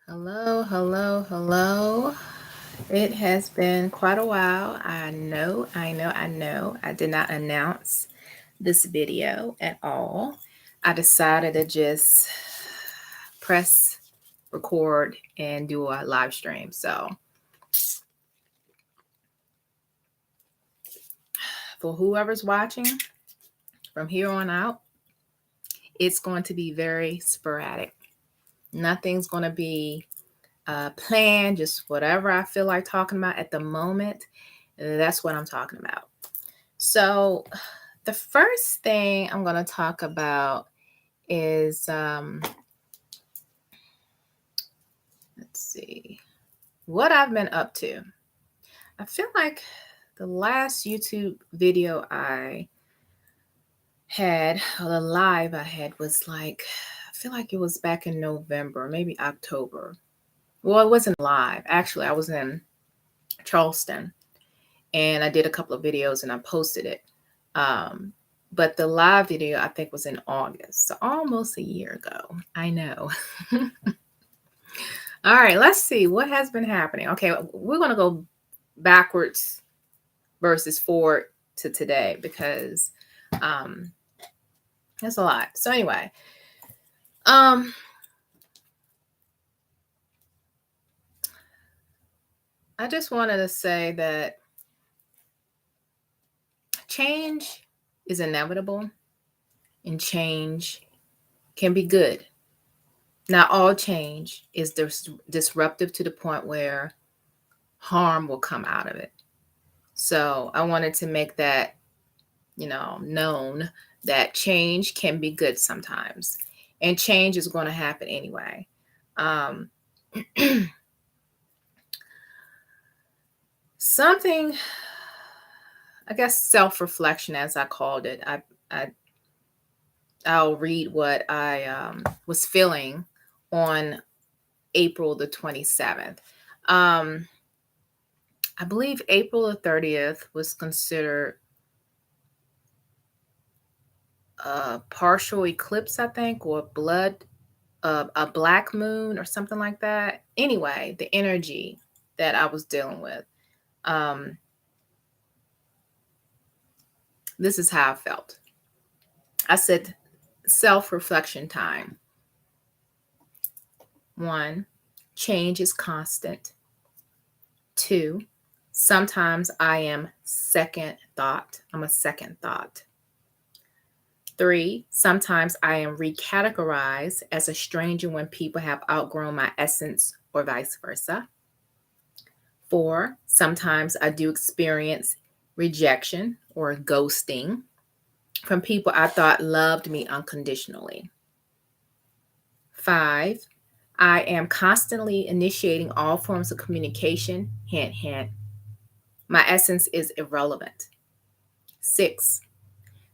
Hello, hello, hello. It has been quite a while. I know. I did not announce this video at all. I decided to just press record and do a live stream. So, for whoever's watching from here on out, it's going to be very sporadic. Nothing's going to be planned, just whatever I feel like talking about at the moment. That's what I'm talking about. So, the first thing I'm going to talk about is let's see, what I've been up to. I feel like the last YouTube video I had, or the live I had, was like, I feel like it was back in November, maybe October. Well, it wasn't live. Actually, I was in Charleston and I did a couple of videos and I posted it. But the live video, I think, was in August, so almost a year ago. I know. All right, let's see what has been happening. Okay, we're going to go backwards versus forward to today because that's a lot. So anyway, I just wanted to say that change is inevitable and change can be good. Not all change is disruptive to the point where harm will come out of it. So I wanted to make that, known that change can be good sometimes. And change is going to happen anyway. Something, I guess, self-reflection, as I called it. I'll read what I was feeling on April the 27th. I believe April the 30th was considered a partial eclipse, I think, or a black moon or something like that. Anyway, the energy that I was dealing with. This is how I felt. I said self-reflection time. 1, change is constant. 2, sometimes I am second thought. I'm a second thought. 3, sometimes I am recategorized as a stranger when people have outgrown my essence or vice versa. 4, sometimes I do experience rejection or ghosting from people I thought loved me unconditionally. 5, I am constantly initiating all forms of communication, hint, hint. My essence is irrelevant. 6,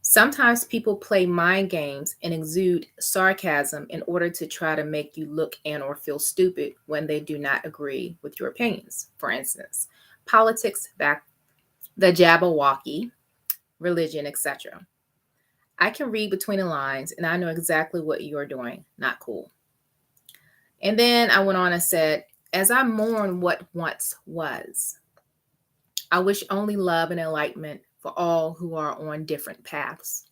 sometimes people play mind games and exude sarcasm in order to try to make you look and or feel stupid when they do not agree with your opinions. For instance, politics, the Jabberwocky, religion, etc. I can read between the lines and I know exactly what you are doing. Not cool. And then I went on and said, as I mourn what once was, I wish only love and enlightenment for all who are on different paths.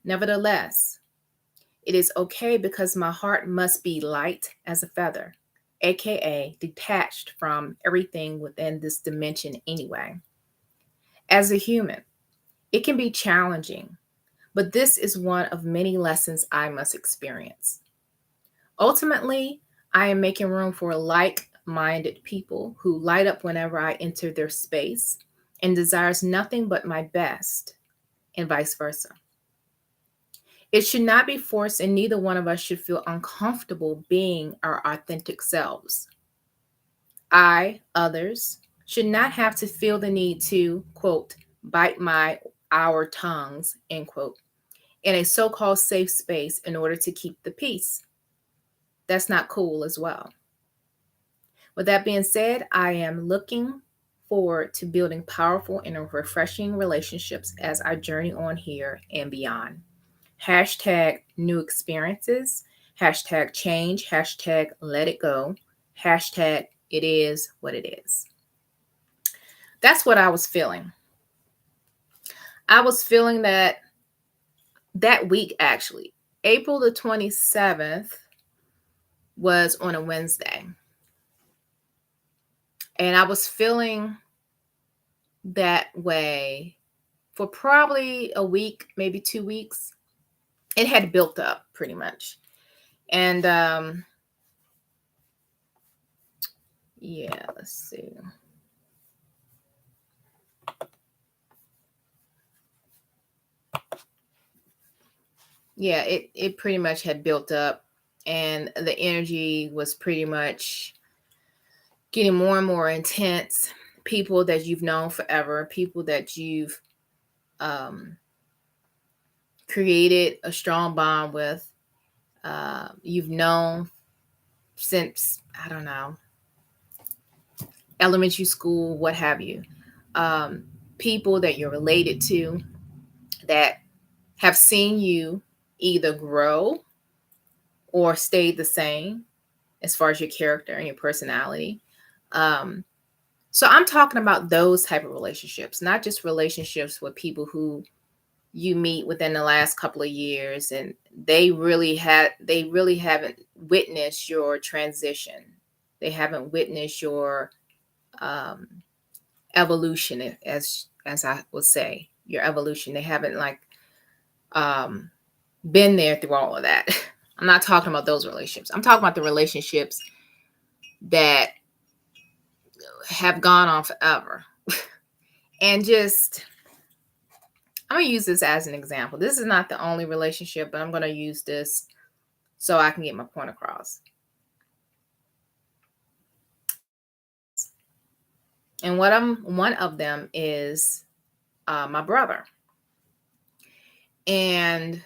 Nevertheless, it is okay because my heart must be light as a feather, aka detached from everything within this dimension anyway. As a human, it can be challenging, but this is one of many lessons I must experience. Ultimately, I am making room for like-minded people who light up whenever I enter their space and desires nothing but my best, and vice versa. It should not be forced, and neither one of us should feel uncomfortable being our authentic selves. Others, should not have to feel the need to, quote, bite our tongues, end quote, in a so-called safe space in order to keep the peace. That's not cool as well. With that being said, I am looking forward to building powerful and refreshing relationships as I journey on here and beyond. Hashtag new experiences, hashtag change, hashtag let it go, hashtag it is what it is. That's what I was feeling. I was feeling that week, actually. April the 27th was on a Wednesday. And I was feeling that way for probably a week, maybe 2 weeks. It had built up pretty much. And yeah, let's see. Yeah, it pretty much had built up, and the energy was pretty much getting more and more intense. People that you've known forever, people that you've created a strong bond with, you've known since, I don't know, elementary school, what have you. People that you're related to that have seen you either grow or stay the same as far as your character and your personality. So I'm talking about those type of relationships, not just relationships with people who you meet within the last couple of years and they really haven't witnessed your transition. They haven't witnessed your evolution, as I would say, your evolution. They haven't been there through all of that. I'm not talking about those relationships. I'm talking about the relationships that have gone on forever. And just, I'm going to use this as an example. This is not the only relationship, but I'm going to use this so I can get my point across. And one of them is my brother. And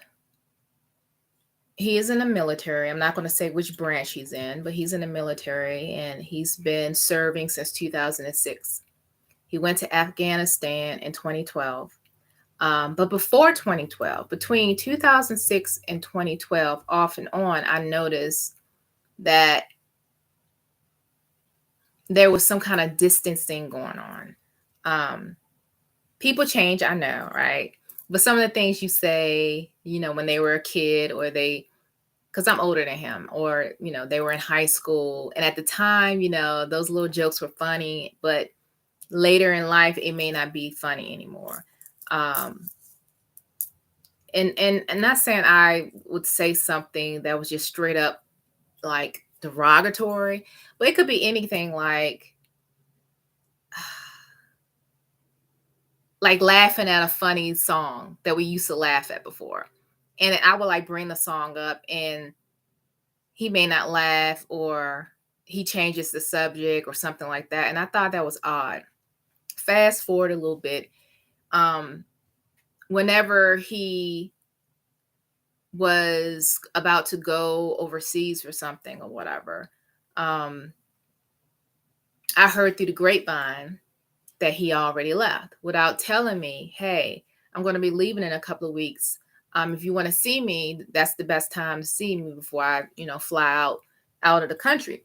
he is in the military. I'm not going to say which branch he's in, but he's in the military and he's been serving since 2006. He went to Afghanistan in 2012. But before 2012, between 2006 and 2012, off and on, I noticed that there was some kind of distancing going on. People change, I know, right? But some of the things you say, when they were a kid or because I'm older than him, or, they were in high school. And at the time, those little jokes were funny, but later in life, it may not be funny anymore. And not saying I would say something that was just straight up like derogatory, but it could be anything like laughing at a funny song that we used to laugh at before. And I would bring the song up and he may not laugh or he changes the subject or something like that. And I thought that was odd. Fast forward a little bit. Whenever he was about to go overseas for something or whatever, I heard through the grapevine that he already left without telling me, hey, I'm going to be leaving in a couple of weeks. If you want to see me, that's the best time to see me before I, fly out of the country.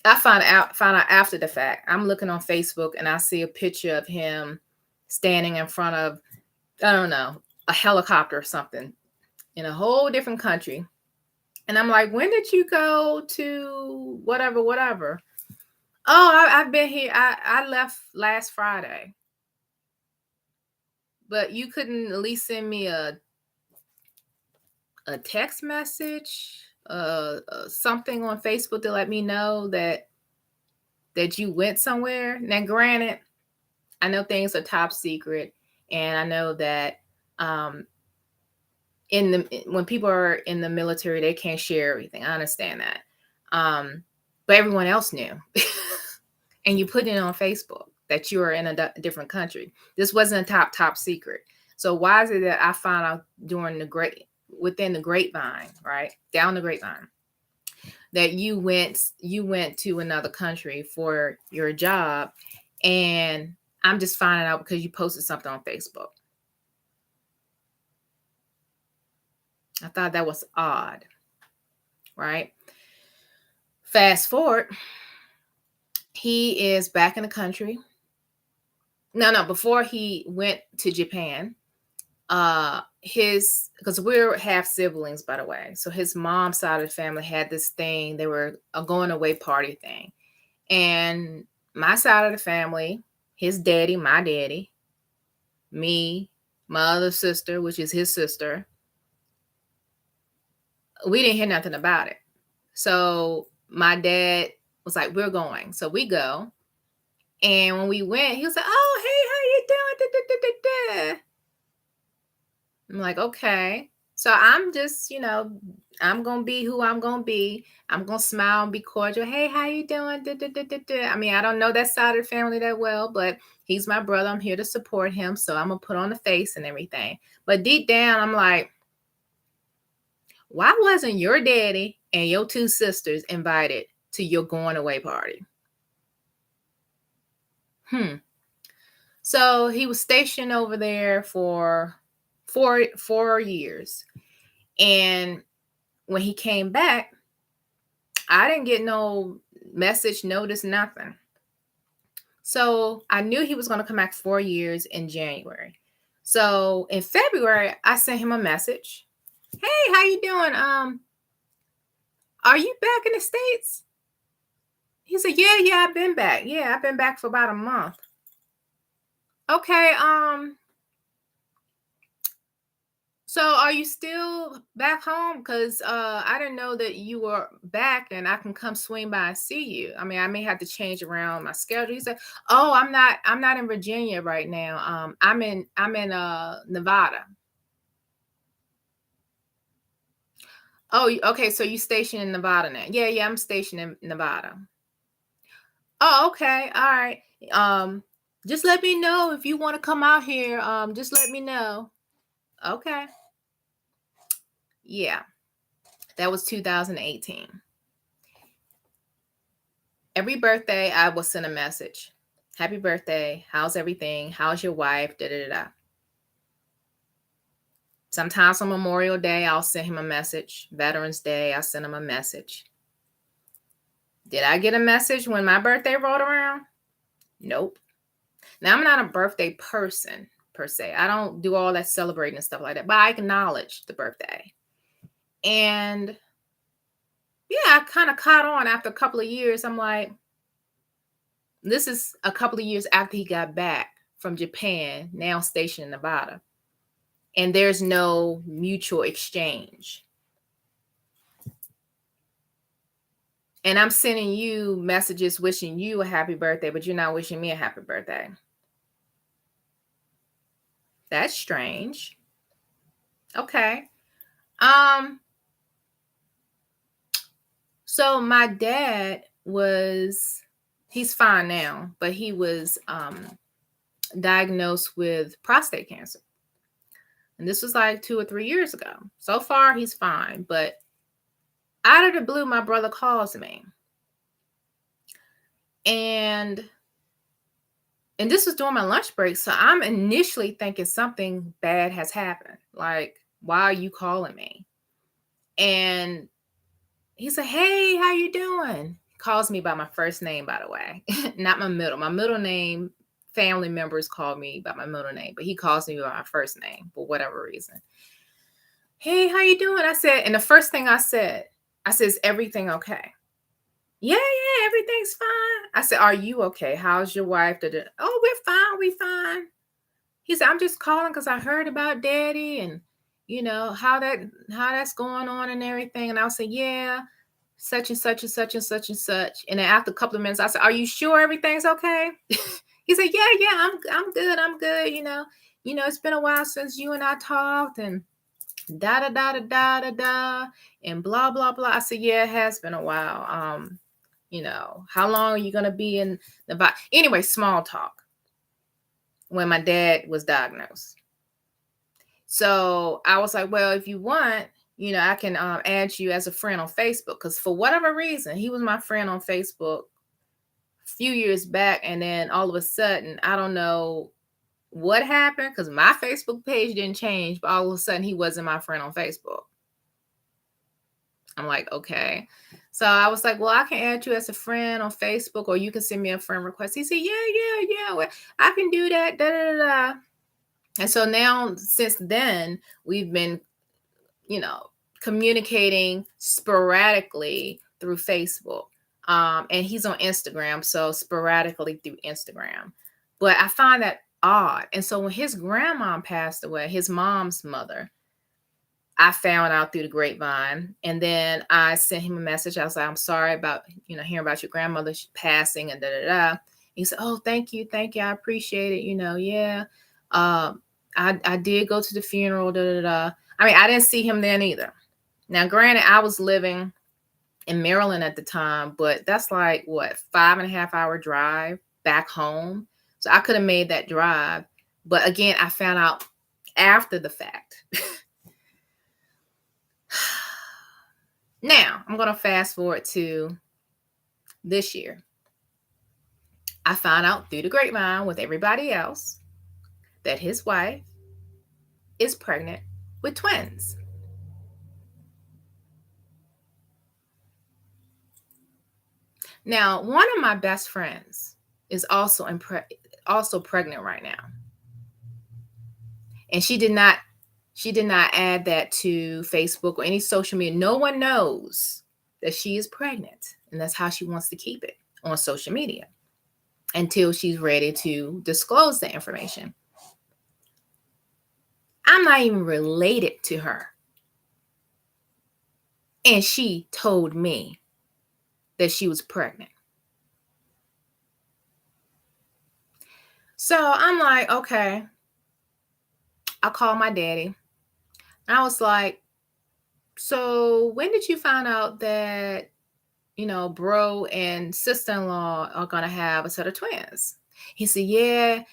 I found out after the fact. I'm looking on Facebook and I see a picture of him standing in front of, I don't know, a helicopter or something in a whole different country. And I'm like, when did you go to whatever? Oh, I've been here. I left last Friday. But you couldn't at least send me a text message, something on Facebook to let me know that you went somewhere. Now, granted, I know things are top secret, and I know that when people are in the military, they can't share everything. I understand that, but everyone else knew, and you put it on Facebook that you are in a different country. This wasn't a top secret. So why is it that I found out within the grapevine, right? Down the grapevine, that you went to another country for your job, and I'm just finding out because you posted something on Facebook. I thought that was odd. right? Fast forward, he is back in the country. No, before he went to Japan, because we're half siblings, by the way. So his mom's side of the family had this thing. They were a going away party thing. And my side of the family, his daddy, my daddy, me, my other sister, which is his sister, we didn't hear nothing about it. So my dad was like, we're going. So we go. And when we went, he was like, oh, hey, how you doing? Da, da, da, da, da. I'm like, okay. So I'm just, I'm going to be who I'm going to be. I'm going to smile and be cordial. Hey, how you doing? Da, da, da, da, da. I mean, I don't know that side of the family that well, but he's my brother. I'm here to support him. So I'm going to put on the face and everything. But deep down, I'm like, why wasn't your daddy and your two sisters invited to your going away party? So he was stationed over there for 4 years. And when he came back, I didn't get no message, notice, nothing. So I knew he was going to come back 4 years in January. So in February, I sent him a message. Hey, how you doing? Are you back in the States? He said, yeah, I've been back. Yeah, I've been back for about a month. Okay, so are you still back home? Because I didn't know that you were back and I can come swing by and see you. I mean, I may have to change around my schedule. He said, oh, I'm not in Virginia right now. I'm in Nevada. Oh, okay. So you stationed in Nevada now? Yeah, I'm stationed in Nevada. Oh, okay. All right. Just let me know if you want to come out here. Just let me know. Okay. Yeah. That was 2018. Every birthday, I will send a message. Happy birthday. How's everything? How's your wife? Da, da, da, da. Sometimes on Memorial Day, I'll send him a message. Veterans Day, I'll send him a message. Did I get a message when my birthday rolled around? Nope. Now, I'm not a birthday person, per se. I don't do all that celebrating and stuff like that, but I acknowledge the birthday. And yeah, I kind of caught on after a couple of years. I'm like, this is a couple of years after he got back from Japan, now stationed in Nevada. And there's no mutual exchange. And I'm sending you messages wishing you a happy birthday, but you're not wishing me a happy birthday. That's strange. Okay. So my dad he's fine now, but he was diagnosed with prostate cancer. And this was like 2 or 3 years ago. So far, he's fine. But out of the blue, my brother calls me. And this was during my lunch break. So I'm initially thinking something bad has happened. Like, why are you calling me? And he said, hey, how you doing? He calls me by my first name, by the way, not my middle. My middle name, family members call me by my middle name, but he calls me by my first name for whatever reason. Hey, how you doing? I said, and the first thing I said, is everything okay? Yeah, everything's fine. I said, are you okay? How's your wife? Oh, we're fine. He said, I'm just calling because I heard about daddy and how that's going on and everything. And I'll say, yeah, such and such and such and such and such. And then after a couple of minutes, I said, are you sure everything's okay? He said, yeah, I'm good. I'm good. It's been a while since you and I talked and da da da da da da da and blah blah blah. I said, yeah, it has been a while. How long are you gonna be in the body? Anyway, small talk. When my dad was diagnosed, so I was like, well, if you want, I can add you as a friend on Facebook, because for whatever reason, he was my friend on Facebook a few years back, and then all of a sudden, I don't know what happened, because my Facebook page didn't change, but all of a sudden he wasn't my friend on Facebook. I'm like, okay. So I was like, well, I can add you as a friend on Facebook, or you can send me a friend request. He said, yeah. Well, I can do that. Da, da, da, da. And so now, since then, we've been, communicating sporadically through Facebook. And he's on Instagram, so sporadically through Instagram. But I find that odd. And so when his grandma passed away, his mom's mother, I found out through the grapevine, and then I sent him a message. I was like, I'm sorry about, hearing about your grandmother passing and da da da. He said, oh, thank you. I appreciate it. Yeah. I did go to the funeral, da da da. I mean, I didn't see him then either. Now, granted, I was living in Maryland at the time, but that's like, what, 5.5 hour drive back home. So I could have made that drive. But again, I found out after the fact. Now, I'm going to fast forward to this year. I found out through the grapevine with everybody else that his wife is pregnant with twins. Now, one of my best friends is also pregnant right now. And she did not add that to Facebook or any social media. No one knows that she is pregnant, and that's how she wants to keep it on social media until she's ready to disclose the information. I'm not even related to her. And she told me that she was pregnant. So I'm like, okay. I called my daddy. I was like, so when did you find out that, bro and sister-in-law are going to have a set of twins? He said, yeah,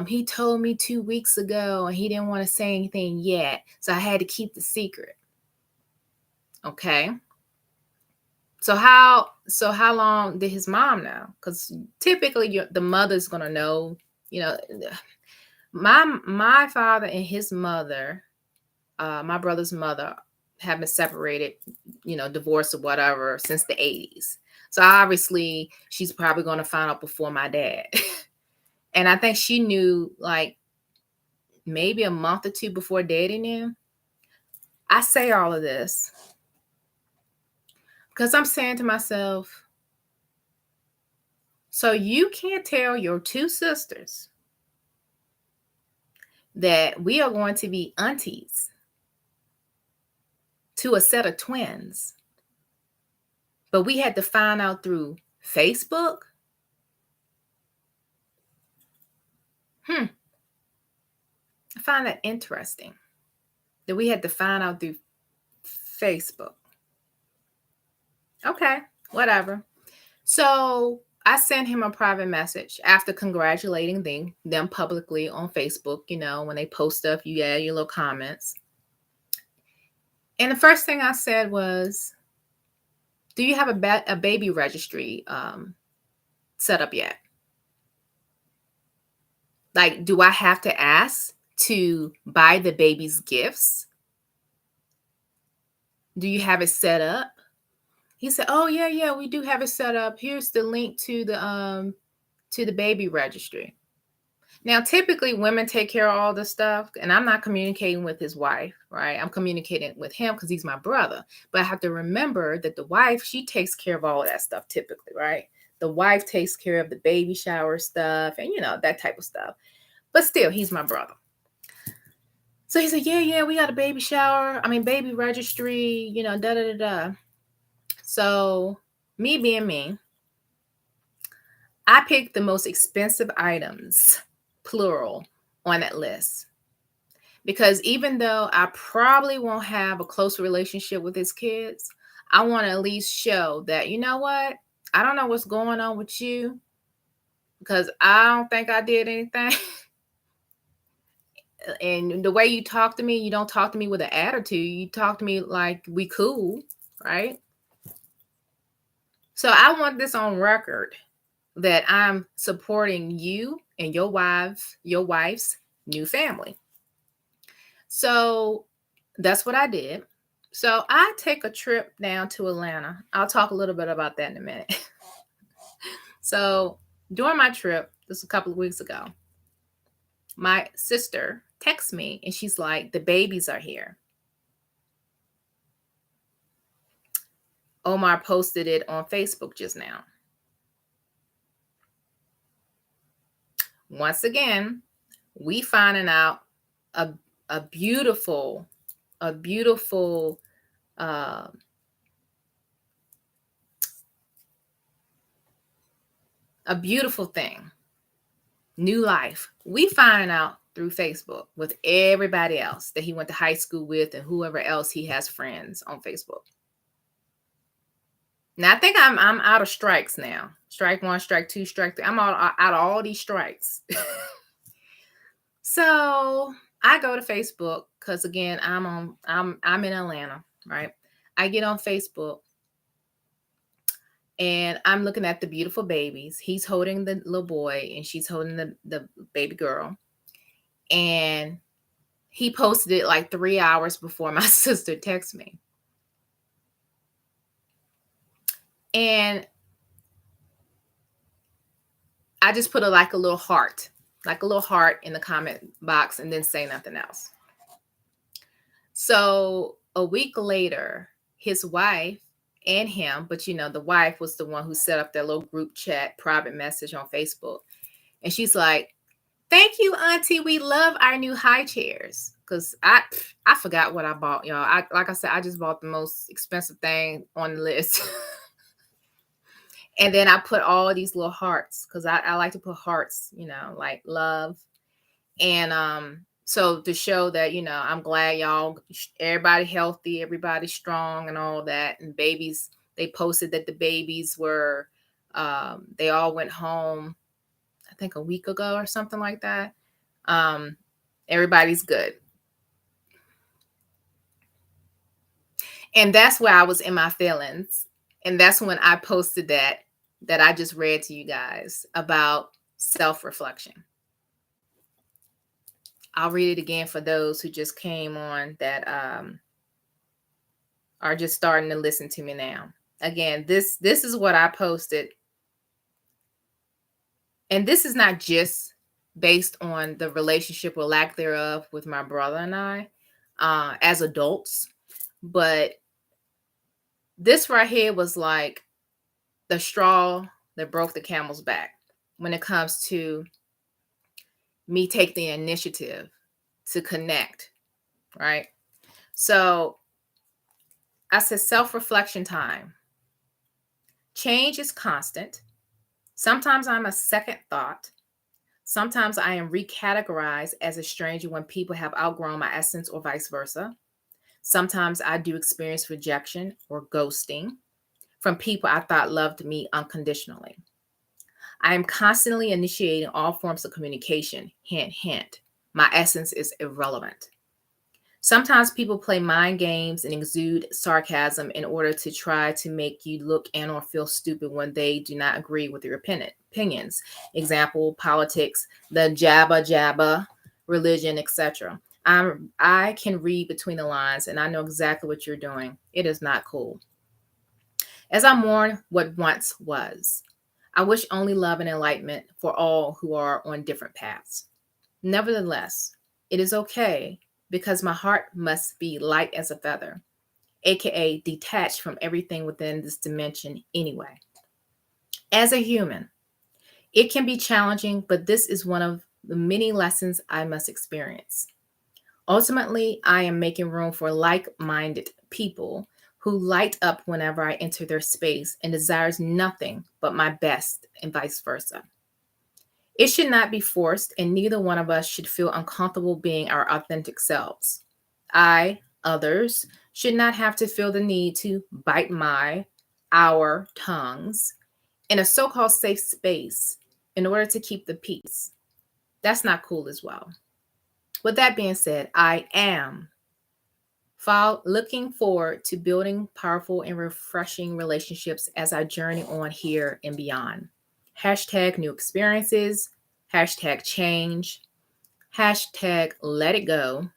he told me 2 weeks ago and he didn't want to say anything yet. So I had to keep the secret. Okay. So how long did his mom know? Because typically the mother's going to know, my father and his mother, my brother's mother, have been separated, divorced or whatever since the 80s. So obviously she's probably going to find out before my dad. And I think she knew like maybe a month or two before daddy knew. I say all of this because I'm saying to myself, so you can't tell your two sisters that we are going to be aunties to a set of twins, but we had to find out through Facebook? I find that interesting that we had to find out through Facebook. Okay, whatever. So I sent him a private message after congratulating them publicly on Facebook. When they post stuff, you add your little comments. And the first thing I said was, do you have a baby registry set up yet? Like, do I have to ask to buy the baby's gifts? Do you have it set up? He said, oh, yeah, we do have it set up. Here's the link to the baby registry. Now, typically women take care of all this stuff, and I'm not communicating with his wife, right? I'm communicating with him because he's my brother. But I have to remember that the wife, she takes care of all of that stuff typically, right? The wife takes care of the baby shower stuff and, that type of stuff. But still, he's my brother. So he said, yeah, we got a baby baby registry, da, da, da, da. So me being me, I picked the most expensive items, plural, on that list. Because even though I probably won't have a close relationship with his kids, I want to at least show that, you know what? I don't know what's going on with you because I don't think I did anything. And the way you talk to me, you don't talk to me with an attitude. You talk to me like we cool, right? So I want this on record that I'm supporting you and your wife's new family. So that's what I did. So I take a trip down to Atlanta. I'll talk a little bit about that in a minute. So during my trip, this was a couple of weeks ago, my sister texts me and she's like, the babies are here. Omar posted it on Facebook just now. Once again, we finding out a beautiful uh, a beautiful thing. New life. We find out through Facebook with everybody else that he went to high school with and whoever else he has friends on Facebook. Now I think I'm out of strikes now. Strike one, strike two, strike three. I'm out of all these strikes. So I go to Facebook because again, I'm in Atlanta, right? I get on Facebook and I'm looking at the beautiful babies. He's holding the little boy and she's holding the baby girl. And he posted it like 3 hours before my sister texted me. And I just put like a little heart in the comment box and then say nothing else. So a week later, his wife and him, but the wife was the one who set up that little group chat private message on Facebook. And she's like, thank you, Auntie. We love our new high chairs. Because I forgot what I bought, y'all. Like I said, I just bought the most expensive thing on the list. And then I put all these little hearts because I like to put hearts, like love. And so to show that, I'm glad y'all, everybody healthy, everybody strong and all that. And babies, they posted that the babies were, they all went home, I think a week ago or something like that. Everybody's good. And that's where I was in my feelings. And that's when I posted that I just read to you guys about self-reflection. I'll read it again for those who just came on that are just starting to listen to me now. Again, this is what I posted. And this is not just based on the relationship or lack thereof with my brother and I as adults, but this right here was like the straw that broke the camel's back when it comes to me take the initiative to connect, right? So I said self-reflection time. Change is constant. Sometimes I'm a second thought. Sometimes I am recategorized as a stranger when people have outgrown my essence or vice versa. Sometimes I do experience rejection or ghosting from people I thought loved me unconditionally. I am constantly initiating all forms of communication. Hint, hint. My essence is irrelevant. Sometimes people play mind games and exude sarcasm in order to try to make you look and or feel stupid when they do not agree with your opinions. Example, politics, the jabba, religion, etc. I can read between the lines and I know exactly what you're doing. It is not cool. As I mourn what once was, I wish only love and enlightenment for all who are on different paths. Nevertheless, it is okay because my heart must be light as a feather, aka detached from everything within this dimension anyway. As a human, it can be challenging, but this is one of the many lessons I must experience. Ultimately, I am making room for like-minded people who light up whenever I enter their space and desires nothing but my best and vice versa. It should not be forced, and neither one of us should feel uncomfortable being our authentic selves. Others, should not have to feel the need to bite our tongues in a so-called safe space in order to keep the peace. That's not cool as well. With that being said, I am looking forward to building powerful and refreshing relationships as I journey on here and beyond. Hashtag new experiences, hashtag change, hashtag let it go,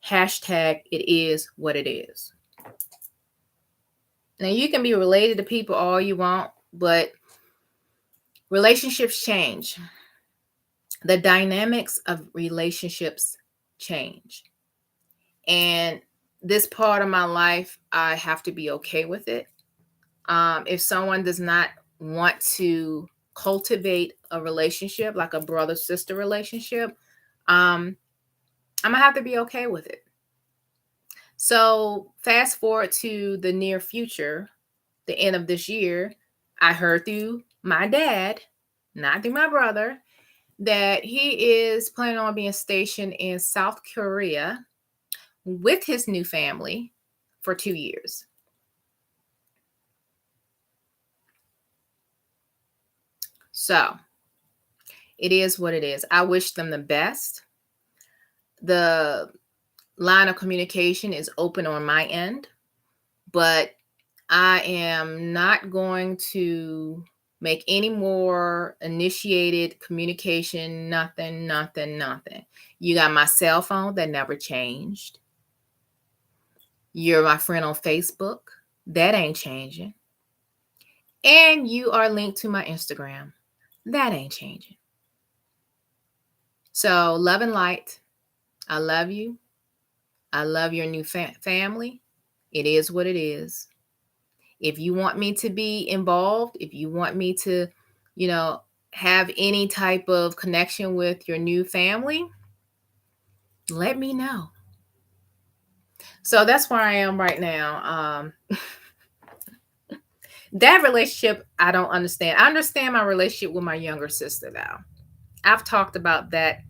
hashtag it is what it is. Now, you can be related to people all you want, but relationships change. The dynamics of relationships change. And this part of my life, I have to be okay with it. If someone does not want to cultivate a relationship, like a brother-sister relationship, I'm going to have to be okay with it. So fast forward to the near future, the end of this year, I heard through my dad, not through my brother, that he is planning on being stationed in South Korea with his new family for 2 years. So it is what it is. I wish them the best. The line of communication is open on my end, but I am not going to make any more initiated communication. Nothing. You got my cell phone that never changed. You're my friend on Facebook. That ain't changing. And you are linked to my Instagram. That ain't changing. So, love and light. I love you. I love your new family. It is what it is. If you want me to be involved, if you want me to, have any type of connection with your new family, let me know. So that's where I am right now. That relationship, I don't understand. I understand my relationship with my younger sister, though. I've talked about that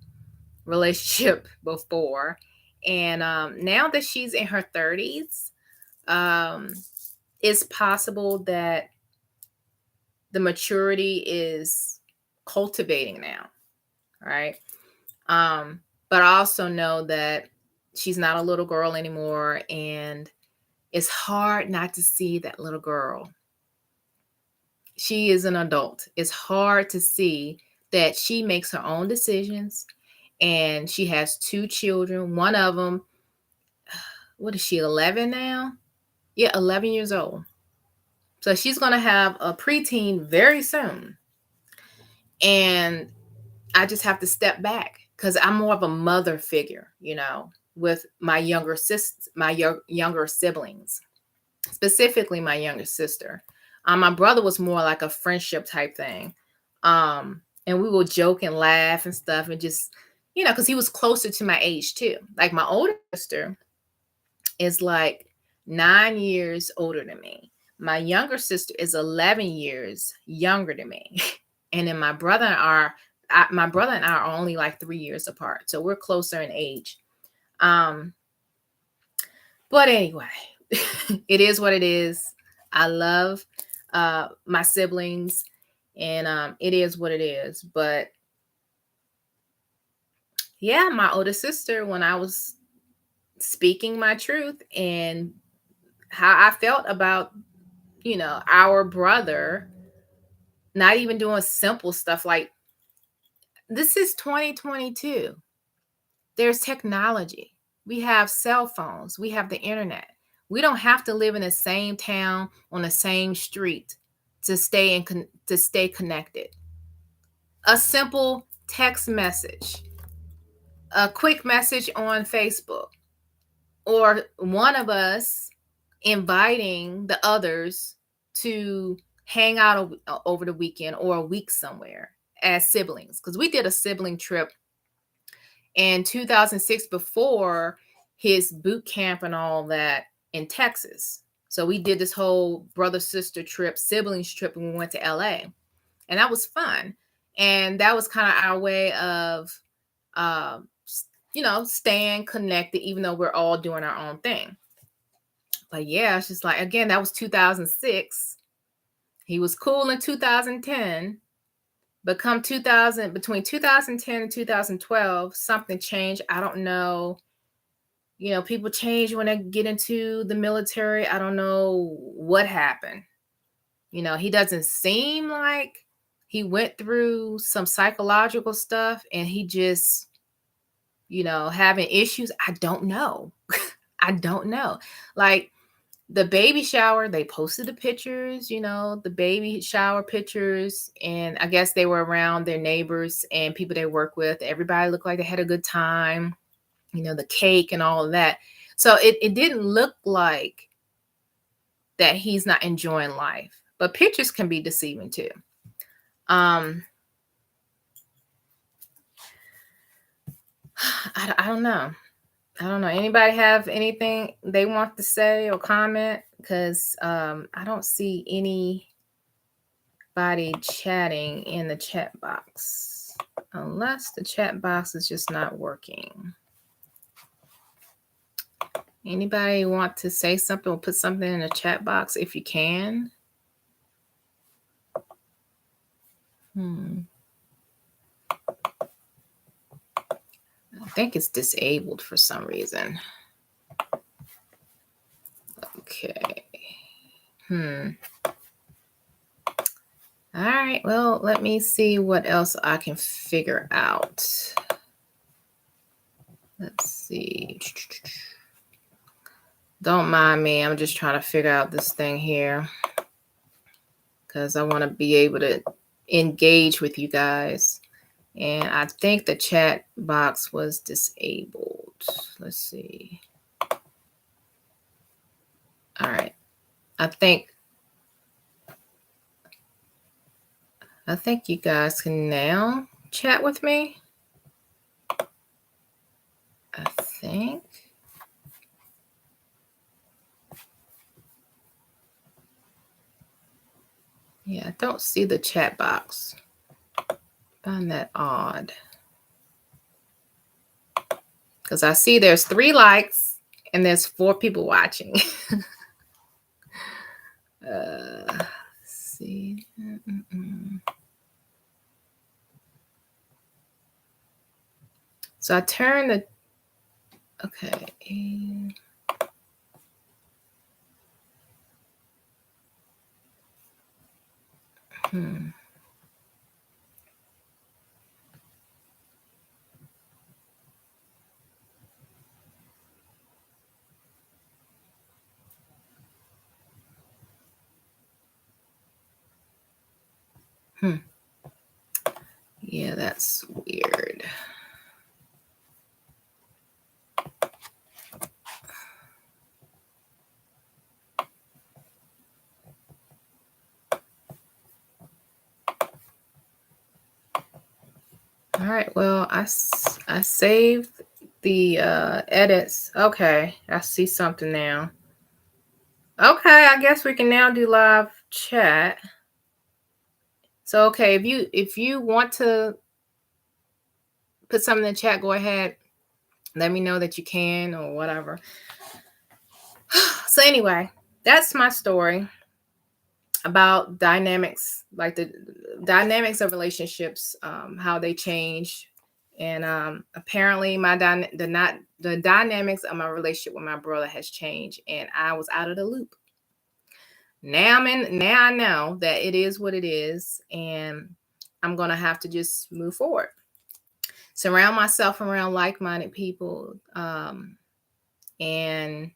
relationship before. And now that she's in her 30s, it's possible that the maturity is cultivating now, right? But I also know that she's not a little girl anymore, and it's hard not to see that little girl. She is an adult. It's hard to see that she makes her own decisions, and she has 2 children. One of them, what is she, 11 now? Yeah, 11 years old. So she's going to have a preteen very soon. And I just have to step back because I'm more of a mother figure, with my younger younger siblings, specifically my younger sister. My brother was more like a friendship type thing. And we will joke and laugh and stuff and just, because he was closer to my age too. Like my older sister is like 9 years older than me. My younger sister is 11 years younger than me. And then my brother and I are only like 3 years apart. So we're closer in age. But anyway, it is what it is. I love my siblings, and it is what it is. But yeah, my older sister, when I was speaking my truth and how I felt about, our brother, not even doing simple stuff like, this is 2022. There's technology. We have cell phones. We have the internet. We don't have to live in the same town on the same street to stay connected. A simple text message, a quick message on Facebook, or one of us inviting the others to hang out over the weekend or a week somewhere as siblings. Because we did a sibling trip in 2006 before his boot camp and all that in Texas. So we did this whole brother-sister trip, siblings trip, and we went to LA. And that was fun. And that was kind of our way of, staying connected, even though we're all doing our own thing. But yeah, it's just like, again, that was 2006. He was cool in 2010. But between 2010 and 2012, something changed. I don't know. People change when they get into the military. I don't know what happened. He doesn't seem like he went through some psychological stuff and he just, having issues. I don't know. I don't know. Like, the baby shower, they posted the pictures, the baby shower pictures. And I guess they were around their neighbors and people they work with. Everybody looked like they had a good time, the cake and all of that. So it didn't look like that he's not enjoying life. But pictures can be deceiving too. I don't know. I don't know. Anybody have anything they want to say or comment? Because I don't see anybody chatting in the chat box. Unless the chat box is just not working. Anybody want to say something or put something in the chat box if you can? I think it's disabled for some reason. Okay. All right. Well, let me see what else I can figure out. Let's see. Don't mind me. I'm just trying to figure out this thing here because I want to be able to engage with you guys. And I think the chat box was disabled. Let's see. All right. I think you guys can now chat with me. I think. Yeah, I don't see the chat box. Find that odd. Because I see there's 3 likes and there's 4 people watching. Let's see. So I turn the, okay. Yeah, that's weird. All right, well, I saved the edits. Okay, I see something now. Okay, I guess we can now do live chat. So, okay, if you want to put something in the chat, go ahead. Let me know that you can or whatever. So anyway, that's my story about dynamics, like the dynamics of relationships, how they change. And apparently the dynamics of my relationship with my brother has changed, and I was out of the loop. Now I know that it is what it is, and I'm gonna have to just move forward. Surround myself around like-minded people, and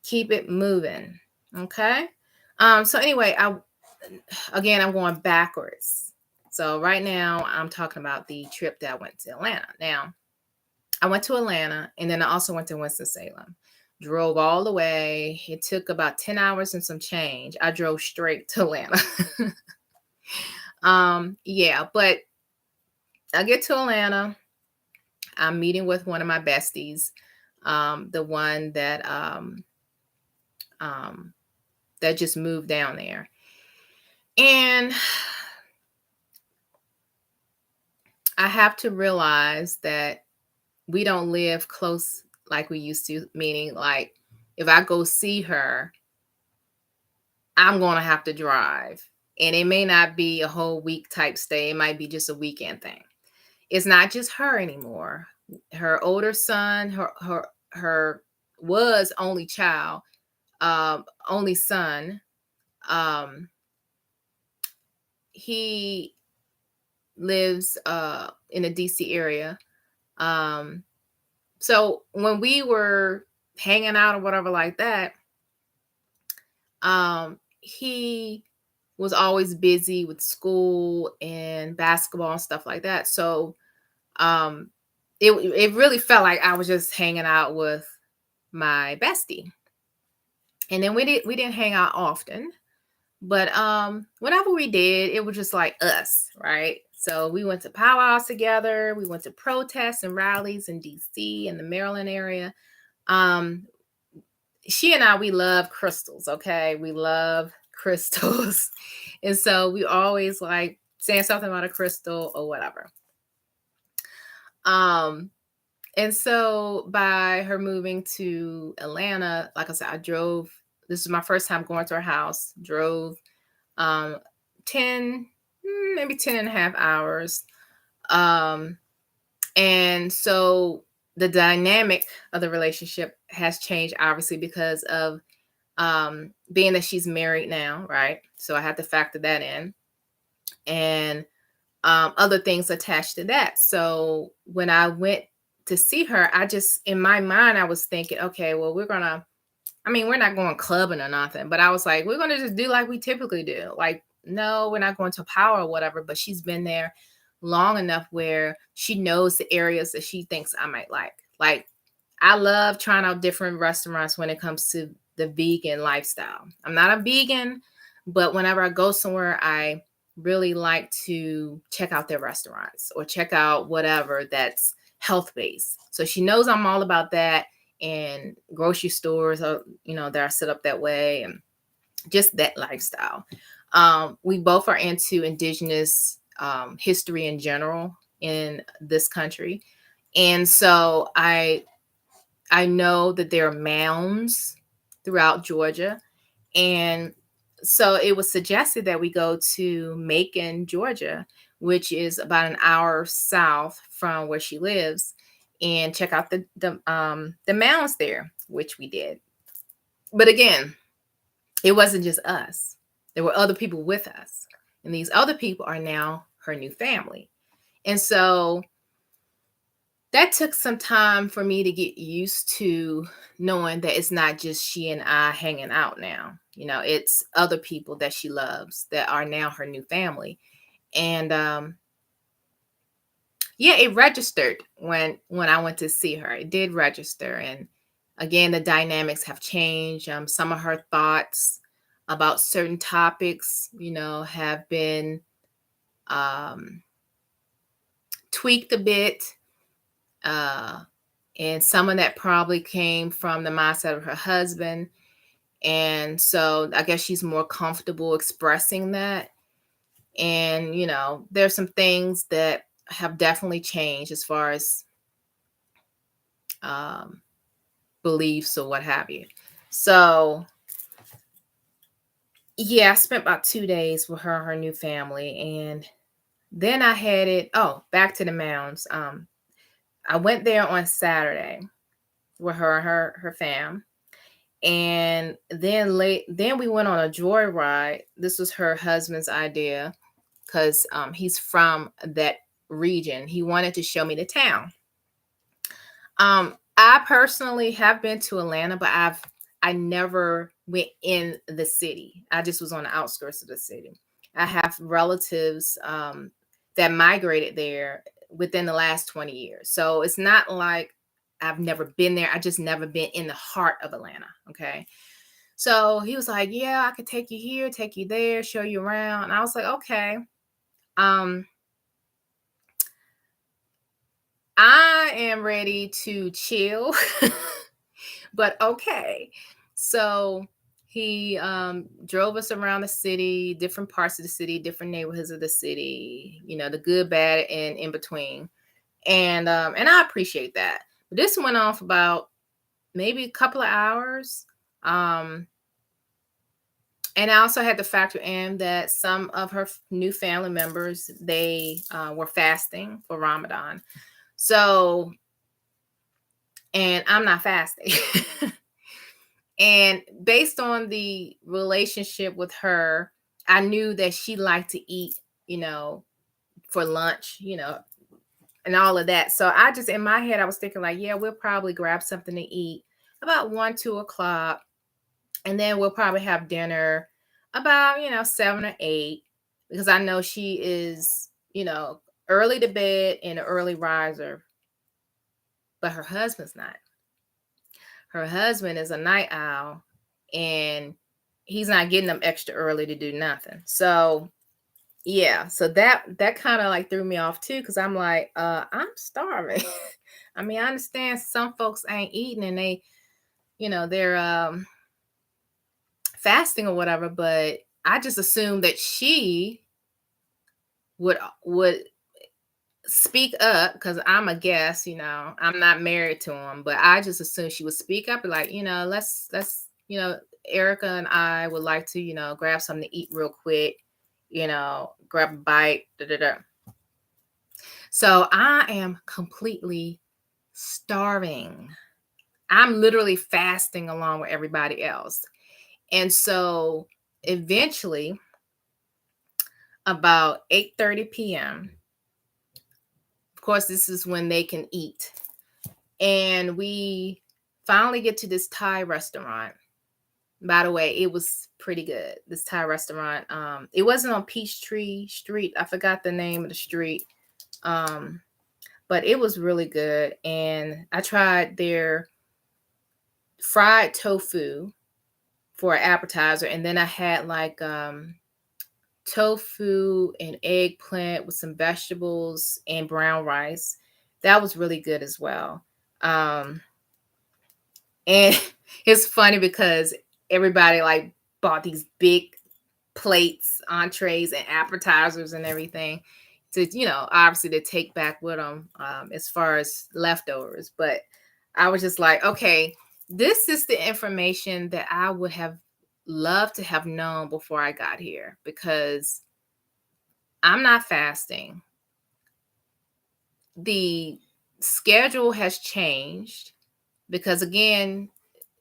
keep it moving. Okay. So anyway, I'm going backwards. So right now I'm talking about the trip that I went to Atlanta. Now, I went to Atlanta and then I also went to Winston-Salem. Drove all the way. It took about 10 hours and some change. I drove straight to Atlanta. Yeah, but I get to Atlanta. I'm meeting with one of my besties, the one that that just moved down there. And I have to realize that we don't live close like we used to, meaning like if I go see her, I'm going to have to drive. And it may not be a whole week type stay. It might be just a weekend thing. It's not just her anymore. Her older son, her was only child, only son. He lives in the DC area. So when we were hanging out or whatever like that, He was always busy with school and basketball and stuff like that. So um, it really felt like I was just hanging out with my bestie. And then we didn't hang out often, but whenever we did, it was just like us, right? So we went to powwows together. We went to protests and rallies in DC and the Maryland area. Um, she and I, we love crystals. Okay, we love crystals, and so we always like saying something about a crystal or whatever. Um, and so by her moving to Atlanta, like I said, I drove. This is my first time going to her house. Drove um 10, maybe 10 and a half hours. Um, and so the dynamic of the relationship has changed, obviously, because of being that she's married now, right? So I had to factor that in, and other things attached to that. So when I went to see her, I just, in my mind, I was thinking, okay, well, we're not going clubbing or nothing, but I was like, we're gonna just do like we typically do. Like, no, we're not going to power or whatever, but she's been there long enough where she knows the areas that she thinks I might like. Like, I love trying out different restaurants when it comes to the vegan lifestyle. I'm not a vegan, but whenever I go somewhere, I really like to check out their restaurants or check out whatever that's health based. So she knows I'm all about that, and grocery stores are, that are set up that way, and just that lifestyle. We both are into indigenous history in general in this country. And so I know that there are mounds throughout Georgia. And so it was suggested that we go to Macon, Georgia, which is about an hour south from where she lives, and check out the mounds there, which we did. But again, it wasn't just us. There were other people with us. And these other people are now her new family. And so that took some time for me to get used to knowing that it's not just she and I hanging out now. It's other people that she loves that are now her new family. And yeah, it registered when I went to see her. It did register. And again, the dynamics have changed. Some of her thoughts about certain topics, have been tweaked a bit. And some of that probably came from the mindset of her husband. And so I guess she's more comfortable expressing that. And, there's some things that have definitely changed as far as beliefs or what have you. So, yeah, I spent about 2 days with her and her new family. And then I headed, back to the mounds. I went there on Saturday with her and her fam. And then we went on a joyride. This was her husband's idea because he's from that region. He wanted to show me the town. I personally have been to Atlanta, but I never went in the city. I just was on the outskirts of the city. I have relatives that migrated there within the last 20 years. So it's not like I've never been there. I just never been in the heart of Atlanta. Okay. So he was like, yeah, I could take you here, take you there, show you around. And I was like, okay. I am ready to chill, but okay. So he drove us around the city, different parts of the city, different neighborhoods of the city, the good, bad, and in between. And I appreciate that. But this went on for about maybe a couple of hours. And I also had to factor in that some of her new family members, they were fasting for Ramadan. So, and I'm not fasting. And based on the relationship with her, I knew that she liked to eat, for lunch, and all of that. So I just, in my head, I was thinking like, yeah, we'll probably grab something to eat about 1, 2 o'clock. And then we'll probably have dinner about, 7 or 8, because I know she is, early to bed and an early riser, but her husband's not. Her husband is a night owl, and he's not getting up extra early to do nothing. So yeah, so that kind of like threw me off too, because I'm like, I'm starving. I mean, I understand some folks ain't eating and they're fasting or whatever, but I just assumed that she would speak up, because I'm a guest. I'm not married to him, but I just assumed she would speak up and like, let's Erica and I would like to grab something to eat real quick, grab a bite, da da da. So I am completely starving. I'm literally fasting along with everybody else. And so eventually, about 8:30 p.m., of course, this is when they can eat. And we finally get to this Thai restaurant. By the way, it was pretty good. This Thai restaurant. It wasn't on Peachtree Street. I forgot the name of the street. But it was really good. And I tried their fried tofu for an appetizer. And then I had like tofu and eggplant with some vegetables and brown rice. That was really good as well. And it's funny because everybody like bought these big plates, entrees, and appetizers and everything to, obviously to take back with them as far as leftovers. But I was just like, okay, this is the information that I would have loved to have known before I got here, because I'm not fasting. The schedule has changed because, again,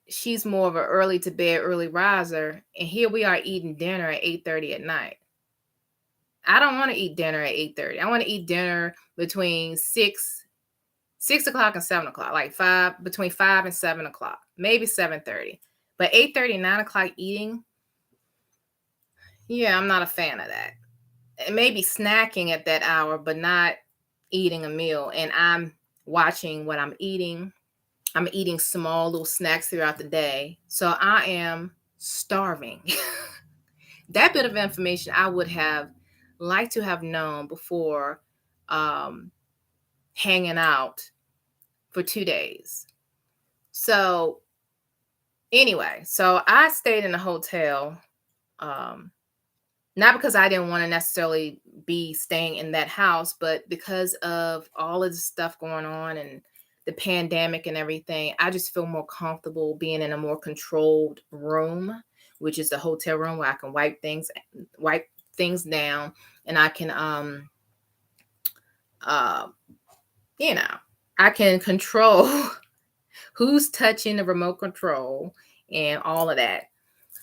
she's more of an early to bed, early riser. And here we are eating dinner at 8:30 at night. I don't want to eat dinner at 8:30. I want to eat dinner between 6 o'clock and 7 o'clock, like between 5 and 7 o'clock, maybe 7:30. But 8:30, 9 o'clock eating, yeah, I'm not a fan of that. And maybe snacking at that hour, but not eating a meal. And I'm watching what I'm eating. I'm eating small little snacks throughout the day. So I am starving. That bit of information I would have liked to have known before hanging out for 2 days. So anyway, so I stayed in a hotel, not because I didn't want to necessarily be staying in that house, but because of all of the stuff going on and the pandemic and everything. I just feel more comfortable being in a more controlled room, which is the hotel room, where I can wipe things down, and I can I can control who's touching the remote control and all of that.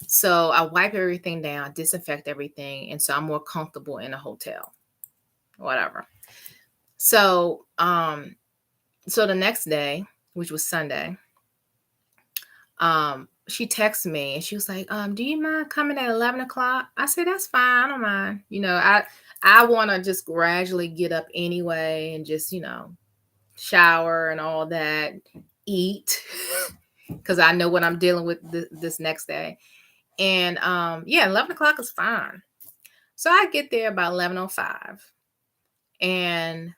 So I wipe everything down, disinfect everything, and so I'm more comfortable in a hotel. Whatever. So so the next day, which was Sunday, she texted me and she was like, do you mind coming at 11 o'clock? I said, that's fine. I don't mind. I want to just gradually get up anyway and just, shower and all that, eat, because I know what I'm dealing with this next day. And 11 o'clock is fine. So I get there about 11:05, and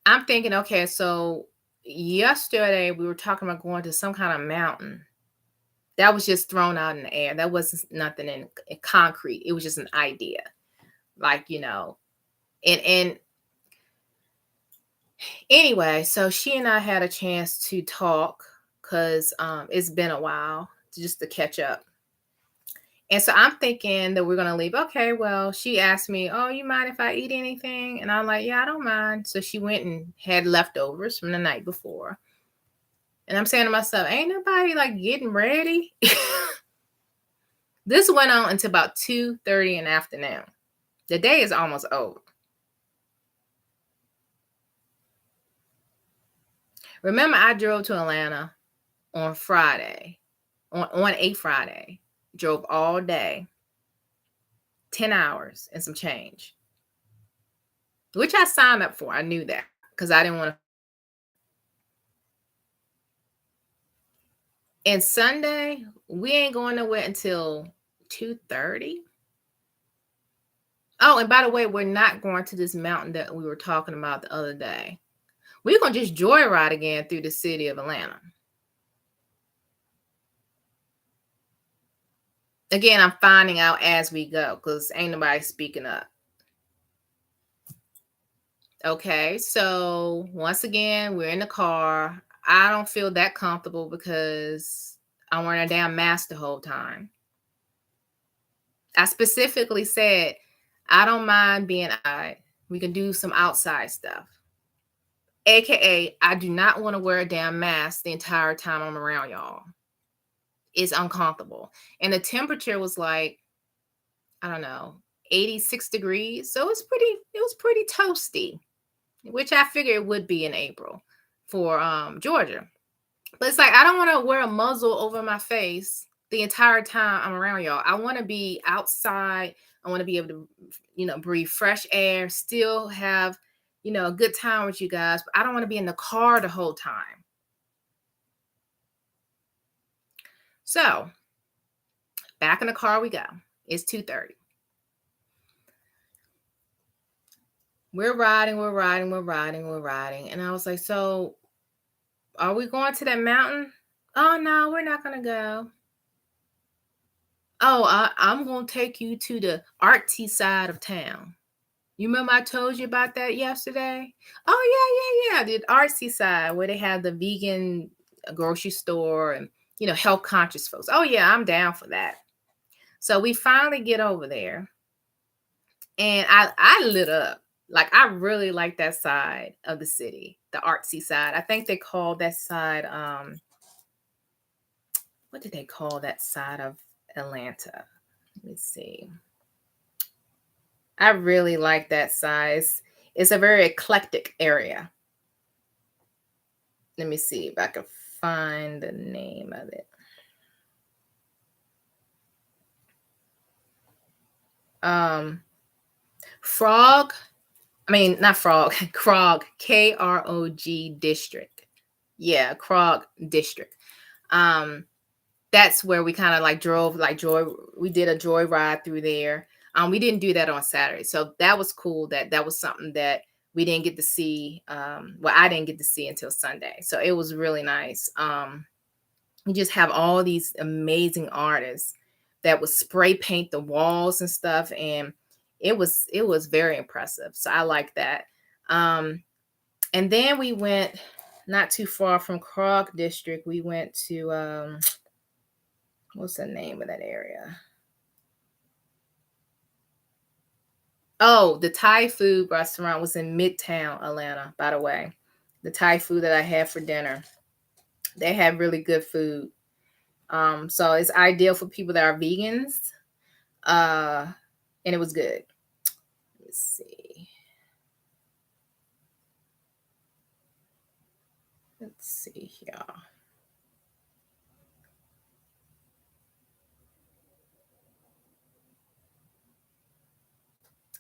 I'm thinking, okay, so yesterday we were talking about going to some kind of mountain. That was just thrown out in the air. That wasn't nothing in concrete. It was just an idea. Like, and anyway, so she and I had a chance to talk, because it's been a while, just to catch up. And so I'm thinking that we're going to leave. Okay, well, she asked me, oh, you mind if I eat anything? And I'm like, yeah, I don't mind. So she went and had leftovers from the night before. And I'm saying to myself, ain't nobody like getting ready. This went on until about 2:30 in the afternoon. The day is almost over. Remember, I drove to Atlanta on Friday. on a Friday. Drove all day, 10 hours and some change, which I signed up for. I knew that because I didn't want to. And Sunday, we ain't going nowhere until 2:30. Oh, and by the way, we're not going to this mountain that we were talking about the other day. We're going to just joyride again through the city of Atlanta. Again, I'm finding out as we go because ain't nobody speaking up. Okay, so once again, we're in the car. I don't feel that comfortable because I'm wearing a damn mask the whole time. I specifically said, I don't mind being outside. We can do some outside stuff. AKA, I do not want to wear a damn mask the entire time I'm around y'all. It's uncomfortable. And the temperature was like, I don't know, 86 degrees. So it was pretty toasty, which I figured it would be in April for Georgia. But it's like, I don't want to wear a muzzle over my face the entire time I'm around y'all. I want to be outside. I want to be able to, breathe fresh air, still have, a good time with you guys. But I don't want to be in the car the whole time. So back in the car we go. It's 2:30. We're riding. And I was like, so are we going to that mountain? Oh, no, we're not going to go. Oh, I'm going to take you to the artsy side of town. You remember I told you about that yesterday? Oh, yeah. The artsy side where they have the vegan grocery store and, health conscious folks. Oh, yeah, I'm down for that. So we finally get over there and I lit up. Like, I really like that side of the city, the artsy side. I think they call that side, what did they call that side of Atlanta? Let me see. I really like that size. It's a very eclectic area. Let me see if I can find the name of it. Frog. I mean, not Frog. Krog. Krog district. Yeah, Krog district. That's where we kind of like drove, like we did a joy ride through there. We didn't do that on Saturday. So that was cool. That was something that we didn't get to see. I didn't get to see until Sunday. So it was really nice. We just have all these amazing artists that would spray paint the walls and stuff. And it was very impressive. So I like that. And then we went not too far from Krog district. We went to, what's the name of that area? Oh, the Thai food restaurant was in Midtown Atlanta, by the way. The Thai food that I had for dinner. They had really good food. So it's ideal for people that are vegans. And it was good. Let's see. Let's see here.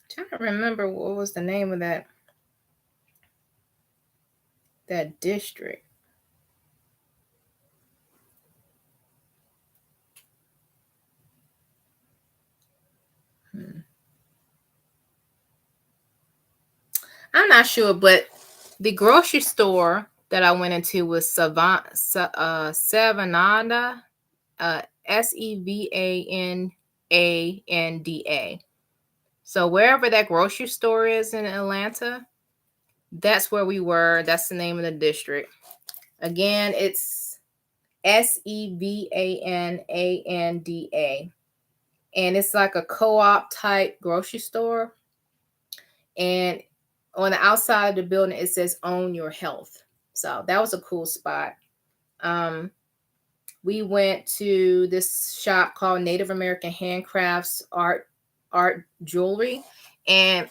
Trying to remember what was the name of that district. I'm not sure, but the grocery store that I went into was Savanada, Sevananda. So wherever that grocery store is in Atlanta, that's where we were. That's the name of the district. Again, it's Sevananda. And it's like a co-op type grocery store. And on the outside of the building, it says "Own Your Health." So that was a cool spot. We went to this shop called Native American Handcrafts Art Jewelry, and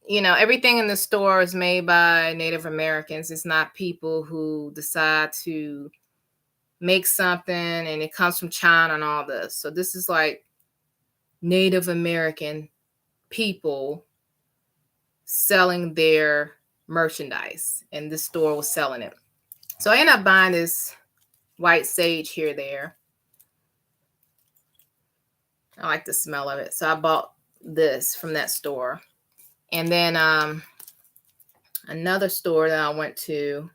everything in the store is made by Native Americans. It's not people who decide to make something and it comes from China and all this. So this is like Native American people selling their merchandise, and this store was selling it. So I ended up buying this white sage here there. I like the smell of it. So I bought this from that store. And then another store that I went to,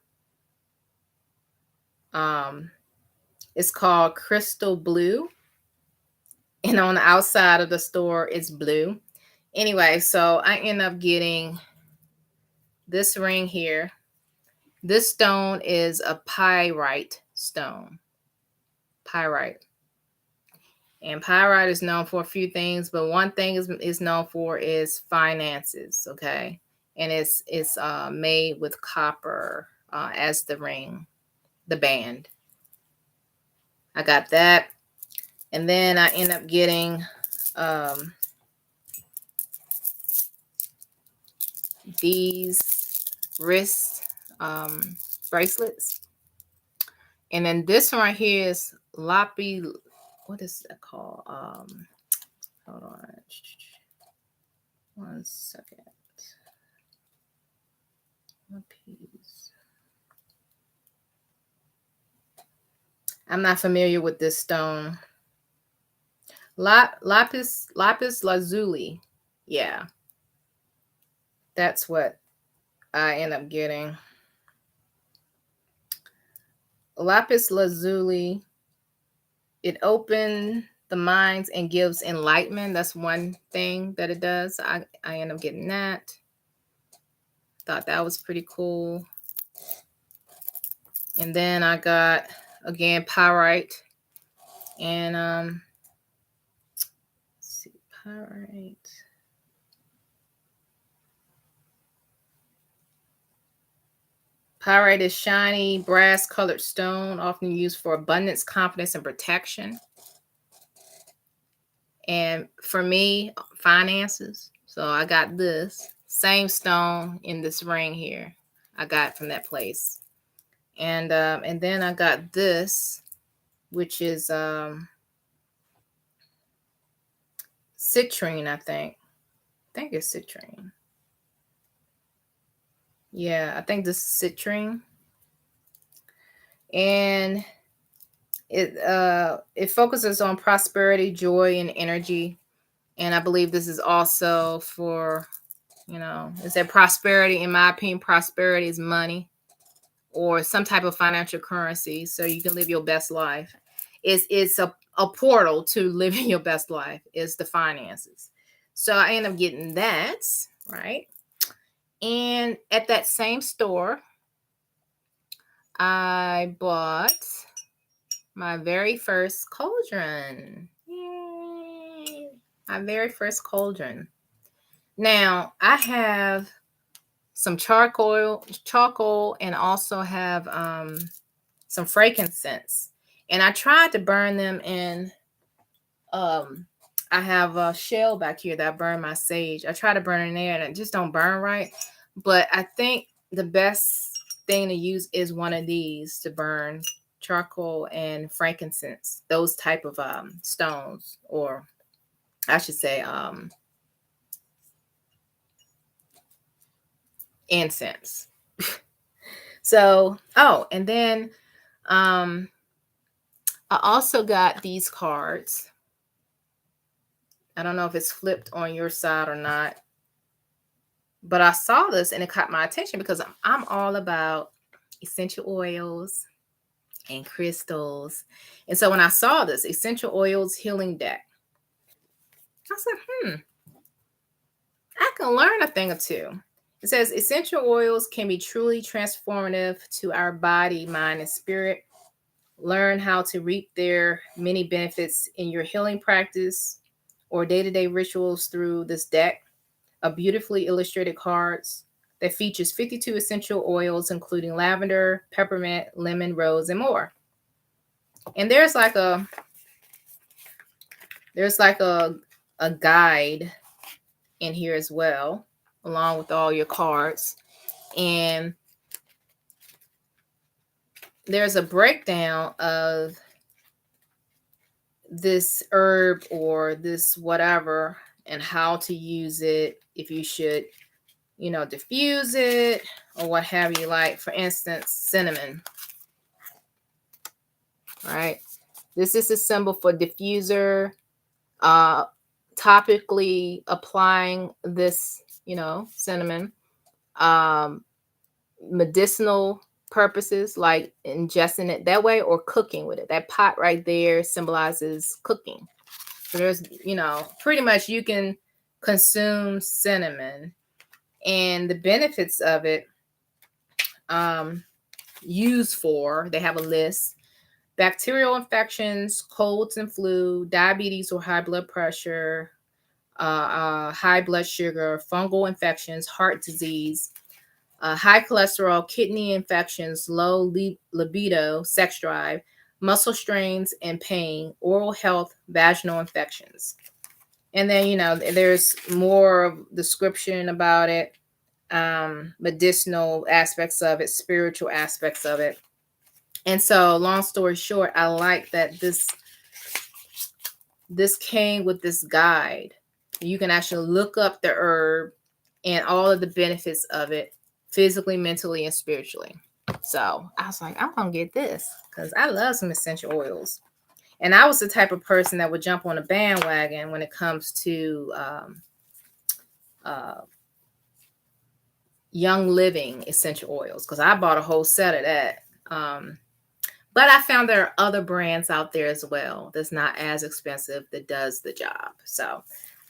it's called Crystal Blue. And on the outside of the store, it's blue. Anyway, so I end up getting this ring here. This stone is a pyrite stone. Pyrite. And pyrite is known for a few things, but one thing is known for is finances, okay? And it's made with copper as the ring, the band. I got that. And then I end up getting these wrist bracelets. And then this one right here is Lapi. What is that called? Hold on. 1 second. Lapis. I'm not familiar with this stone. Lapis lazuli. Yeah. That's what I end up getting. Lapis lazuli. It opens the minds and gives enlightenment. That's one thing that it does. I end up getting that. Thought that was pretty cool. And then I got, again, pyrite. And let's see, pyrite. Pyrite is shiny, brass-colored stone, often used for abundance, confidence, and protection. And for me, finances. So I got this same stone in this ring here. I got from that place. And then I got this, which is citrine, I think. I think it's citrine. Yeah, I think this is citrine. And it focuses on prosperity, joy, and energy. And I believe this is also for, it said prosperity. In my opinion, prosperity is money or some type of financial currency, so you can live your best life. It's a portal to living your best life is the finances. So I end up getting that, right? And at that same store, I bought my very first cauldron. Yay! My very first cauldron. Now, I have some charcoal, and also have some frankincense. And I tried to burn them in. I have a shell back here that I burn my sage. I try to burn it in there, and it just don't burn right. But I think the best thing to use is one of these to burn charcoal and frankincense, those type of stones, or I should say incense. So, and then I also got these cards. I don't know if it's flipped on your side or not, but I saw this and it caught my attention because I'm all about essential oils and crystals. And so when I saw this essential oils healing deck, I said, I can learn a thing or two. It says essential oils can be truly transformative to our body, mind, and spirit. Learn how to reap their many benefits in your healing practice or day-to-day rituals through this deck of beautifully illustrated cards that features 52 essential oils, including lavender, peppermint, lemon, rose, and more. And there's like a guide in here as well, along with all your cards. And there's a breakdown of this herb or this whatever and how to use it, if you should, diffuse it or what have you. Like, for instance, cinnamon, right? This is a symbol for diffuser, topically applying this, cinnamon, medicinal purposes, like ingesting it that way or cooking with it. That pot right there symbolizes cooking. So there's, pretty much you can consume cinnamon, and the benefits of it, used for, they have a list: bacterial infections, colds and flu, diabetes or high blood pressure, high blood sugar, fungal infections, heart disease, high cholesterol, kidney infections, low libido, sex drive, muscle strains and pain, oral health, vaginal infections. And then, there's more description about it, medicinal aspects of it, spiritual aspects of it. And so, long story short, I like that this came with this guide. You can actually look up the herb and all of the benefits of it, physically, mentally, and spiritually. So I was like, I'm gonna get this because I love some essential oils. And I was the type of person that would jump on a bandwagon when it comes to Young Living essential oils, because I bought a whole set of that. But I found there are other brands out there as well that's not as expensive that does the job. So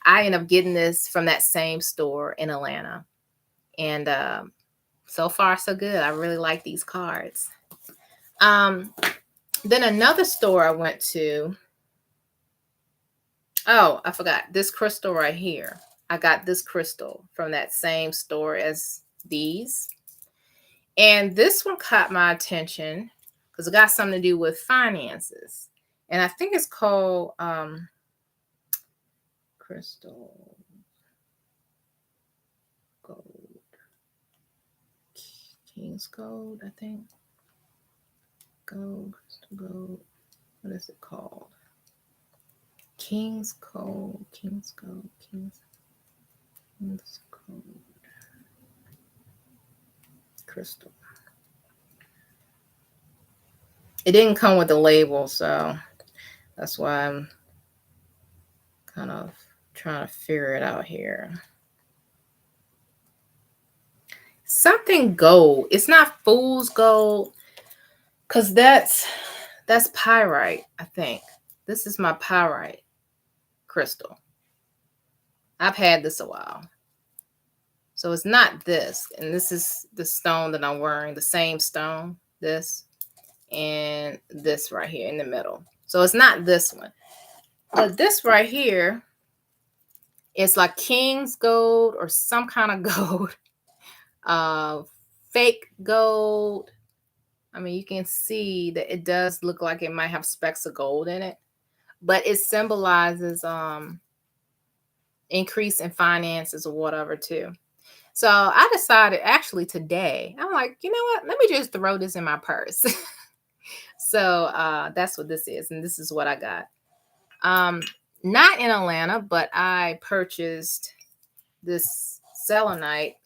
I ended up getting this from that same store in Atlanta. And so far, so good. I really like these cards. Then another store I went to. Oh, I forgot this crystal right here. I got this crystal from that same store as these. And this one caught my attention because it got something to do with finances. And I think it's called crystal gold. King's gold, I think. Gold, crystal gold. What is it called? King's gold, King's gold, King's gold. Crystal. It didn't come with a label, so that's why I'm kind of trying to figure it out here. Something gold. It's not fool's gold, because that's pyrite, I think. This is my pyrite crystal. I've had this a while. So it's not this. And this is the stone that I'm wearing, the same stone, this, and this right here in the middle. So it's not this one. But this right here is like King's gold or some kind of gold. Fake gold. I mean, you can see that it does look like it might have specks of gold in it, but it symbolizes increase in finances or whatever too. So I decided actually today, I'm like, you know what? Let me just throw this in my purse. So that's what this is. And this is what I got. Not in Atlanta, but I purchased this Selenite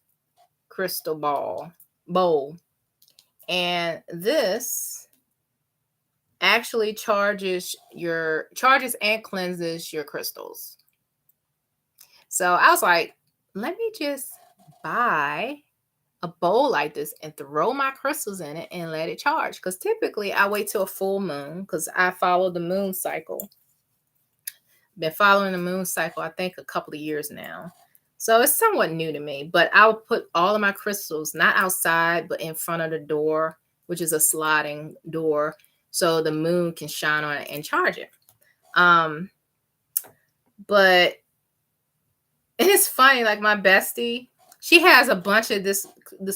crystal bowl. And this actually charges and cleanses your crystals. So I was like, let me just buy a bowl like this and throw my crystals in it and let it charge. Because typically I wait till a full moon because I follow the moon cycle. Been following the moon cycle, I think, a couple of years now. So it's somewhat new to me, but I'll put all of my crystals not outside, but in front of the door, which is a sliding door, so the moon can shine on it and charge it. But it's funny, like my bestie, she has a bunch of this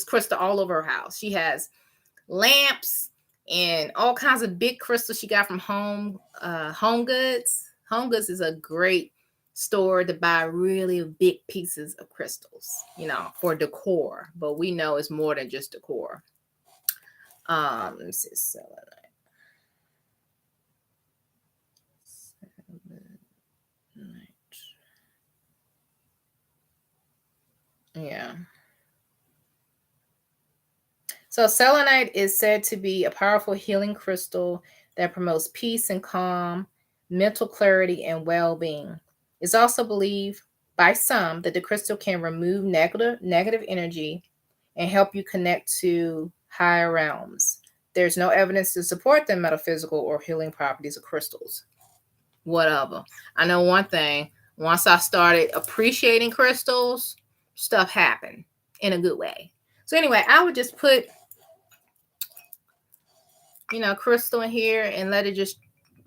crystal all over her house. She has lamps and all kinds of big crystals she got from Home Goods. Home Goods is a great store to buy really big pieces of crystals, for decor. But we know it's more than just decor. This is Selenite. Yeah. So selenite is said to be a powerful healing crystal that promotes peace and calm, mental clarity, and well-being. It's also believed by some that the crystal can remove negative energy and help you connect to higher realms. There's no evidence to support the metaphysical or healing properties of crystals. Whatever. I know one thing. Once I started appreciating crystals, stuff happened in a good way. So anyway, I would just put, crystal in here and let it just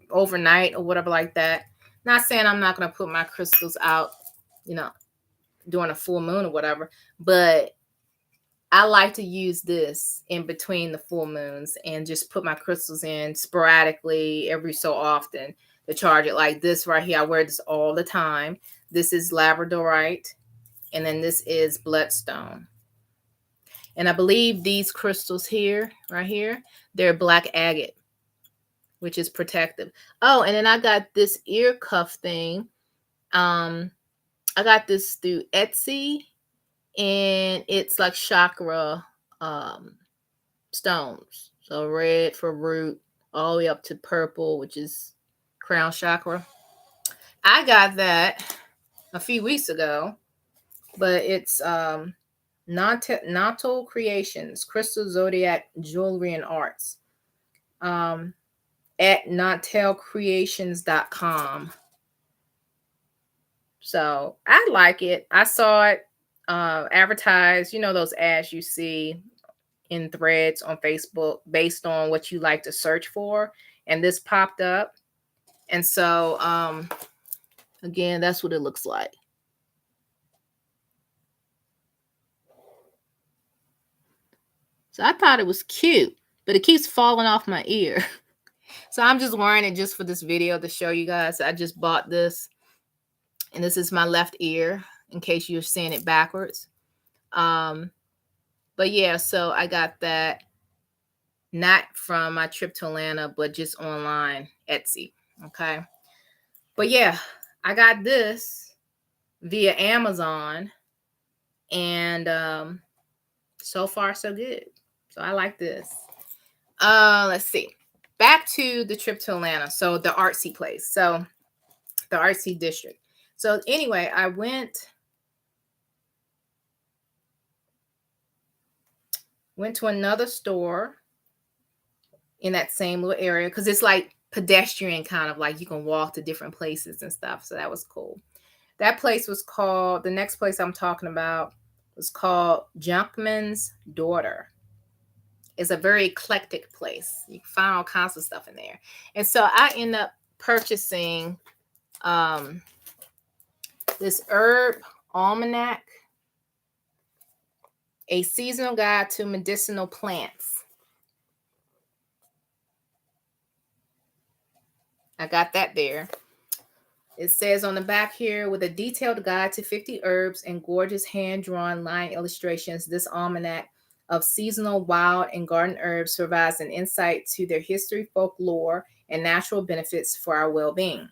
overnight or whatever like that. Not saying I'm not going to put my crystals out, during a full moon or whatever, but I like to use this in between the full moons and just put my crystals in sporadically every so often to charge it. Like this right here, I wear this all the time. This is labradorite, and then this is bloodstone. And I believe these crystals here, right here, they're black agate, which is protective. Oh, and then I got this ear cuff thing. I got this through Etsy, and it's like chakra stones. So red for root, all the way up to purple, which is crown chakra. I got that a few weeks ago, but it's Natal Creations, Crystal Zodiac Jewelry and Arts, at natalcreations.com. So I like it. I saw it advertised, those ads you see in threads on Facebook based on what you like to search for. And this popped up. And so, again, that's what it looks like. So I thought it was cute, but it keeps falling off my ear. So I'm just wearing it just for this video to show you guys. I just bought this, and this is my left ear in case you're seeing it backwards. But yeah, so I got that not from my trip to Atlanta, but just online, Etsy. Okay. But yeah, I got this via Amazon, and so far so good. So I like this. Let's see. Back to the trip to Atlanta. So the artsy place. So the artsy district. So anyway, I went to another store in that same little area because it's like pedestrian, kind of like you can walk to different places and stuff. So that was cool. That place was called, the next place I'm talking about was called Junkman's Daughter. It's a very eclectic place. You can find all kinds of stuff in there. And so I end up purchasing this herb almanac, a seasonal guide to medicinal plants. I got that there. It says on the back here, with a detailed guide to 50 herbs and gorgeous hand-drawn line illustrations, this almanac of seasonal wild and garden herbs provides an insight to their history, folklore, and natural benefits for our well-being.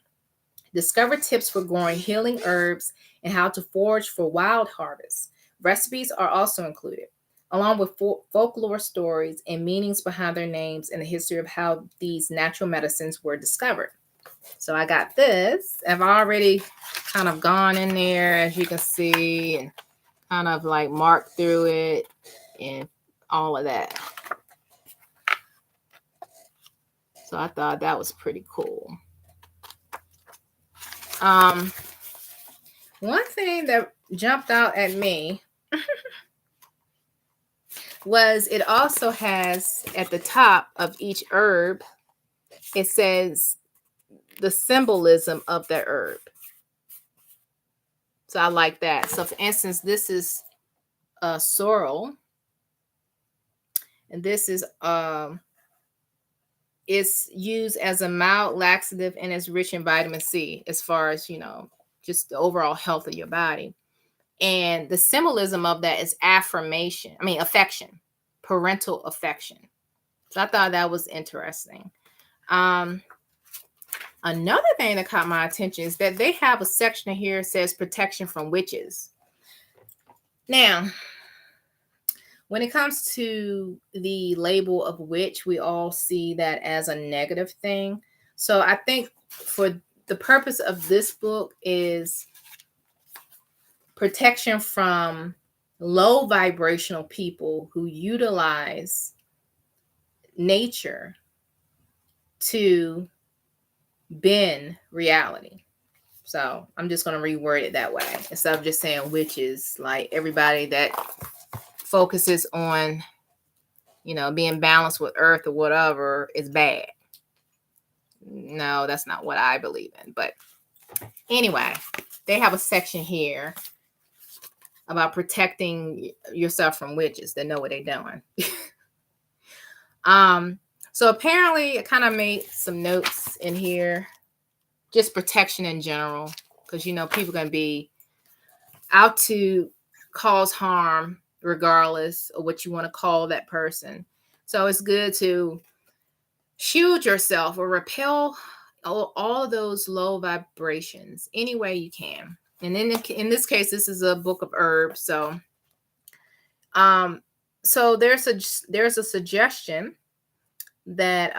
Discover tips for growing healing herbs and how to forage for wild harvests. Recipes are also included, along with folklore stories and meanings behind their names and the history of how these natural medicines were discovered. So I got this. I've already kind of gone in there, as you can see, and kind of like marked through it and all of that. So I thought that was pretty cool. One thing that jumped out at me was it also has at the top of each herb, it says the symbolism of the herb. So I like that. So for instance, this is sorrel, and this is it's used as a mild laxative and it's rich in vitamin C as far as, just the overall health of your body. And the symbolism of that is affection, parental affection. So I thought that was interesting. Another thing that caught my attention is that they have a section here that says protection from witches. Now, when it comes to the label of witch, we all see that as a negative thing. So I think for the purpose of this book is protection from low vibrational people who utilize nature to bend reality. So I'm just going to reword it that way instead of just saying witches, like everybody that focuses on, being balanced with earth or whatever is bad. No, that's not what I believe in. But anyway, they have a section here about protecting yourself from witches that know what they're doing. So apparently I kind of made some notes in here, just protection in general, because people can be out to cause harm regardless of what you want to call that person. So it's good to shield yourself or repel all those low vibrations any way you can. And in this case, this is a book of herbs. So there's a suggestion that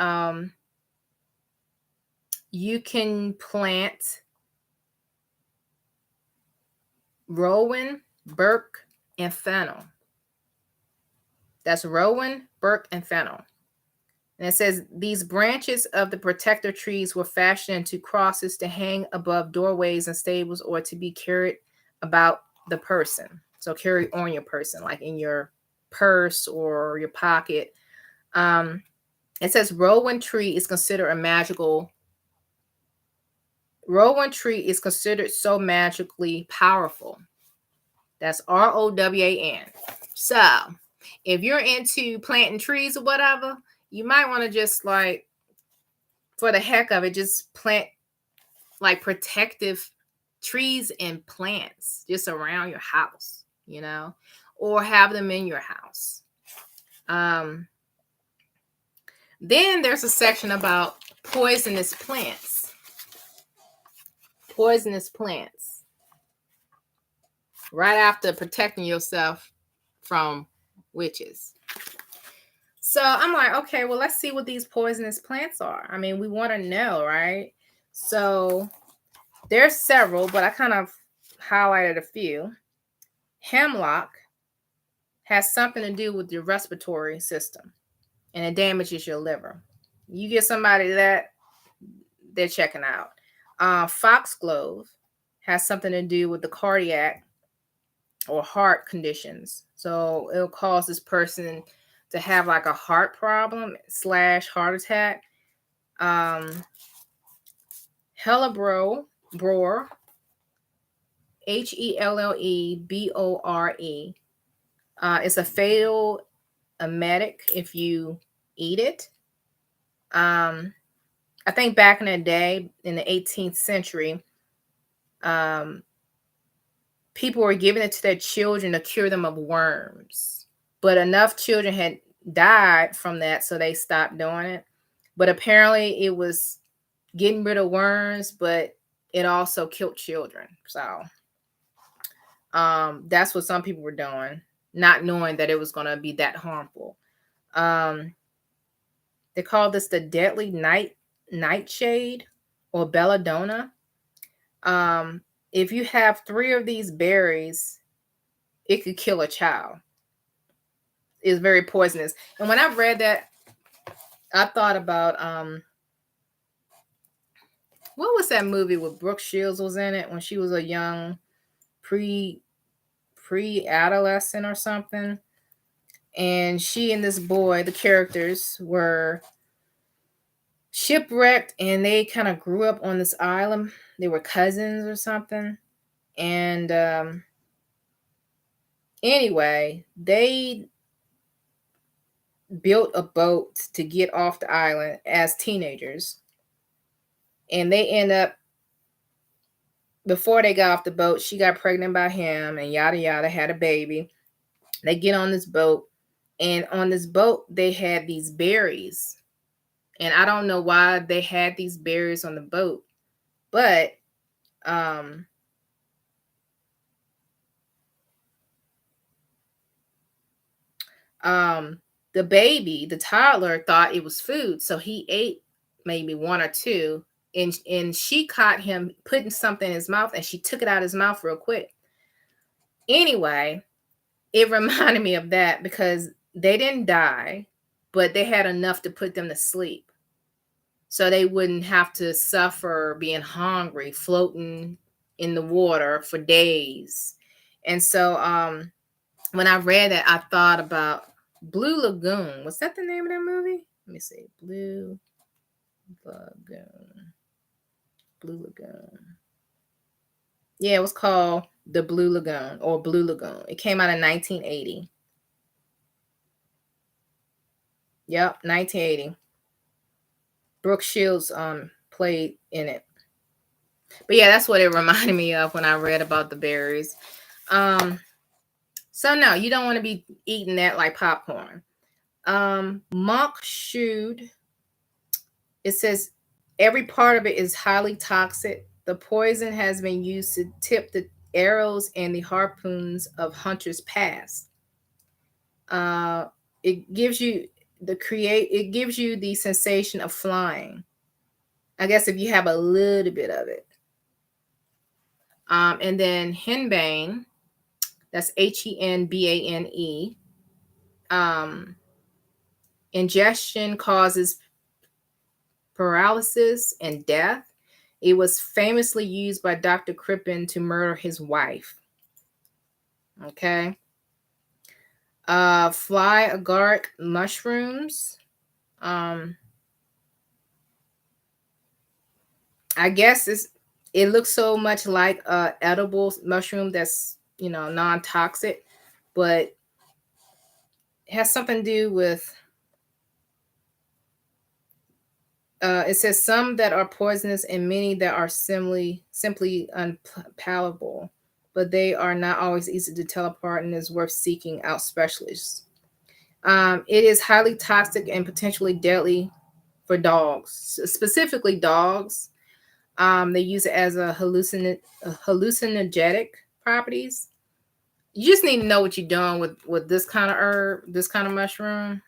you can plant rowan, burk, and fennel. That's rowan, burk, and fennel. And it says these branches of the protector trees were fashioned into crosses to hang above doorways and stables or to be carried about the person. So carry on your person, like in your purse or your pocket. It says rowan tree is considered rowan tree is considered so magically powerful. That's ROWAN. So if you're into planting trees or whatever, you might want to just for the heck of it, just plant protective trees and plants just around your house, or have them in your house. Then there's a section about poisonous plants. Poisonous plants. Right after protecting yourself from witches. So I'm like, okay, well, let's see what these poisonous plants are. I mean, we want to know, right? So there's several, but I kind of highlighted a few. Hemlock has something to do with your respiratory system, and it damages your liver. You get somebody that, they're checking out. Foxglove has something to do with the cardiac or heart conditions. So it'll cause this person to have a heart problem / heart attack. Hellebore, HELLEBORE. It's a fatal emetic if you eat it. I think back in the day, in the 18th century, people were giving it to their children to cure them of worms. But enough children had died from that, so they stopped doing it. But apparently it was getting rid of worms, but it also killed children. So that's what some people were doing, not knowing that it was going to be that harmful. They call this the deadly nightshade or belladonna. If you have 3 of these berries, it could kill a child. It's very poisonous. And when I read that, I thought about what was that movie with Brooke Shields was in it when she was a young pre-adolescent or something, and she and this boy, the characters, were shipwrecked, and they kind of grew up on this island. They were cousins or something, and anyway, they built a boat to get off the island as teenagers, and they end up, before they got off the boat, she got pregnant by him and yada yada, had a baby. They get on this boat And on this boat, they had these berries. And I don't know why they had these berries on the boat, but um, the baby, the toddler, thought it was food, so he ate maybe one or two, and she caught him putting something in his mouth, and she took it out of his mouth real quick. Anyway, it reminded me of that because they didn't die, but they had enough to put them to sleep, so they wouldn't have to suffer being hungry, floating in the water for days. And so, when I read that, I thought about Blue Lagoon. Was that the name of that movie? Let me see. Blue Lagoon. Blue Lagoon. Yeah, it was called The Blue Lagoon or Blue Lagoon. It came out in 1980. Yep, 1980. Brooke Shields played in it. But yeah, that's what it reminded me of when I read about the berries. So no, you don't want to be eating that like popcorn. Monk shoot. It says every part of it is highly toxic. The poison has been used to tip the arrows and the harpoons of hunters past. It gives you it gives you the sensation of flying. I guess if you have a little bit of it. And then henbane, that's HENBANE. Ingestion causes paralysis and death. It was famously used by Dr. Crippen to murder his wife. Okay. Fly agaric mushrooms. I guess it looks so much like edible mushroom that's non-toxic, but it has something to do with it says some that are poisonous and many that are simply unpalatable, but they are not always easy to tell apart and is worth seeking out specialists. It is highly toxic and potentially deadly for dogs, specifically dogs. They use it as a hallucinogenic properties. You just need to know what you're doing with this kind of herb, this kind of mushroom.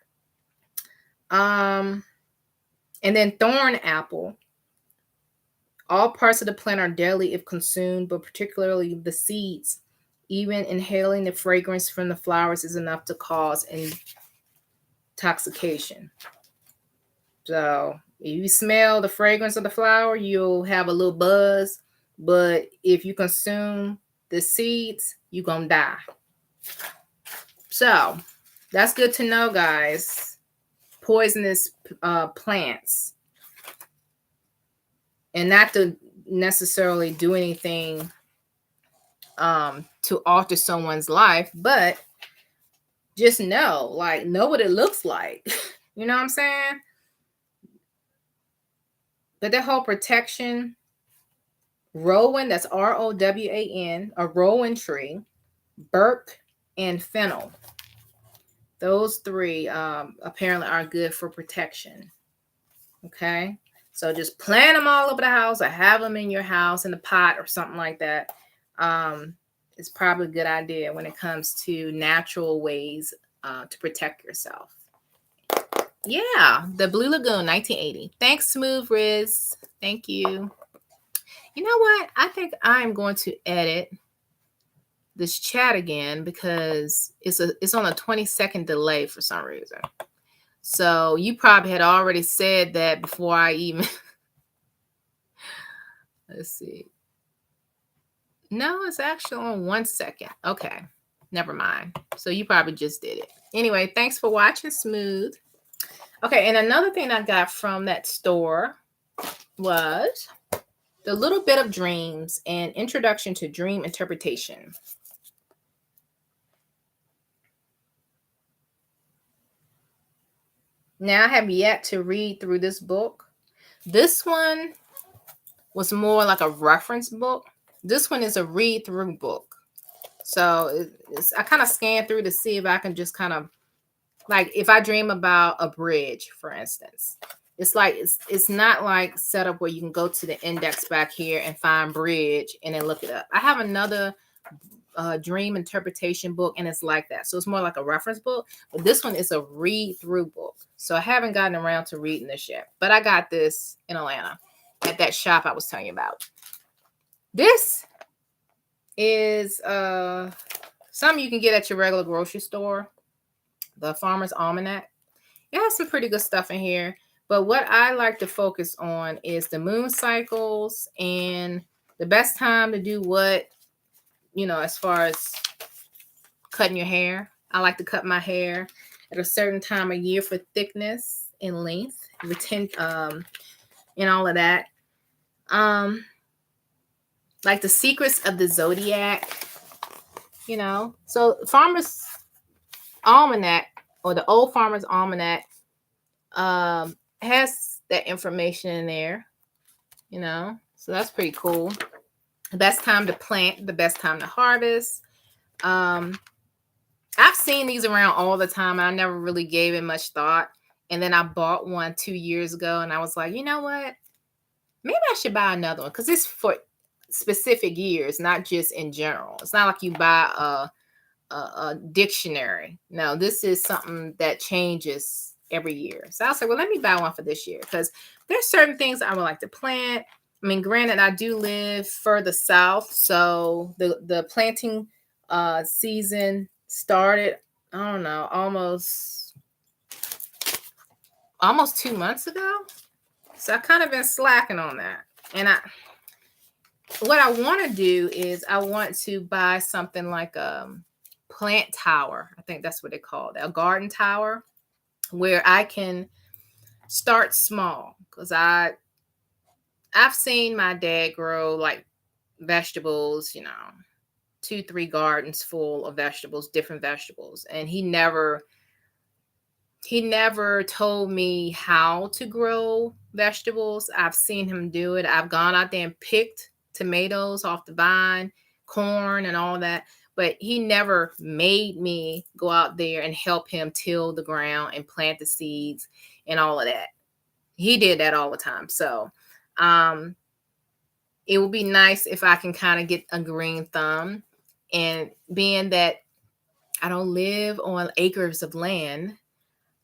And then thorn apple. All parts of the plant are deadly if consumed, but particularly the seeds. Even inhaling the fragrance from the flowers is enough to cause intoxication. So if you smell the fragrance of the flower, you'll have a little buzz. But if you consume the seeds, you're going to die. So that's good to know, guys. Poisonous plants. And not to necessarily do anything to alter someone's life, but just know what it looks like. You know what I'm saying? But the whole protection, rowan, that's ROWAN, a rowan tree, burk, and fennel. Those three apparently are good for protection. Okay? So just plant them all over the house or have them in your house in a pot or something like that. It's probably a good idea when it comes to natural ways to protect yourself. Yeah, the Blue Lagoon, 1980. Thanks, Smooth Riz. Thank you. You know what? I think I'm going to edit this chat again because it's on a 20-second delay for some reason. So you probably had already said that before I even. Let's see. No, it's actually on 1 second. Okay, never mind. So you probably just did it. Anyway, thanks for watching, Smooth. Okay, and another thing I got from that store was The Little Bit of Dreams, an introduction to dream interpretation. Now, I have yet to read through this book. This one was more like a reference book. This one is a read-through book. So I kind of scanned through to see if I can just kind of Like if I dream about a bridge, for instance, it's like it's not like set up where you can go to the index back here and find bridge and then look it up. I have another dream interpretation book, and it's like that. So it's more like a reference book, but this one is a read through book. So I haven't gotten around to reading this yet, but I got this in Atlanta at that shop I was telling you about. This is something you can get at your regular grocery store, the Farmer's Almanac. It has some pretty good stuff in here, but what I like to focus on is the moon cycles and the best time to do what, as far as cutting your hair. I like to cut my hair at a certain time of year for thickness and length, and all of that. Like the secrets of the zodiac, So Farmer's Almanac, or the old Farmer's Almanac, has that information in there, So that's pretty cool. The best time to plant, the best time to harvest. I've seen these around all the time. I never really gave it much thought. And then I bought one 2 years ago, and I was like, you know what? Maybe I should buy another one, because it's for specific years, not just in general. It's not like you buy a dictionary. No, this is something that changes every year. So I was like, well, let me buy one for this year, because there's certain things I would like to plant. I mean, granted, I do live further south, so the planting season started, I don't know, almost 2 months ago. So I kind of been slacking on that. And what I want to do is I want to buy something like a plant tower. I think that's what they call it, a garden tower, where I can start small, because I've seen my dad grow like vegetables, 2-3 gardens full of vegetables, different vegetables, and he never told me how to grow vegetables. I've seen him do it. I've gone out there and picked tomatoes off the vine, corn, and all that, but he never made me go out there and help him till the ground and plant the seeds and all of that. He did that all the time. So it would be nice if I can kind of get a green thumb, and being that I don't live on acres of land,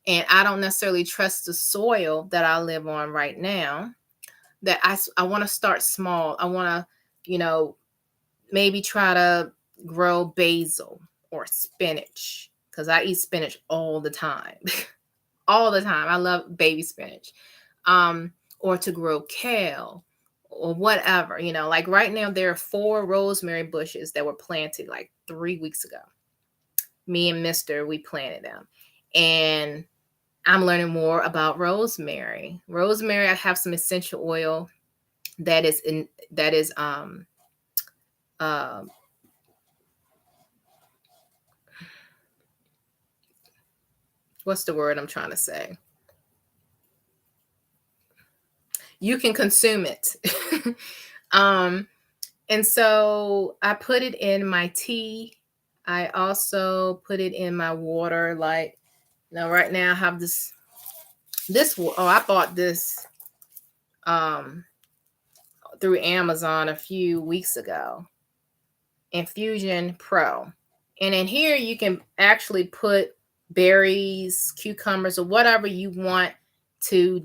and I don't necessarily trust the soil that I live on right now, that I want to start small. I want to, maybe try to grow basil or spinach, because I eat spinach all the time. All the time. I love baby spinach. Or to grow kale or whatever, like right now there are 4 rosemary bushes that were planted like 3 weeks ago. Me and Mr. we planted them, and I'm learning more about rosemary. I have some essential oil that is what's the word I'm trying to say? You can consume it. And so I put it in my tea. I also put it in my water. Like, right now I have this, I bought this through Amazon a few weeks ago. Infusion Pro. And in here you can actually put berries, cucumbers, or whatever you want to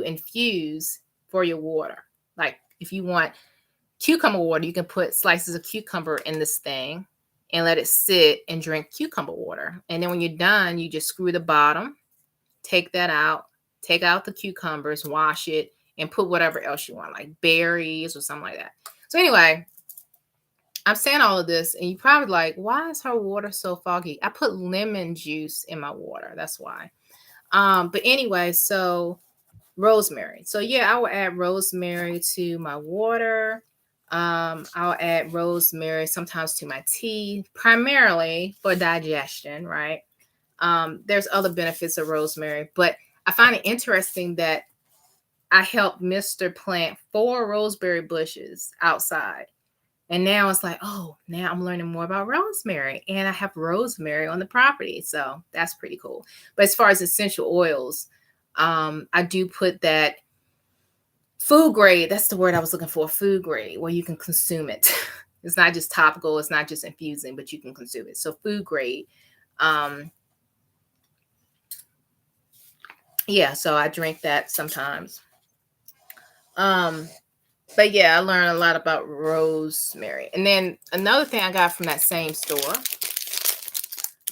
infuse for your water. Like if you want cucumber water, you can put slices of cucumber in this thing and let it sit and drink cucumber water. And then when you're done, you just screw the bottom, take that out, take out the cucumbers, wash it, and put whatever else you want, like berries or something like that. So anyway, I'm saying all of this, and you're probably like, why is her water so foggy? I put lemon juice in my water. That's why. But anyway, so rosemary. So yeah, I will add rosemary to my water. I'll add rosemary sometimes to my tea, primarily for digestion, right? There's other benefits of rosemary, but I find it interesting that I helped Mr. plant 4 rosemary bushes outside. And now it's like, oh, now I'm learning more about rosemary, and I have rosemary on the property. So that's pretty cool. But as far as essential oils, I do put that food grade. That's the word I was looking for, food grade, where you can consume it. It's not just topical. It's not just infusing, but you can consume it. So food grade. Yeah, so I drink that sometimes. But yeah, I learned a lot about rosemary. And then another thing I got from that same store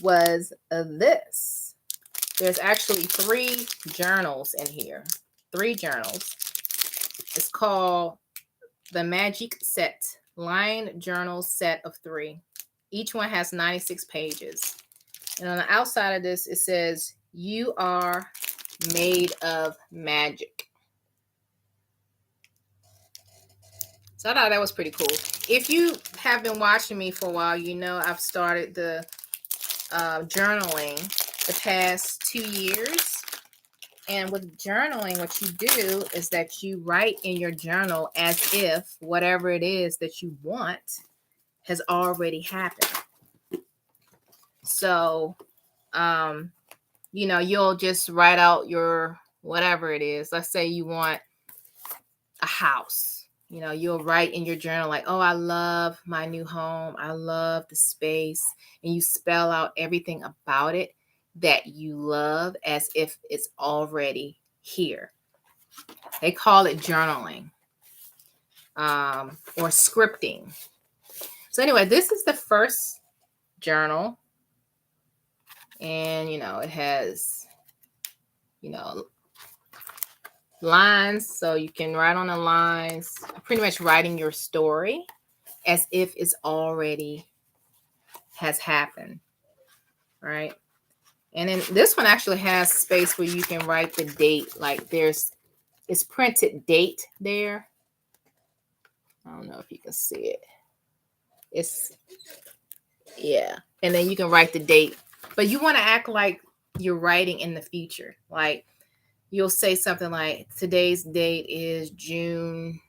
was this. There's actually 3 journals in here. 3 journals. It's called the Magic Set, Line Journal Set of 3. Each one has 96 pages. And on the outside of this, it says, "You are made of magic." So I thought that was pretty cool. If you have been watching me for a while, you know I've started the journaling the past 2 years. And with journaling, what you do is that you write in your journal as if whatever it is that you want has already happened. So, you'll just write out your whatever it is. Let's say you want a house. You'll write in your journal like, oh, I love my new home. I love the space. And you spell out everything about it that you love as if it's already here. They call it journaling or scripting. So anyway, this is the first journal. And, it has, lines. So you can write on the lines, pretty much writing your story as if it's already has happened. Right. And then this one actually has space where you can write the date. Like it's printed date there. I don't know if you can see it. Yeah. And then you can write the date. But you want to act like you're writing in the future. Like you'll say something like, today's date is June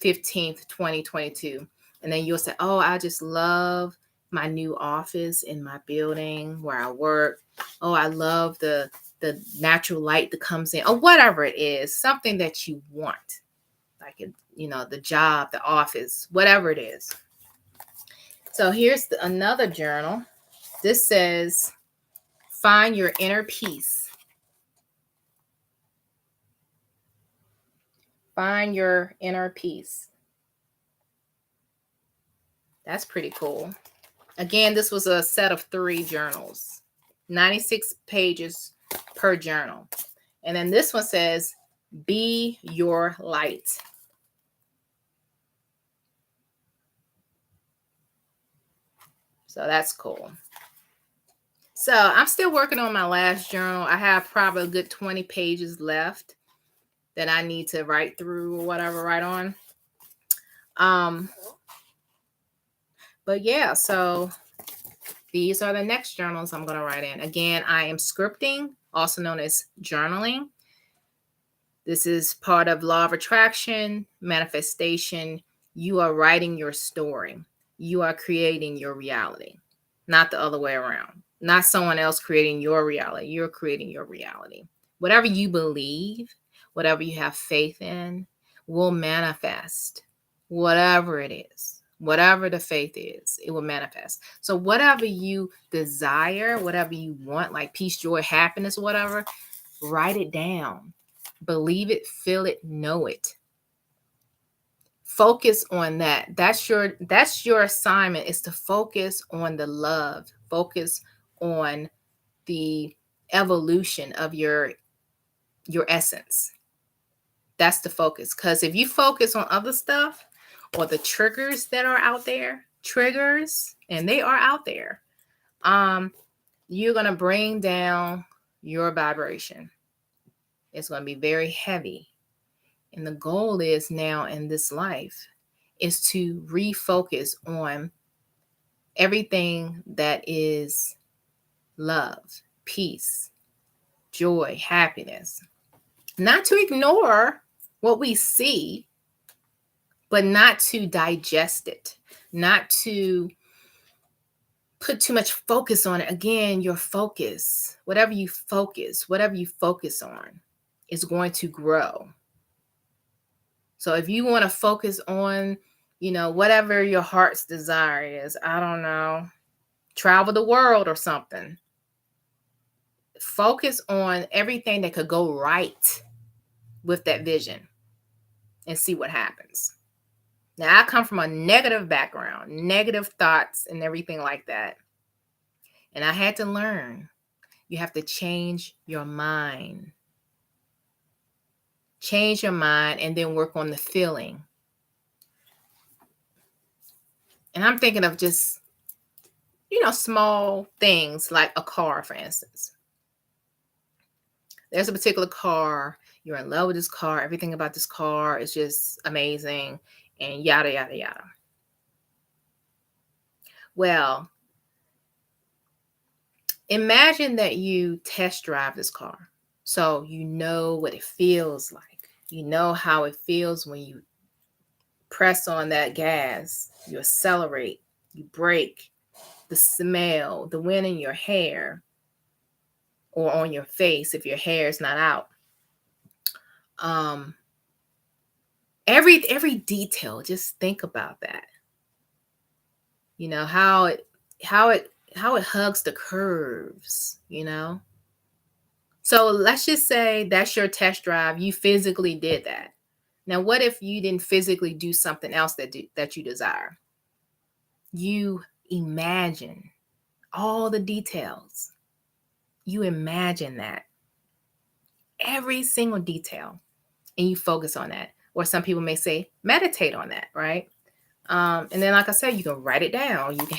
15th, 2022. And then you'll say, oh, I just love my new office in my building where I work. Oh, I love the natural light that comes in, or whatever it is, something that you want. Like, the job, the office, whatever it is. So here's another journal. This says, find your inner peace. Find your inner peace. That's pretty cool. Again, this was a set of 3 journals, 96 pages per journal. And then this one says, be your light. So that's cool. So I'm still working on my last journal. I have probably a good 20 pages left that I need to write through or whatever, write on. But yeah, so these are the next journals I'm going to write in. Again, I am scripting, also known as journaling. This is part of law of attraction, manifestation. You are writing your story. You are creating your reality, not the other way around. Not someone else creating your reality. You're creating your reality. Whatever you believe, whatever you have faith in, will manifest. Whatever it is, whatever the faith is, it will manifest. So whatever you desire, whatever you want, like peace, joy, happiness, whatever, write it down. Believe it, feel it, know it. Focus on that. That's your assignment, is to focus on the love. Focus on the evolution of your essence. That's the focus. Because if you focus on other stuff or the triggers that are out there, and they are out there, you're going to bring down your vibration. It's going to be very heavy. And the goal is now in this life is to refocus on everything that is love, peace, joy, happiness. Not to ignore what we see, but not to digest it. not to put too much focus on it. Again, your focus, whatever you focus on is going to grow. So if you want to focus on, whatever your heart's desire is, I don't know, travel the world or something. Focus on everything that could go right with that vision and see what happens. Now, I come from a negative background, negative thoughts and everything like that. And I had to learn, you have to change your mind. Change your mind and then work on the feeling. And I'm thinking of just, small things like a car, for instance. There's a particular car, you're in love with this car, everything about this car is just amazing, and yada, yada, yada. Well, imagine that you test drive this car. So you know what it feels like. You know how it feels when you press on that gas, you accelerate, you brake, the smell, the wind in your hair or on your face if your hair is not out. Every detail, just think about that. How it hugs the curves, So let's just say that's your test drive. You physically did that. Now, what if you didn't physically do something else that you desire? You imagine all the details. You imagine that. Every single detail. And you focus on that. Or some people may say, meditate on that, right? And then, like I said, you can write it down. You can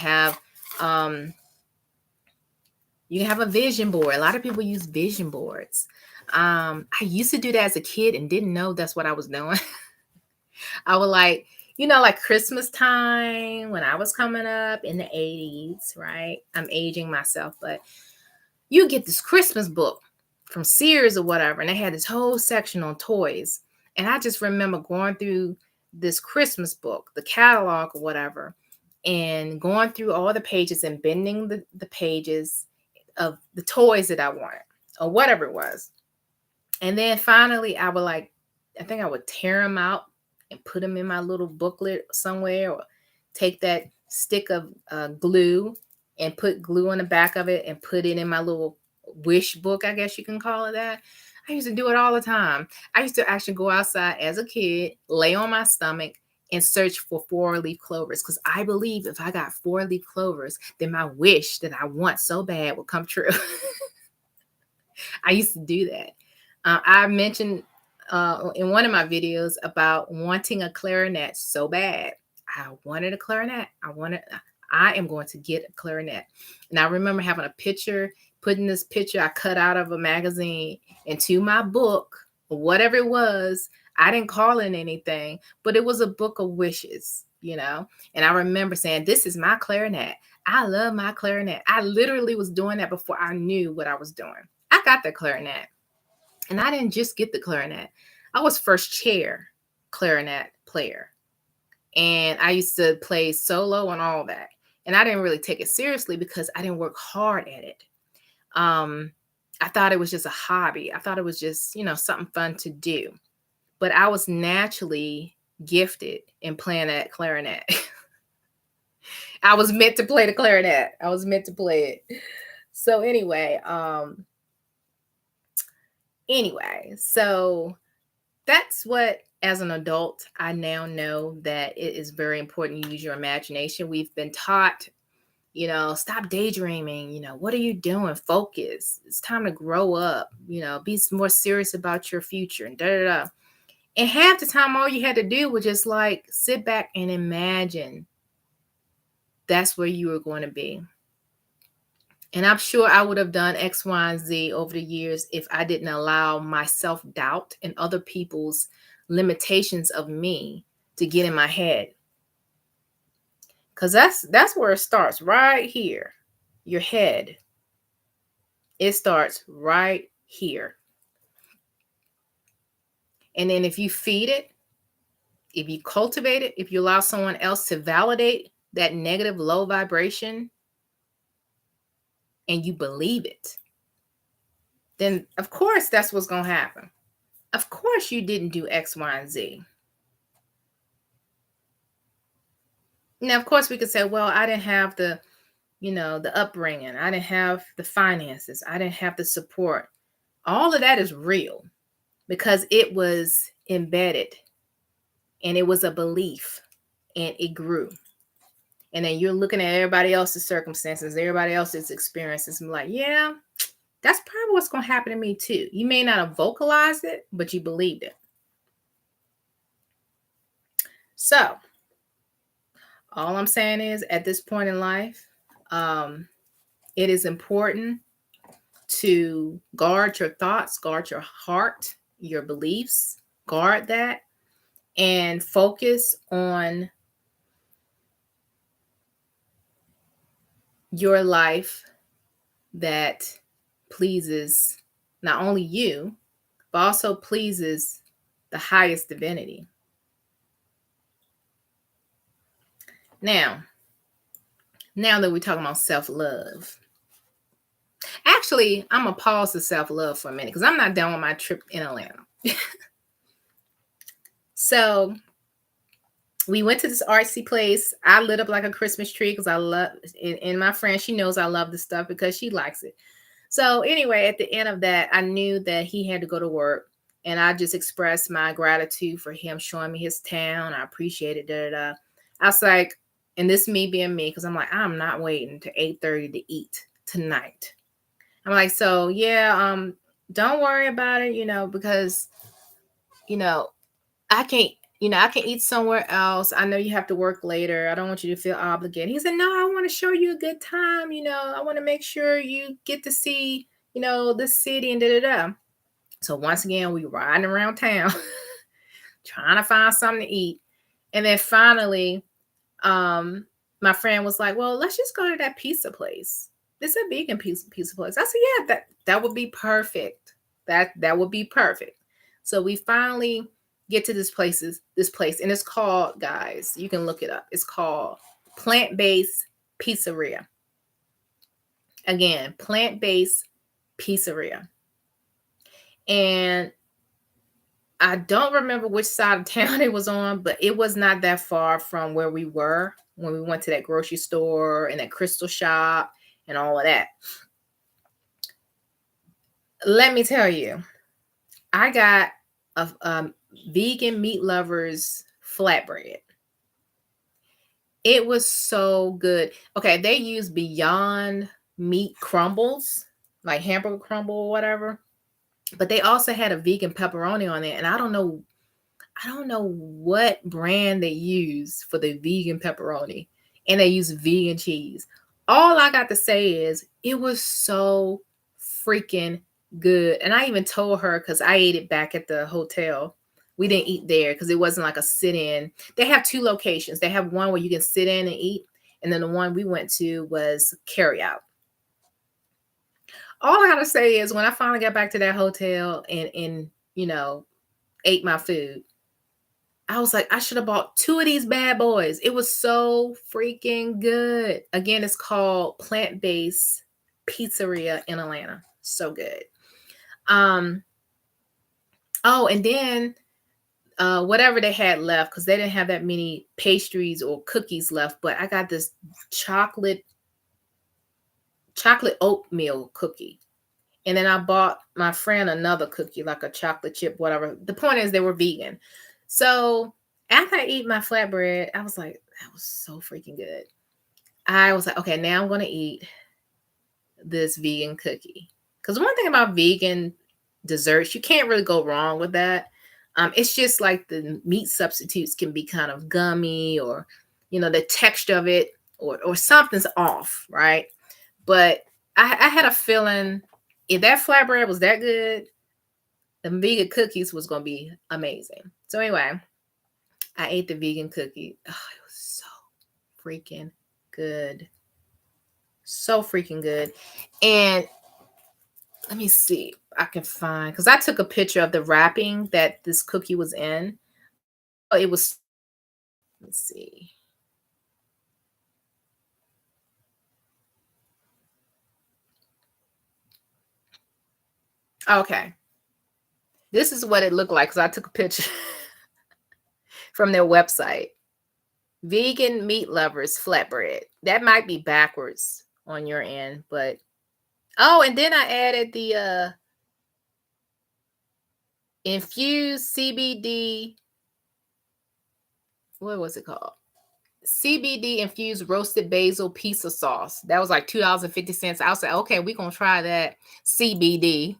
have a vision board. A lot of people use vision boards. I used to do that as a kid and didn't know that's what I was doing. I would like Christmas time when I was coming up in the 80s, right? I'm aging myself, but you get this Christmas book from Sears or whatever, and they had this whole section on toys. And I just remember going through this Christmas book, the catalog or whatever, and going through all the pages and bending the pages of the toys that I wanted or whatever it was. And then finally I think I would tear them out and put them in my little booklet somewhere, or take that stick of glue and put glue on the back of it and put it in my little wish book, I guess you can call it that. I used to do it all the time. I used to actually go outside as a kid, lay on my stomach, and search for 4-leaf clovers, because I believe if I got 4-leaf clovers, then my wish that I want so bad will come true. I used to do that. I mentioned in one of my videos about wanting a clarinet so bad. I wanted a clarinet. I am going to get a clarinet. And I remember having a picture, putting this picture I cut out of a magazine into my book, whatever it was. I didn't call it anything, but it was a book of wishes, And I remember saying, this is my clarinet. I love my clarinet. I literally was doing that before I knew what I was doing. I got the clarinet. And I didn't just get the clarinet. I was first chair clarinet player. And I used to play solo and all that. And I didn't really take it seriously because I didn't work hard at it. I thought it was just a hobby. I thought it was just, something fun to do. But I was naturally gifted in playing that clarinet. I was meant to play the clarinet. I was meant to play it. So anyway, so that's what, as an adult, I now know that it is very important you use your imagination. We've been taught, stop daydreaming. What are you doing? Focus. It's time to grow up. Be more serious about your future and da-da-da. And half the time, all you had to do was just sit back and imagine that's where you were going to be. And I'm sure I would have done X, Y, and Z over the years if I didn't allow my self-doubt and other people's limitations of me to get in my head. Because that's where it starts, right here. Your head. It starts right here. And then if you feed it, If you cultivate it, if you allow someone else to validate that negative low vibration and you believe it, then of course that's what's going to happen. Of course you didn't do X, Y, and Z. Now, of course, we could say, well, I didn't have the, the upbringing. I didn't have the finances. I didn't have the support. All of that is real because it was embedded and it was a belief and it grew. And then you're looking at everybody else's circumstances, everybody else's experiences, and like, yeah, that's probably what's going to happen to me too. You may not have vocalized it, but you believed it. So, all I'm saying is at this point in life, it is important to guard your thoughts, guard your heart, your beliefs, guard that, and focus on your life that pleases not only you, but also pleases the highest divinity. Now that we're talking about self-love, actually, I'm going to pause the self-love for a minute because I'm not done with my trip in Atlanta. So we went to this artsy place. I lit up like a Christmas tree because I love, and my friend, she knows I love this stuff because she likes it. So anyway, at the end of that, I knew that he had to go to work. And I just expressed my gratitude for him showing me his town. I appreciate it. I was like, and this me being me, because I'm like, I'm not waiting to 8:30 to eat tonight. I'm like, so yeah, don't worry about it, because, I can't, I can eat somewhere else. I know you have to work later. I don't want you to feel obligated. He said, no, I want to show you a good time. I want to make sure you get to see, the city and da-da-da. So once again, we riding around town, trying to find something to eat. And then finally, my friend was like, well, let's just go to that pizza place. It's a vegan pizza place. I said, yeah, that would be perfect. That would be perfect. So we finally get to this place, and it's called, guys, you can look it up. It's called Plant-Based Pizzeria. Again, Plant-Based Pizzeria. And I don't remember which side of town it was on, but it was not that far from where we were when we went to that grocery store and that crystal shop and all of that. Let me tell you, I got a vegan meat lovers flatbread. It was so good. Okay, they use Beyond Meat crumbles, like hamburger crumble or whatever. But they also had a vegan pepperoni on it. And I don't know what brand they use for the vegan pepperoni. And they use vegan cheese. All I got to say is it was so freaking good. And I even told her, because I ate it back at the hotel. We didn't eat there because it wasn't like a sit-in. They have two locations. They have one where you can sit in and eat. And then the one we went to was carry out. All I gotta say is when I finally got back to that hotel and ate my food, I was like, I should have bought two of these bad boys. It was so freaking good. Again, it's called Plant-Based Pizzeria in Atlanta. So good. Oh, and then whatever they had left, because they didn't have that many pastries or cookies left, but I got this chocolate oatmeal cookie. And then I bought my friend another cookie, like a chocolate chip, whatever. The point is they were vegan. So after I eat my flatbread, I was like, that was so freaking good. I was like, okay, now I'm going to eat this vegan cookie. Because one thing about vegan desserts, you can't really go wrong with that. It's just like the meat substitutes can be kind of gummy, or, the texture of it or something's off, right? But I had a feeling if that flatbread was that good, the vegan cookies was going to be amazing. So anyway, I ate the vegan cookie. Oh, it was so freaking good. So freaking good. And let me see if I can find, because I took a picture of the wrapping that this cookie was in. it was, let's see. Okay. This is what it looked like because I took a picture from their website. Vegan meat lovers flatbread. That might be backwards on your end, but oh, and then I added the infused CBD. What was it called? CBD infused roasted basil pizza sauce. That was like $2.50. I was like, okay, we're gonna try that CBD.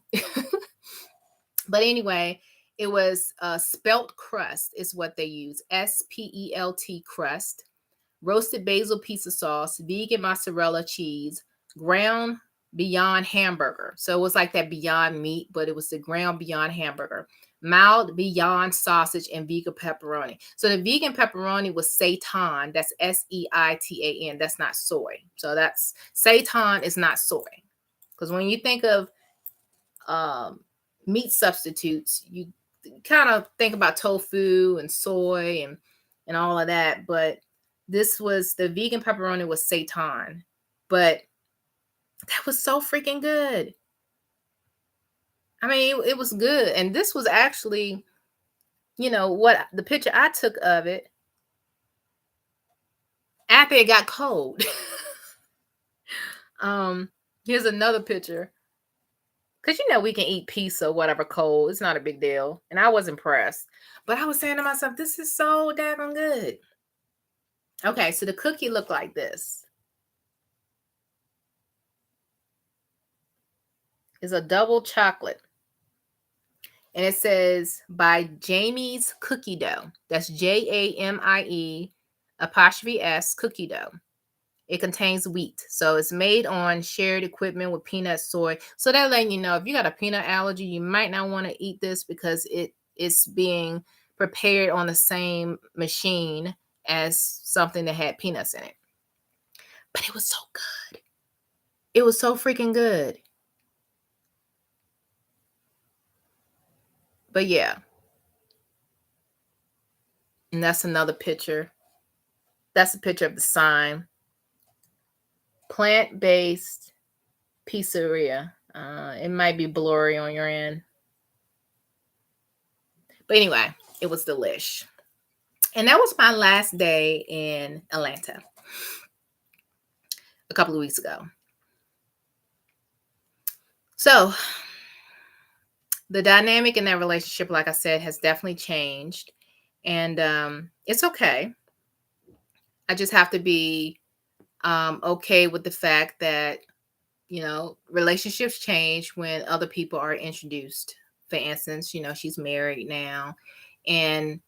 But anyway, it was spelt crust is what they use. SPELT crust, roasted basil pizza sauce, vegan mozzarella cheese, ground Beyond hamburger. So it was like that Beyond meat, but it was the ground Beyond hamburger. Mild Beyond sausage and vegan pepperoni. So the vegan pepperoni was seitan. That's SEITAN. That's not soy. So that's seitan is not soy. Because when you think of meat substitutes, you kind of think about tofu and soy and all of that. But this was the vegan pepperoni was seitan. But that was so freaking good. I mean, it was good. And this was actually, what the picture I took of it after it got cold. Here's another picture. Because we can eat pizza, whatever, cold. It's not a big deal. And I was impressed. But I was saying to myself, this is so daggone good. Okay, so the cookie looked like this. It's a double chocolate. And it says by Jamie's Cookie Dough. That's JAMIE apostrophe S cookie dough. It contains wheat. So it's made on shared equipment with peanut soy. So they're letting you know if you got a peanut allergy, you might not want to eat this because it's being prepared on the same machine as something that had peanuts in it. But it was so good. It was so freaking good. But yeah. And that's another picture. That's a picture of the sign. Plant-based Pizzeria. It might be blurry on your end. But anyway, it was delish. And that was my last day in Atlanta a couple of weeks ago. So the dynamic in that relationship, like I said, has definitely changed. And it's okay. I just have to be okay with the fact that, relationships change when other people are introduced. For instance, she's married now. And,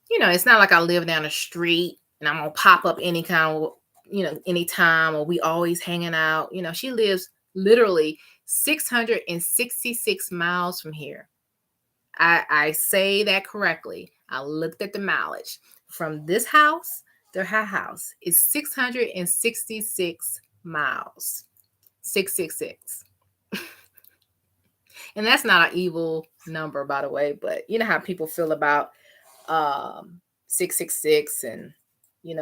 it's not like I live down the street and I'm going to pop up any kind of, anytime, or we always hanging out. She lives literally 666 miles from here. I say that correctly. I looked at the mileage. From this house to her house is 666 miles. 666. And that's not an evil number, by the way, but you know how people feel about 666 and the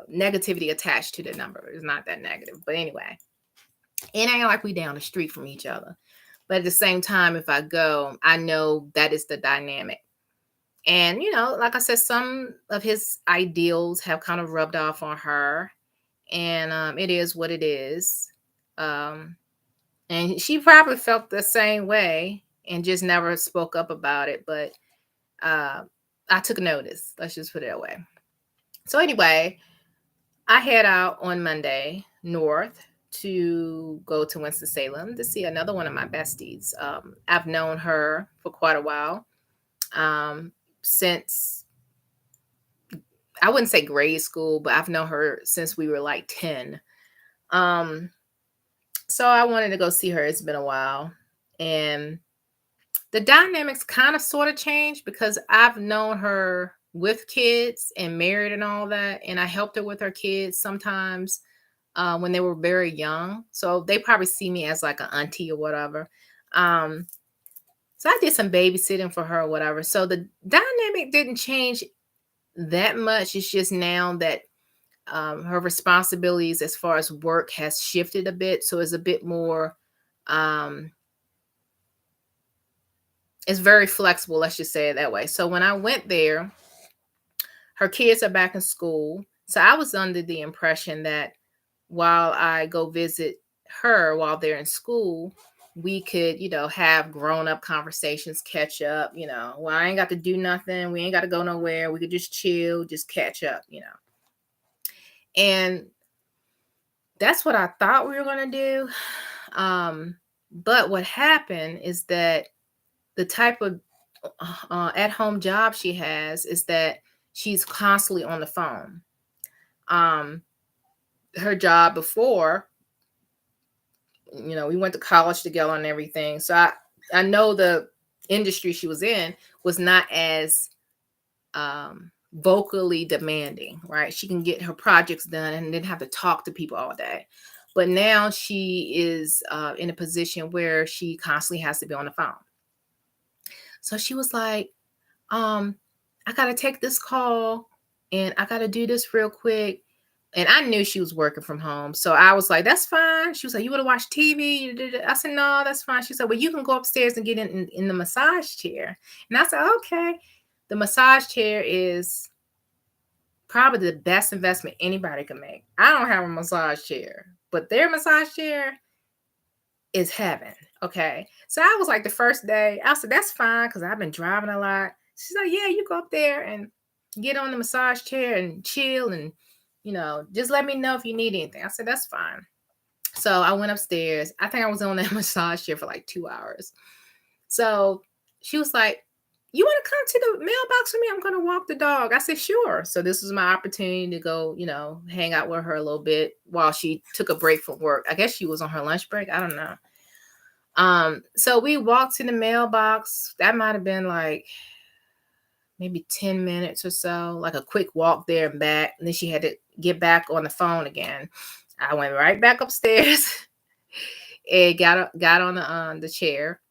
negativity attached to the number is not that negative. But anyway, it ain't like we down the street from each other. But at the same time, if I go, I know that is the dynamic. And, like I said, some of his ideals have kind of rubbed off on her. And it is what it is. And she probably felt the same way and just never spoke up about it. But I took notice. Let's just put it that way. So anyway, I head out on Monday north to go to Winston-Salem to see another one of my besties. I've known her for quite a while. Since, I wouldn't say grade school, but I've known her since we were like 10. So I wanted to go see her. It's been a while. And the dynamics kind of sort of changed because I've known her with kids and married and all that. And I helped her with her kids sometimes when they were very young. So they probably see me as like an auntie or whatever. So So I did some babysitting for her or whatever. So the dynamic didn't change that much. It's just now that her responsibilities as far as work has shifted a bit. So it's a bit more, um, it's very flexible. Let's just say it that way. So when I went there, her kids are back in school. So I was under the impression that while I go visit her while they're in school, we could, have grown up conversations, catch up, well, I ain't got to do nothing. We ain't got to go nowhere. We could just chill, just catch up. And that's what I thought we were going to do. But what happened is that the type of at-home job she has is that she's constantly on the phone. Her job before, we went to college together and everything. So I know the industry she was in was not as vocally demanding, right? She can get her projects done and didn't have to talk to people all day. But now she is in a position where she constantly has to be on the phone. So she was like, I got to take this call and I got to do this real quick. And I knew she was working from home. So I was like, that's fine. She was like, you want to watch TV? I said, no, that's fine. She said, well, you can go upstairs and get in the massage chair. And I said, okay. The massage chair is probably the best investment anybody can make. I don't have a massage chair, but their massage chair is heaven. Okay. So I was like, the first day, I said, that's fine because I've been driving a lot. She's like, yeah, you go up there and get on the massage chair and chill and, just let me know if you need anything. I said, that's fine. So I went upstairs. I think I was on that massage chair for like 2 hours. So she was like, you want to come to the mailbox with me? I'm going to walk the dog. I said, sure. So this was my opportunity to go, hang out with her a little bit while she took a break from work. I guess she was on her lunch break. I don't know. So we walked to the mailbox. That might have been like maybe 10 minutes or so, like a quick walk there and back. And then she had to get back on the phone again. I went right back upstairs and got on the chair.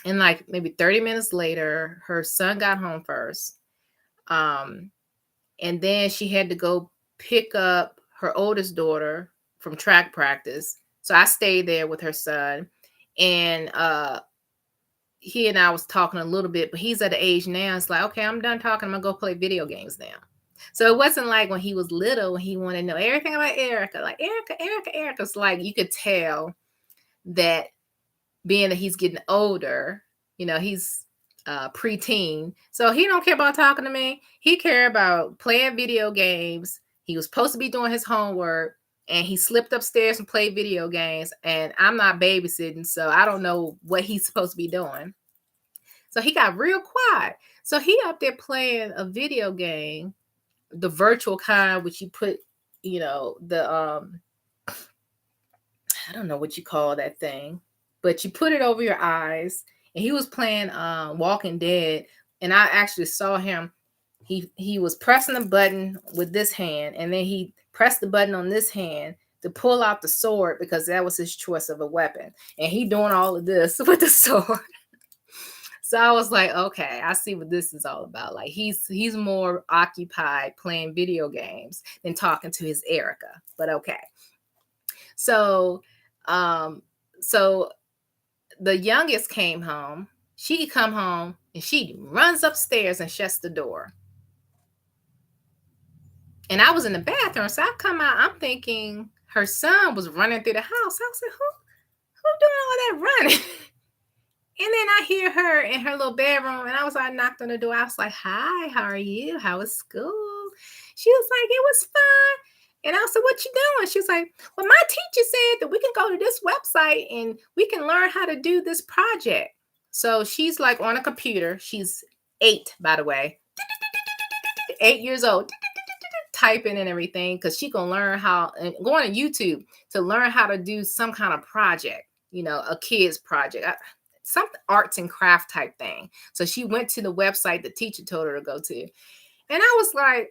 And like maybe 30 minutes later, her son got home first. And then she had to go pick up her oldest daughter from track practice. So I stayed there with her son. And he and I was talking a little bit, but he's at the age now. It's like, okay, I'm done talking. I'm going to go play video games now. So it wasn't like when he was little, he wanted to know everything about Erica. Like, Erica. It's like you could tell that being that he's getting older, he's preteen. So he don't care about talking to me. He care about playing video games. He was supposed to be doing his homework and he slipped upstairs and played video games. And I'm not babysitting, so I don't know what he's supposed to be doing. So he got real quiet. So he up there playing a video game, the virtual kind, which you put, I don't know what you call that thing, but you put it over your eyes. And he was playing Walking Dead. And I actually saw him. He was pressing the button with this hand. And then he pressed the button on this hand to pull out the sword because that was his choice of a weapon. And he doing all of this with the sword. So I was like, okay, I see what this is all about. Like he's more occupied playing video games than talking to his Erica. But okay. So the youngest came home. She could come home and she runs upstairs and shuts the door. And I was in the bathroom, so I come out. I'm thinking her son was running through the house. I was like, who doing all that running? And then I hear her in her little bedroom, and I knocked on the door. I was like, hi, how are you? How was school? She was like, it was fun. And I said, what you doing? She was like, well, my teacher said that we can go to this website and we can learn how to do this project. So she's like on a computer. She's 8, by the way. 8 years old. Typing and everything because she can learn how and going to YouTube to learn how to do some kind of project, a kid's project, some arts and craft type thing. So she went to the website the teacher told her to go to. And I was like,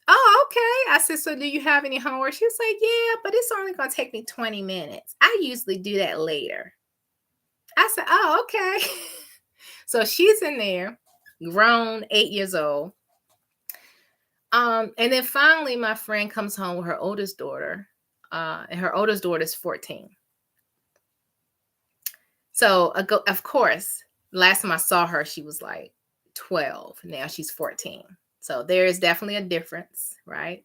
oh, okay. I said, so do you have any homework? She was like, yeah, but it's only going to take me 20 minutes. I usually do that later. I said, oh, okay. So she's in there, grown, 8 years old. And then finally my friend comes home with her oldest daughter. And her oldest daughter is 14. So of course, last time I saw her, she was like 12. Now she's 14. So there is definitely a difference, right?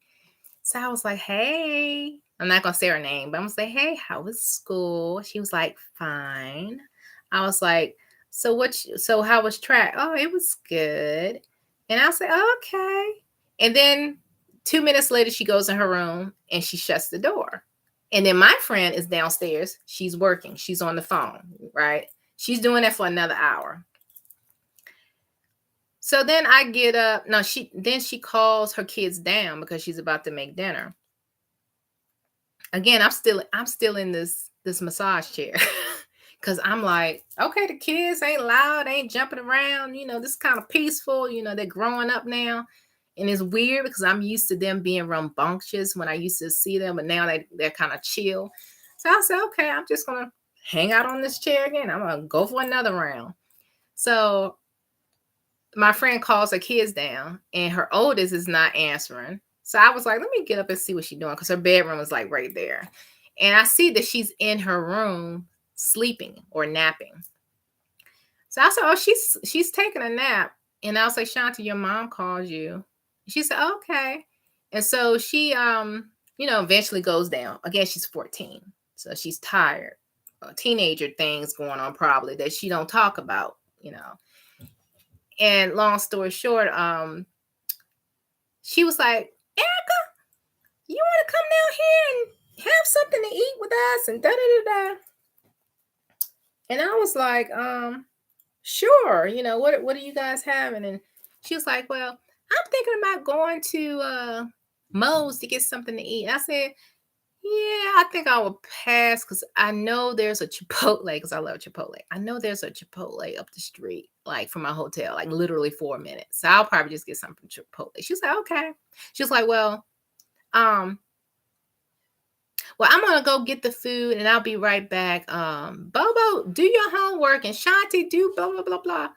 So I was like, hey, I'm not going to say her name, but I'm going to say, hey, how was school? She was like, fine. I was like, so how was track? Oh, it was good. And I was like, oh, okay. And then 2 minutes later, she goes in her room and she shuts the door. And then my friend is downstairs. She's working. She's on the phone, right? She's doing that for another hour. So then I get up. No, she calls her kids down because she's about to make dinner. Again, I'm still in this massage chair. Cause I'm like, okay, the kids ain't loud, ain't jumping around, this is kind of peaceful, they're growing up now. And it's weird because I'm used to them being rambunctious when I used to see them, but now they're kind of chill. So I said, okay, I'm just gonna hang out on this chair again. I'm gonna go for another round. So my friend calls her kids down, and her oldest is not answering. So I was like, let me get up and see what she's doing, because her bedroom is like right there. And I see that she's in her room sleeping or napping. So I said, oh, she's taking a nap. And I was like, Shanti, your mom calls you. She said, okay. And so she eventually goes down. Again, she's 14. So she's tired. Teenager things going on probably that she don't talk about. And long story short, she was like, Erica, you want to come down here and have something to eat with us and da da da da. And I was like, sure, what are you guys having? And she was like, well, I'm thinking about going to Moe's to get something to eat. And I said, yeah, I think I will pass, because I know there's a Chipotle, because I love Chipotle. I know there's a Chipotle up the street, like from my hotel, like literally 4 minutes. So I'll probably just get something from Chipotle. She was like, okay. She was like, well, I'm gonna go get the food and I'll be right back. Bobo, do your homework, and Shanti, do blah blah blah blah.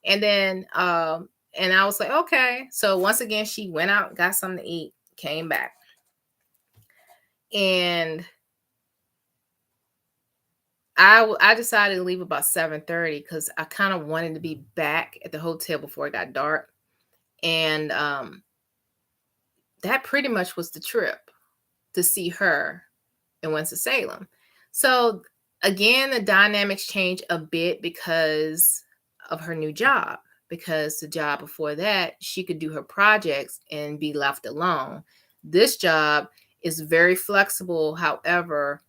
And then and I was like, okay. So once again, she went out, got something to eat, came back. And I decided to leave about 7:30 because I kind of wanted to be back at the hotel before it got dark. And that pretty much was the trip, to see her in Winston-Salem. So again, the dynamics change a bit because of her new job, because the job before that, she could do her projects and be left alone. This job is very flexible. However,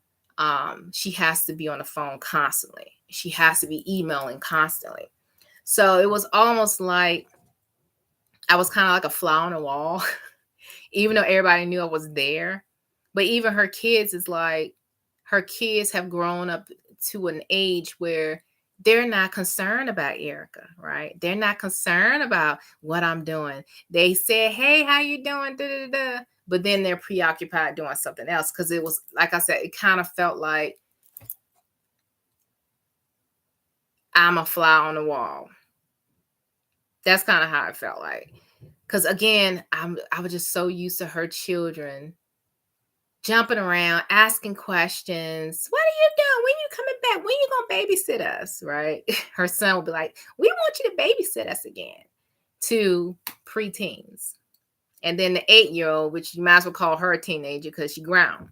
she has to be on the phone constantly. She has to be emailing constantly. So it was almost like I was kind of like a fly on the wall, even though everybody knew I was there. But even her kids is like, her kids have grown up to an age where they're not concerned about Erica, right? They're not concerned about what I'm doing. They say, hey, how you doing? Da, da, da. But then they're preoccupied doing something else, because it was, like I said, it kind of felt like I'm a fly on the wall. That's kind of how it felt like. Because again, I was just so used to her children jumping around, asking questions. What are you doing? When you coming back? When you gonna babysit us? Right? Her son will be like, we want you to babysit us again, to preteens. And then the 8-year-old, which you might as well call her a teenager because she grown.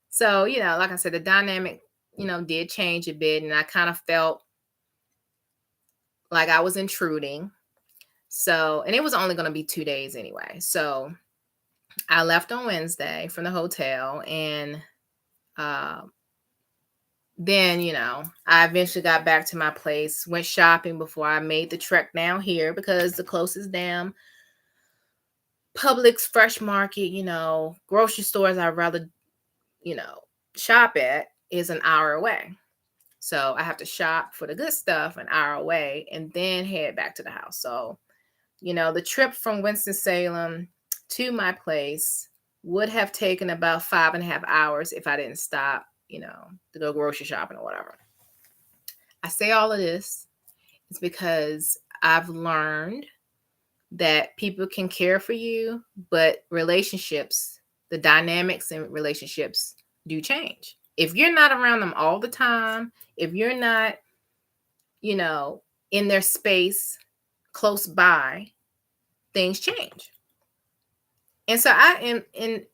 So, like I said, the dynamic, did change a bit. And I kind of felt like I was intruding. So, and it was only going to be 2 days anyway. So I left on Wednesday from the hotel, and then, I eventually got back to my place, went shopping before I made the trek down here, because the closest damn Publix, Fresh Market, grocery stores I'd rather, shop at is an hour away. So I have to shop for the good stuff an hour away and then head back to the house. So, the trip from Winston-Salem to my place would have taken about 5.5 hours if I didn't stop, to go grocery shopping or whatever. I say all of this It's because I've learned that people can care for you, but relationships, the dynamics in relationships do change. If you're not around them all the time, if you're not, you know, in their space close by, things change. And so I am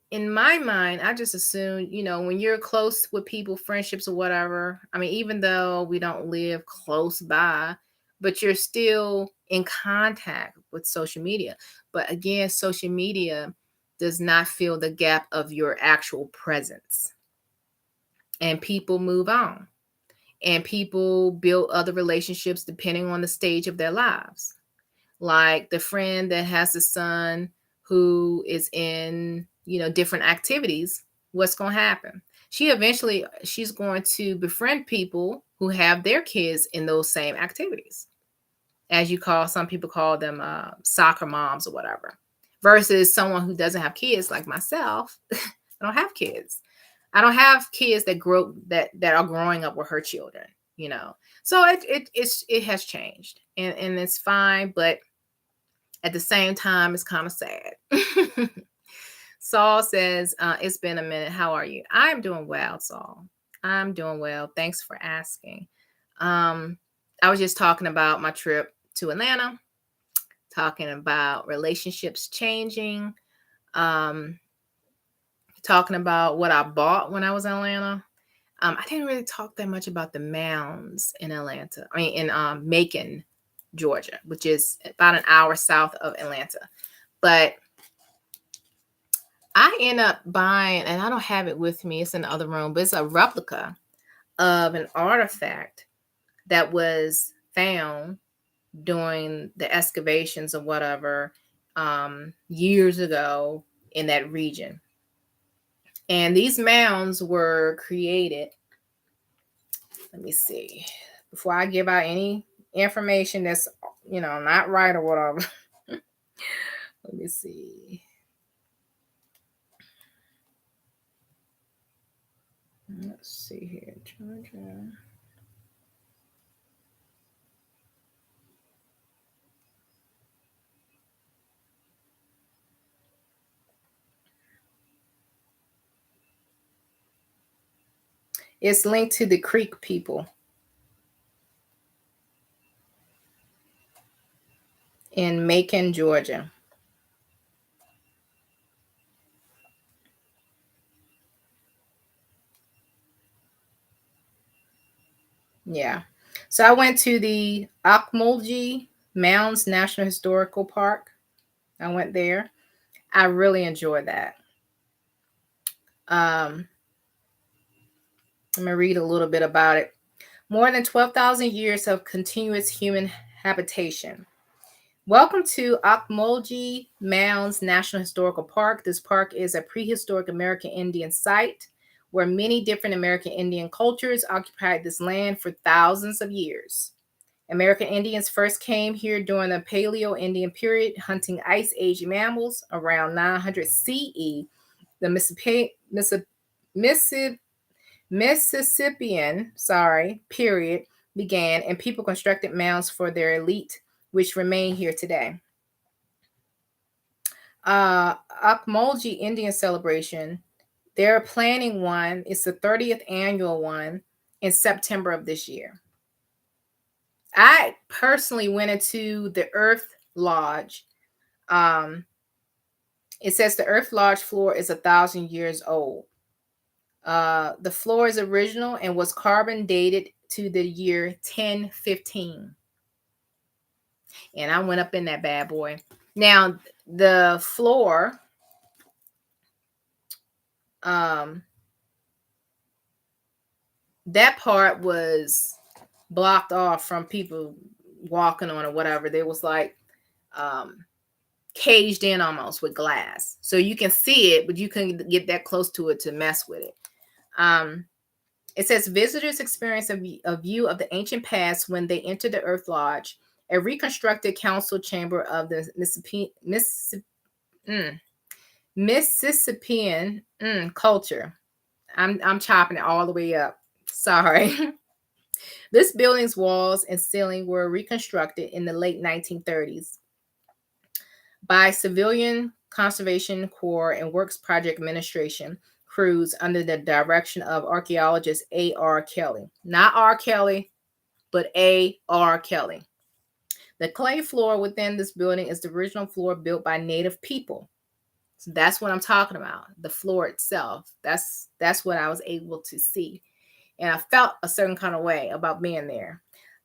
in my mind, I just assume, when you're close with people, friendships or whatever, I mean, even though we don't live close by, but you're still in contact with social media. But again, social media does not fill the gap of your actual presence. And people move on. And people build other relationships depending on the stage of their lives. Like the friend that has a son who is in, different activities, what's going to happen? She's going to befriend people who have their kids in those same activities. As some people call them soccer moms or whatever, versus someone who doesn't have kids like myself. I don't have kids. I don't have kids that are growing up with her children, So it has changed, and it's fine, but at the same time, it's kind of sad. Saul says, it's been a minute. How are you? I'm doing well, Saul. I'm doing well. Thanks for asking. I was just talking about my trip to Atlanta, talking about relationships changing, talking about what I bought when I was in Atlanta. I didn't really talk that much about the Mounds in Atlanta. I mean, in Macon, Georgia, which is about an hour south of Atlanta. But I end up buying, and I don't have it with me, it's in the other room, but it's a replica of an artifact that was found during the excavations or whatever years ago in that region. And these mounds were created, let me see, before I give out any information that's, not right or whatever. Let me see. Let's see here, Georgia. It's linked to the Creek people in Macon, Georgia. Yeah. So I went to the Akmulji Mounds National Historical Park. I went there. I really enjoyed that. I'm going to read a little bit about it. More than 12,000 years of continuous human habitation. Welcome to Opmoji Mounds National Historical Park. This park is a prehistoric American Indian site where many different American Indian cultures occupied this land for thousands of years. American Indians first came here during the Paleo-Indian period, hunting Ice Age mammals around 900 CE. The Mississippian period began, and people constructed mounds for their elite, which remain here today. Akmulji Indian celebration, they're planning one. It's the 30th annual one in September of this year. I personally went into the Earth Lodge. It says the Earth Lodge floor is 1,000 years old. The floor is original and was carbon dated to the year 1015. And I went up in that bad boy. Now, the floor, that part was blocked off from people walking on or whatever. There was like caged in almost with glass. So you can see it, but you couldn't get that close to it to mess with it. It says visitors experience a view of the ancient past when they enter the Earth Lodge, a reconstructed council chamber of the Mississippian culture. I'm chopping it all the way up. Sorry. This building's walls and ceiling were reconstructed in the late 1930s by Civilian Conservation Corps and Works Project Administration crews under the direction of archaeologist A.R. Kelly. Not R. Kelly, but A.R. Kelly. The clay floor within this building is the original floor built by Native people. So that's what I'm talking about. The floor itself. That's what I was able to see. And I felt a certain kind of way about being there.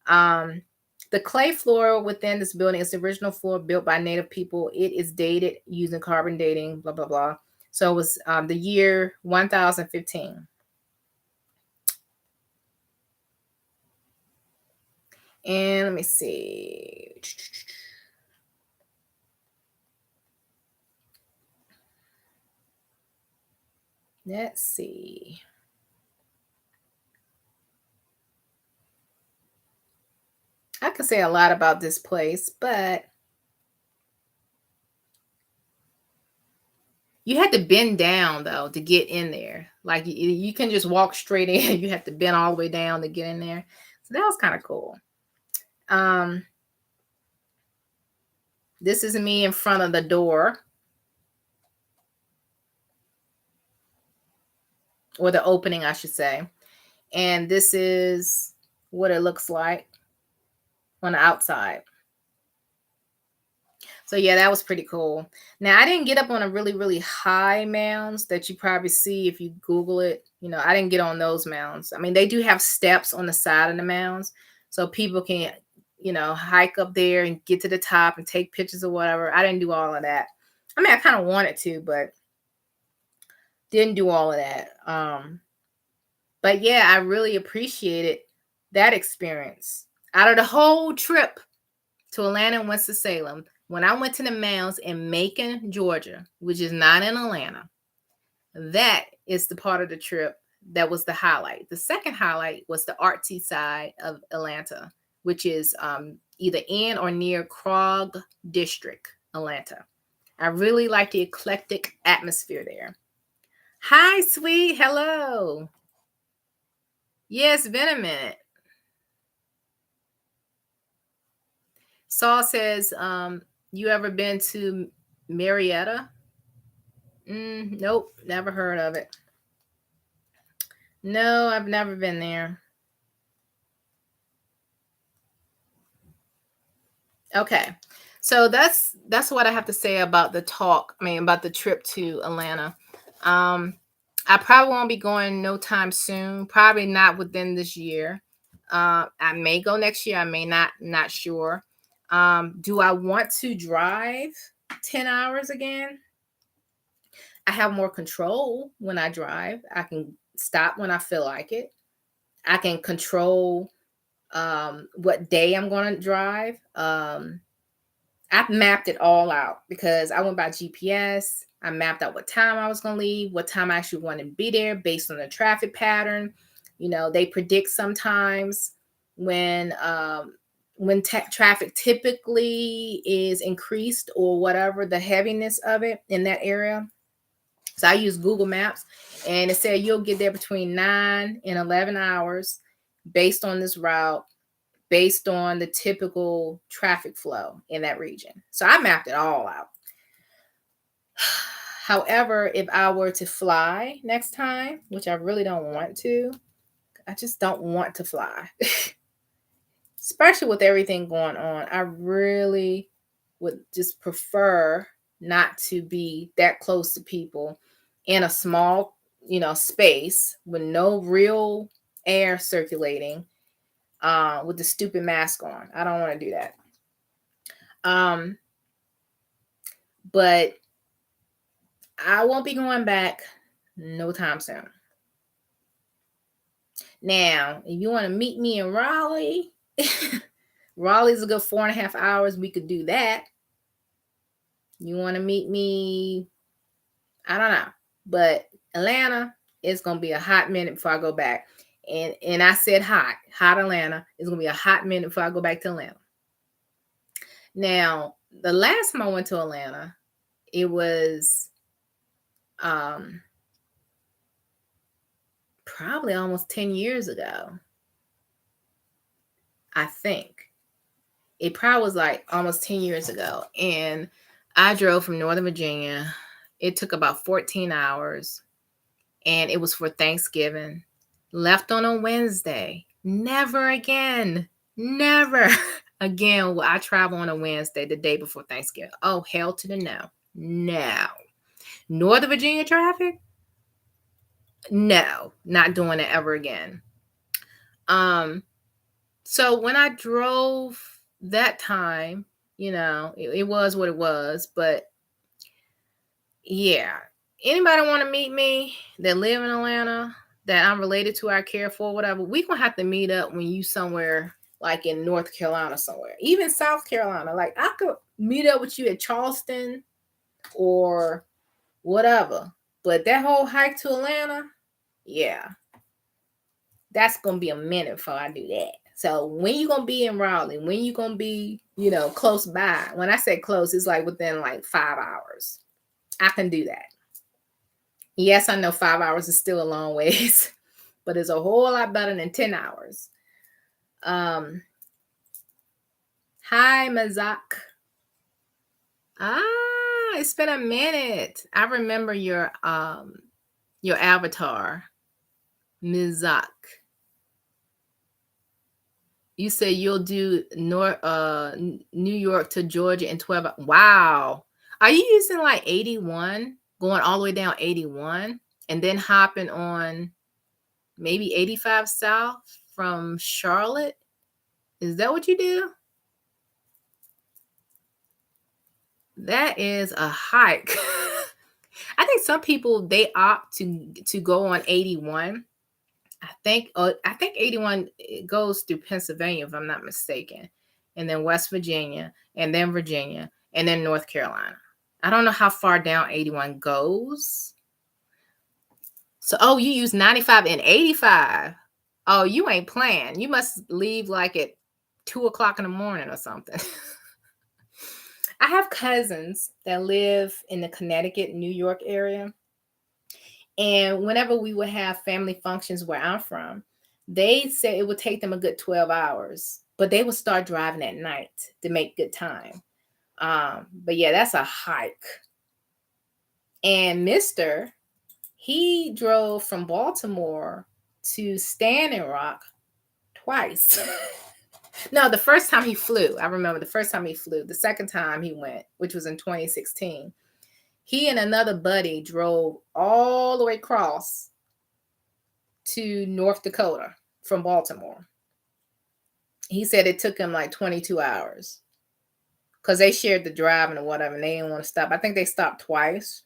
The clay floor within this building is the original floor built by Native people. It is dated using carbon dating, blah, blah, blah. So it was the year 1015. And let me see. Let's see. I could say a lot about this place, but you had to bend down though to get in there. Like you can just walk straight in. You have to bend all the way down to get in there. So that was kind of cool. This is me in front of the door, or the opening, I should say. And this is what it looks like on the outside. So yeah, that was pretty cool. Now I didn't get up on a really, really high mounds that you probably see if you Google it. You know, I didn't get on those mounds. I mean, they do have steps on the side of the mounds, so people can, you know, hike up there and get to the top and take pictures or whatever. I didn't do all of that. I mean, I kind of wanted to, but didn't do all of that. But yeah, I really appreciated that experience. Out of the whole trip to Atlanta and Winston-Salem, when I went to the Mounds in Macon, Georgia, which is not in Atlanta, that is the part of the trip that was the highlight. The second highlight was the artsy side of Atlanta, which is either in or near Krog District, Atlanta. I really like the eclectic atmosphere there. Hi, sweet. Hello. Yes, been a minute. Saul says, you ever been to Marietta? Nope, never heard of it. No, I've never been there. Okay. So that's what I have to say about the talk. I mean, about the trip to Atlanta. I probably won't be going no time soon. Probably not within this year. I may go next year. I may not sure. Do I want to drive 10 hours again? I have more control when I drive. I can stop when I feel like it. I can control what day I'm going to drive. I've mapped it all out because I went by GPS. I mapped out what time I was going to leave, what time I actually want to be there based on the traffic pattern. You know, they predict sometimes when traffic typically is increased or whatever the heaviness of it in that area. So I use Google Maps, and it said you'll get there between 9 and 11 hours based on this route, based on the typical traffic flow in that region. So I mapped it all out. However, if I were to fly next time, which I really don't want to, I just don't want to fly. Especially with everything going on. I really would just prefer not to be that close to people in a small, space with no real air circulating, with the stupid mask on. I don't want to do that. But I won't be going back no time soon. Now, if you want to meet me in Raleigh, Raleigh's a good 4.5 hours. We could do that. You want to meet me? I don't know. But Atlanta is going to be a hot minute before I go back. And I said hot Atlanta. It's going to be a hot minute before I go back to Atlanta. Now, the last time I went to Atlanta, it was probably almost 10 years ago. I think. It probably was like almost 10 years ago. And I drove from Northern Virginia. It took about 14 hours. And it was for Thanksgiving. Left on a Wednesday. Never again. Never again will I travel on a Wednesday the day before Thanksgiving. Oh, hell to the no. No. Northern Virginia traffic? No. Not doing it ever again. So when I drove that time, it was what it was. But yeah, anybody want to meet me that live in Atlanta that I'm related to, I care for, whatever, we gonna have to meet up when you somewhere like in North Carolina somewhere, even South Carolina. Like I could meet up with you at Charleston or whatever. But that whole hike to Atlanta, yeah, that's gonna be a minute before I do that. So when you gonna be in Raleigh? When you gonna be, close by? When I say close, it's like within like 5 hours. I can do that. Yes, I know 5 hours is still a long ways, but it's a whole lot better than 10 hours. Hi, Mazak. It's been a minute. I remember your avatar, Mizak. You say you'll do New York to Georgia in 12 hours. Wow. Are you using like 81, going all the way down 81, and then hopping on maybe 85 south from Charlotte? Is that what you do? That is a hike. I think some people, they opt to go on 81. I think 81 goes through Pennsylvania, if I'm not mistaken, and then West Virginia, and then Virginia, and then North Carolina. I don't know how far down 81 goes. So, you use 95 and 85. Oh, you ain't playing. You must leave like at 2:00 in the morning or something. I have cousins that live in the Connecticut, New York area. And whenever we would have family functions where I'm from, they said it would take them a good 12 hours, but they would start driving at night to make good time. But yeah, that's a hike. And he drove from Baltimore to Standing Rock twice. No, the first time he flew, I remember the first time he flew. The second time he went, which was in 2016, he and another buddy drove all the way across to North Dakota from Baltimore. He said it took him like 22 hours because they shared the driving or whatever, and they didn't want to stop. I think they stopped twice,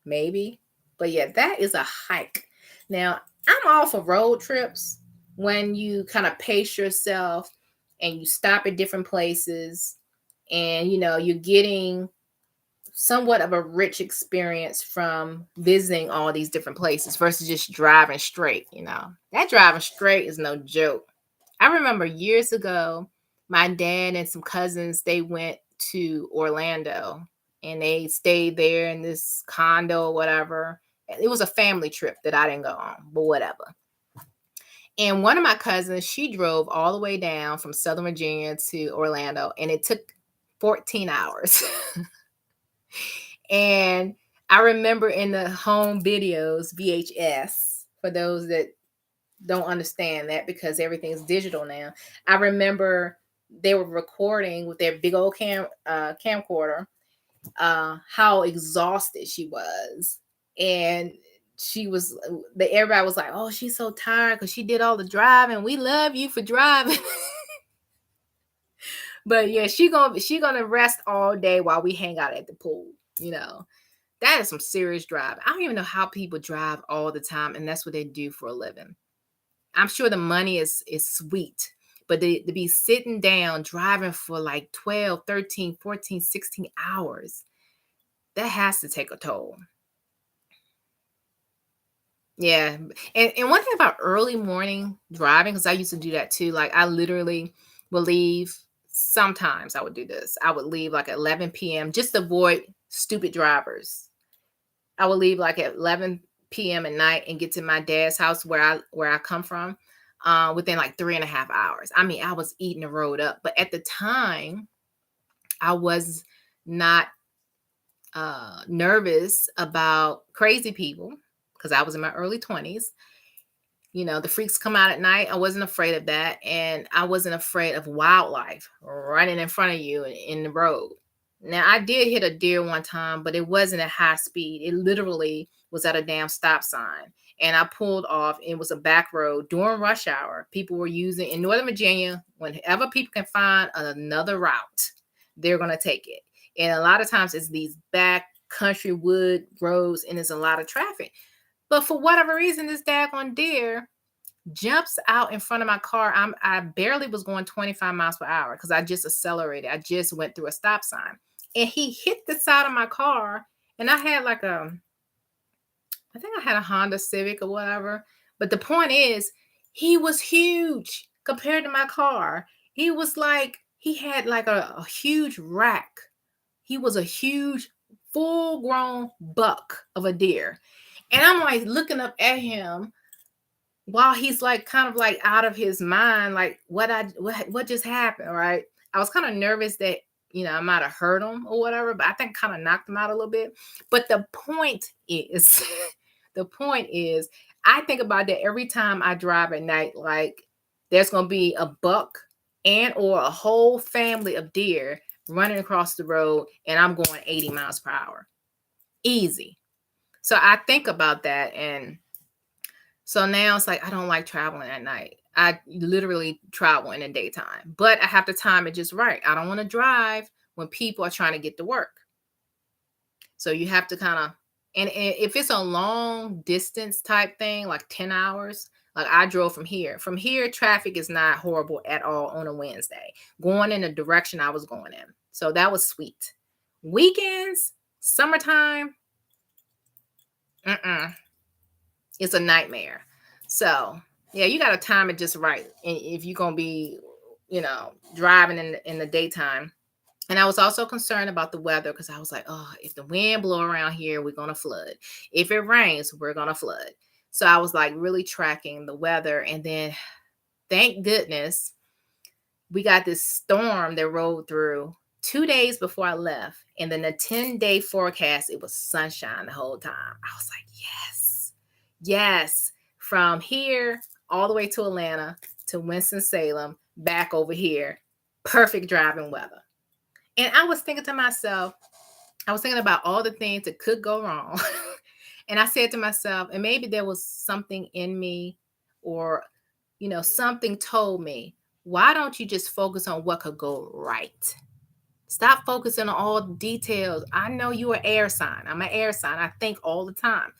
maybe. But yeah, that is a hike. Now, I'm all for road trips when you kind of pace yourself and you stop at different places and, you're getting somewhat of a rich experience from visiting all these different places versus just driving straight. That driving straight is no joke. I remember years ago, my dad and some cousins, they went to Orlando and they stayed there in this condo or whatever. It was a family trip that I didn't go on, but whatever. And one of my cousins, she drove all the way down from Southern Virginia to Orlando, and it took 14 hours. And I remember in the home videos, VHS, for those that don't understand that because everything's digital now. I remember they were recording with their big old camcorder how exhausted she was. And everybody was like, oh, she's so tired because she did all the driving. We love you for driving. But yeah, she gonna rest all day while we hang out at the pool. That is some serious driving. I don't even know how people drive all the time, and that's what they do for a living. I'm sure the money is sweet, but to be sitting down driving for like 12, 13, 14, 16 hours, that has to take a toll. Yeah. And one thing about early morning driving, because I used to do that too, like I literally will leave. Sometimes I would do this. I would leave like at 11 p.m. just to avoid stupid drivers. I would leave like at 11 p.m. at night and get to my dad's house where I come from. within like 3.5 hours. I mean, I was eating the road up, but at the time, I was not nervous about crazy people because I was in my early 20s. You know, the freaks come out at night. I wasn't afraid of that. And I wasn't afraid of wildlife running in front of you in the road. Now, I did hit a deer one time, but it wasn't at high speed. It literally was at a damn stop sign. And I pulled off. It was a back road during rush hour. People were using in Northern Virginia, whenever people can find another route, they're going to take it. And a lot of times it's these back country wood roads and there's a lot of traffic. But for whatever reason, this daggone deer jumps out in front of my car. I barely was going 25 miles per hour because I just accelerated. I just went through a stop sign. And he hit the side of my car. And I had like I think I had a Honda Civic or whatever. But the point is, he was huge compared to my car. He was like, he had like a huge rack. He was a huge, full-grown buck of a deer. And I'm like looking up at him while he's like kind of like out of his mind, like what just happened, right? I was kind of nervous that, you know, I might have hurt him or whatever, but I think kind of knocked him out a little bit. But the point is, the point is, I think about that every time I drive at night, like there's going to be a buck and or a whole family of deer running across the road and I'm going 80 miles per hour. Easy. So I think about that. And so now it's like, I don't like traveling at night. I literally travel in the daytime, but I have to time it just right. I don't want to drive when people are trying to get to work. So you have to kind of, and if it's a long distance type thing, like 10 hours, like I drove from here. From here, traffic is not horrible at all on a Wednesday, going in the direction I was going in. So that was sweet. Weekends, summertime, it's a nightmare. So yeah, you got to time it just right. And if you're going to be, you know, driving in the daytime. And I was also concerned about the weather because I was like, oh, if the wind blow around here, we're going to flood. If it rains, we're going to flood. So I was like really tracking the weather. And then thank goodness we got this storm that rolled through 2 days before I left. And then the 10-day forecast, it was sunshine the whole time. I was like, yes, yes. From here all the way to Atlanta to Winston-Salem, back over here, perfect driving weather. And I was thinking to myself, I was thinking about all the things that could go wrong. And I said to myself, and maybe there was something in me or, you know, something told me, why don't you just focus on what could go right? Stop focusing on all the details. I know you're an air sign. I'm an air sign. I think all the time.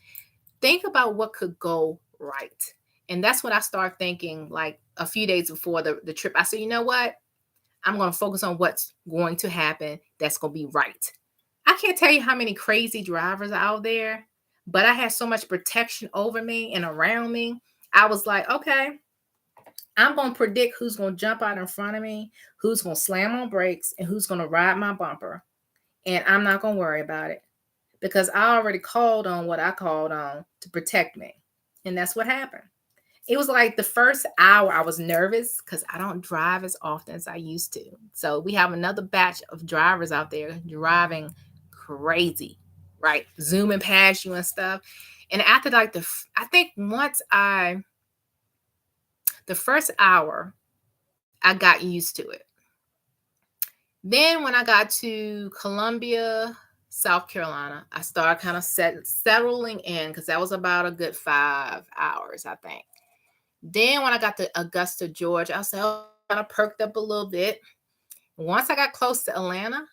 Think about what could go right. And that's what I started thinking like a few days before the trip. I said, you know what? I'm going to focus on what's going to happen that's going to be right. I can't tell you how many crazy drivers are out there, but I had so much protection over me and around me. I was like, okay, I'm going to predict who's going to jump out in front of me, who's going to slam on brakes, and who's going to ride my bumper. And I'm not going to worry about it because I already called on what I called on to protect me. And that's what happened. It was like the first hour I was nervous because I don't drive as often as I used to. So we have another batch of drivers out there driving crazy, right? Zooming past you and stuff. And after like I think once the first hour, I got used to it. Then when I got to Columbia, South Carolina, I started kind of settling in because that was about a good 5 hours, I think. Then when I got to Augusta, Georgia, I said, oh, I kind of perked up a little bit. Once I got close to Atlanta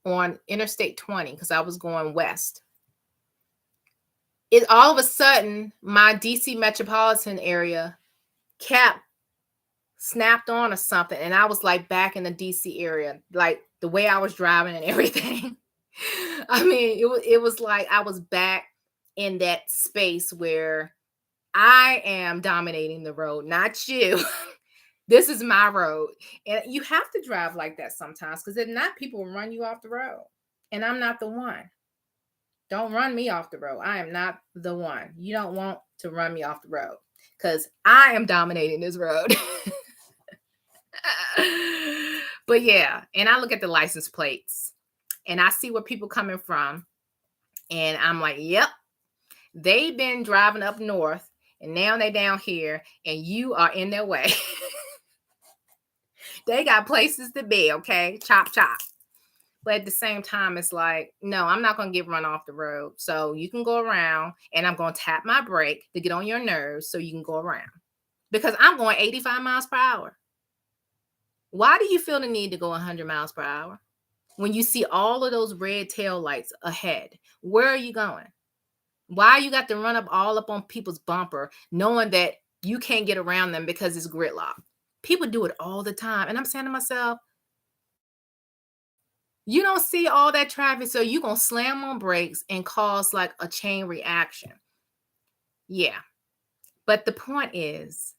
on Interstate 20, because I was going west, it all of a sudden, my DC metropolitan area cap snapped on or something. And I was like back in the DC area, like the way I was driving and everything. I mean, it was like I was back in that space where I am dominating the road, not you. This is my road. And you have to drive like that sometimes because if not, people will run you off the road. And I'm not the one. Don't run me off the road. I am not the one. You don't want to run me off the road. because I am dominating this road. But yeah, and I look at the license plates and I see where people coming from, and I'm like, yep, they've been driving up north and now they down here and you are in their way. They got places to be, okay? Chop, chop. But at the same time, it's like, no, I'm not going to get run off the road. So you can go around, and I'm going to tap my brake to get on your nerves so you can go around. Because I'm going 85 miles per hour. Why do you feel the need to go 100 miles per hour? When you see all of those red tail lights ahead, where are you going? Why you got to run up all up on people's bumper knowing that you can't get around them because it's gridlock? People do it all the time. And I'm saying to myself, you don't see all that traffic, so you're going to slam on brakes and cause like a chain reaction. Yeah. But the point is,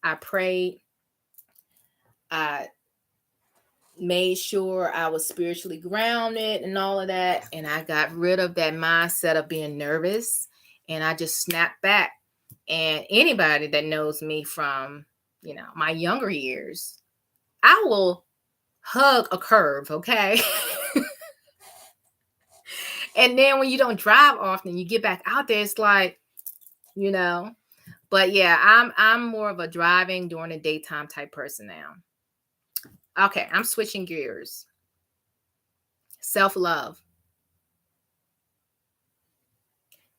I prayed. I made sure I was spiritually grounded and all of that. And I got rid of that mindset of being nervous. And I just snapped back. And anybody that knows me from, my younger years, I will hug a curve, okay? And then when you don't drive often, you get back out there, it's like, But yeah, I'm more of a driving during the daytime type person now. Okay, I'm switching gears. Self-love.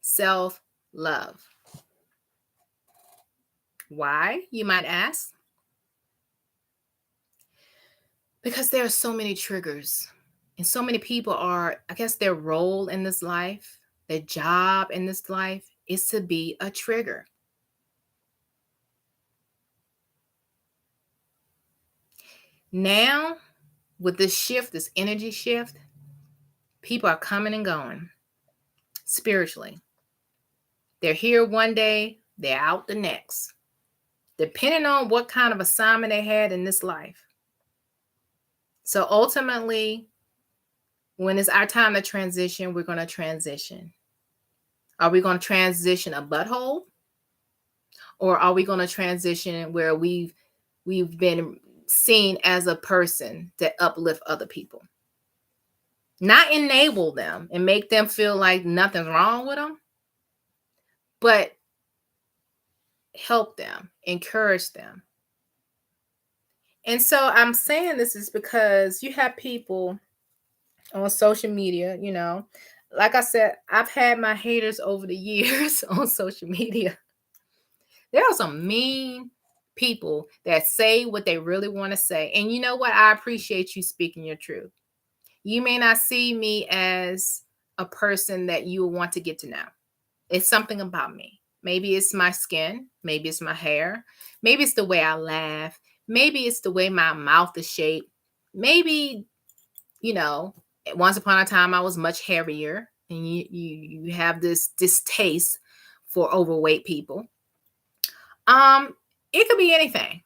Self-love. Why, you might ask? Because there are so many triggers. And so many people are, I guess their role in this life, their job in this life is to be a trigger. Now, with this shift, this energy shift, people are coming and going spiritually. They're here one day, they're out the next, depending on what kind of assignment they had in this life. So ultimately, when it's our time to transition, we're going to transition. Are we going to transition a butthole? Or are we going to transition where we've been seen as a person that uplift other people? Not enable them and make them feel like nothing's wrong with them, but help them, encourage them. And so I'm saying this is because you have people on social media, like I said, I've had my haters over the years on social media. There are some mean people that say what they really want to say. And you know what? I appreciate you speaking your truth. You may not see me as a person that you will want to get to know. It's something about me. Maybe it's my skin. Maybe it's my hair. Maybe it's the way I laugh. Maybe it's the way my mouth is shaped. Maybe, once upon a time I was much hairier, and you have this distaste for overweight people. It could be anything.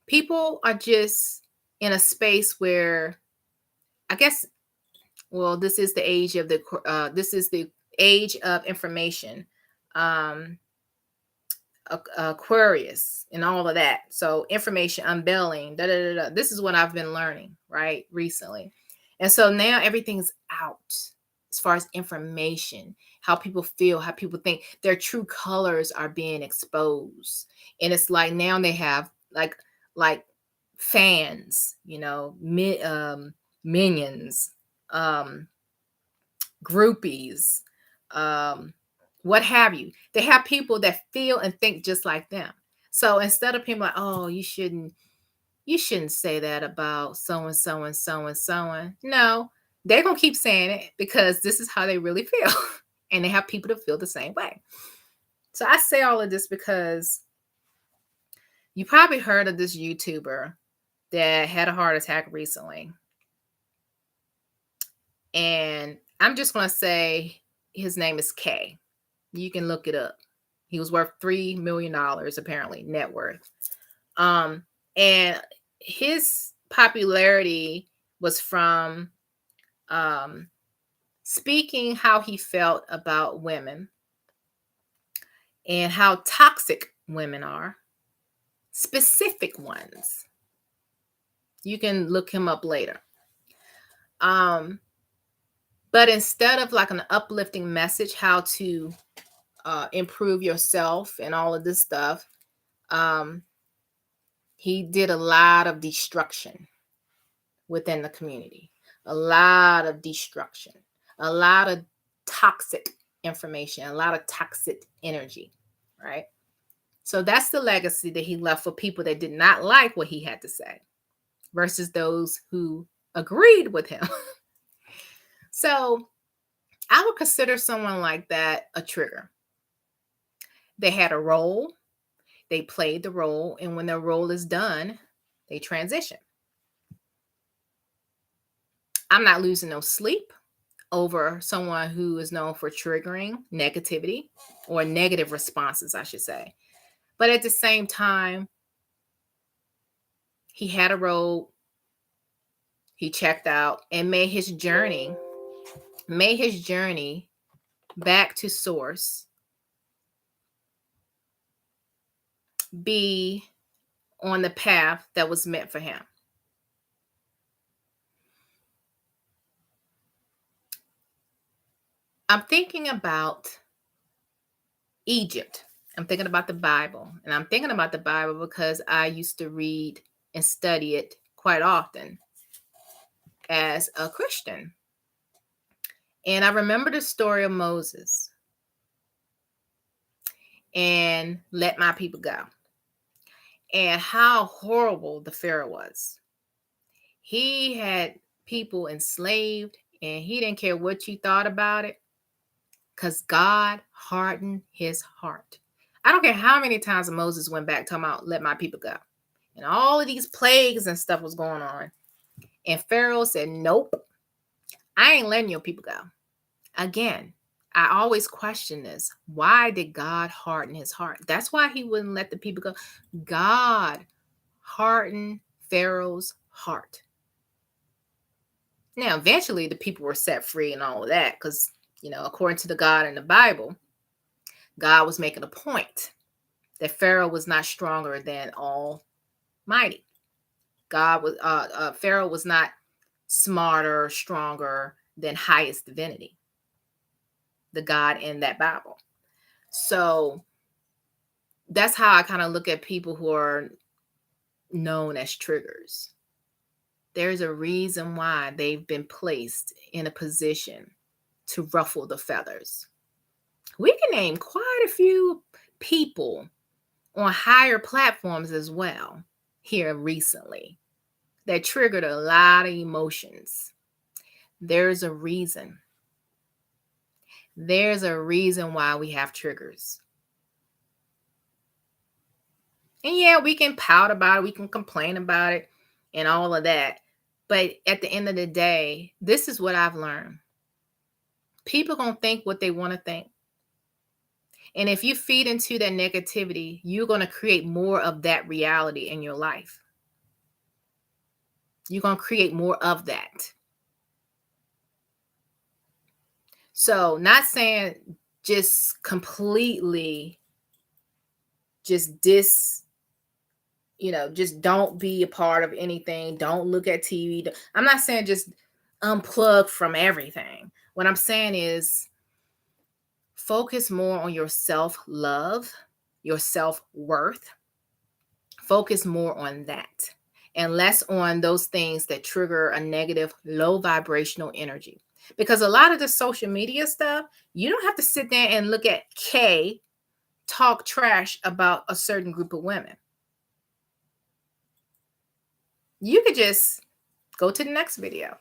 People are just in a space where, I guess, well, this is the age of information, Aquarius and all of that. So information unveiling, this is what I've been learning right recently. And so now everything's out as far as information, how people feel, how people think, their true colors are being exposed. And it's like now they have like fans, minions, groupies, what have you. They have people that feel and think just like them. So instead of people like, oh, you shouldn't say that about so and so and so and so and, no, they're gonna keep saying it because this is how they really feel. And they have people to feel the same way. So I say all of this because you probably heard of this YouTuber that had a heart attack recently. And I'm just going to say his name is K. You can look it up. He was worth $3 million, apparently, net worth. And his popularity was from speaking how he felt about women and how toxic women are, specific ones. You can look him up later. But instead of like an uplifting message, how to improve yourself and all of this stuff, he did a lot of destruction within the community, a lot of destruction, a lot of toxic information, a lot of toxic energy, right? So that's the legacy that he left for people that did not like what he had to say versus those who agreed with him. So I would consider someone like that a trigger. They had a role, they played the role, and when their role is done, they transition. I'm not losing no sleep over someone who is known for triggering negativity or negative responses, I should say. But at the same time, he had a role, he checked out, and made his journey back to source be on the path that was meant for him. I'm thinking about Egypt. I'm thinking about the Bible. And I'm thinking about the Bible because I used to read and study it quite often as a Christian. And I remember the story of Moses and let my people go. And how horrible the Pharaoh was. He had people enslaved and he didn't care what you thought about it because God hardened his heart. I don't care how many times Moses went back talking about let my people go. And all of these plagues and stuff was going on. And Pharaoh said, nope, I ain't letting your people go. Again, I always question this. Why did God harden his heart? That's why he wouldn't let the people go. God hardened Pharaoh's heart. Now, eventually the people were set free and all of that because, according to the God in the Bible, God was making a point that Pharaoh was not stronger than Almighty. Pharaoh was not smarter, stronger than highest divinity, the God in that Bible. So that's how I kind of look at people who are known as triggers. There's a reason why they've been placed in a position to ruffle the feathers. We can name quite a few people on higher platforms as well here recently that triggered a lot of emotions. There's a reason. There's a reason why we have triggers. And yeah, we can pout about it, we can complain about it and all of that. But at the end of the day, this is what I've learned. People gonna think what they want to think. And if you feed into that negativity, you're going to create more of that reality in your life. You're going to create more of that. So, not saying just completely just just don't be a part of anything. Don't look at TV. I'm not saying just unplug from everything. What I'm saying is focus more on your self-love, your self-worth. Focus more on that and less on those things that trigger a negative, low vibrational energy. Because a lot of the social media stuff, you don't have to sit there and look at Kay talk trash about a certain group of women. You could just go to the next video.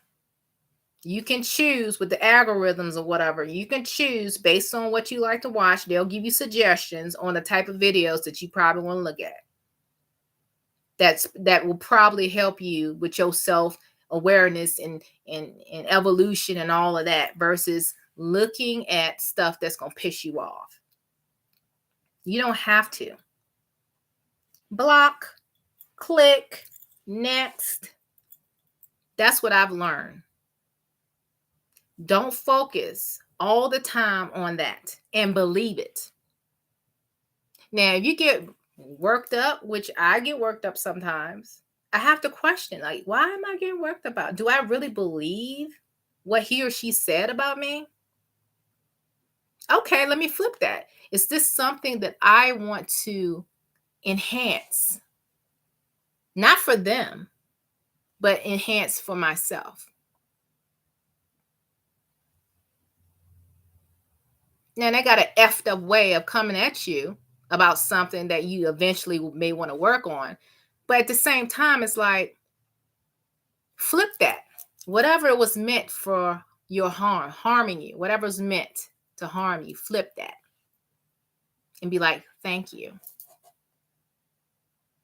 You can choose with the algorithms or whatever. You can choose based on what you like to watch. They'll give you suggestions on the type of videos that you probably want to look at. That will probably help you with your self-awareness and evolution and all of that versus looking at stuff that's going to piss you off. You don't have to. Block, click, next. That's what I've learned. Don't focus all the time on that and believe it. Now, if you get worked up, which I get worked up sometimes, I have to question, like, why am I getting worked about? Do I really believe what he or she said about me? Okay, let me flip that. Is this something that I want to enhance? Not for them, but enhance for myself. Now, they got an effed up way of coming at you about something that you eventually may want to work on. But at the same time, it's like, flip that. Whatever it was meant for your harming you, whatever's meant to harm you, flip that and be like, thank you.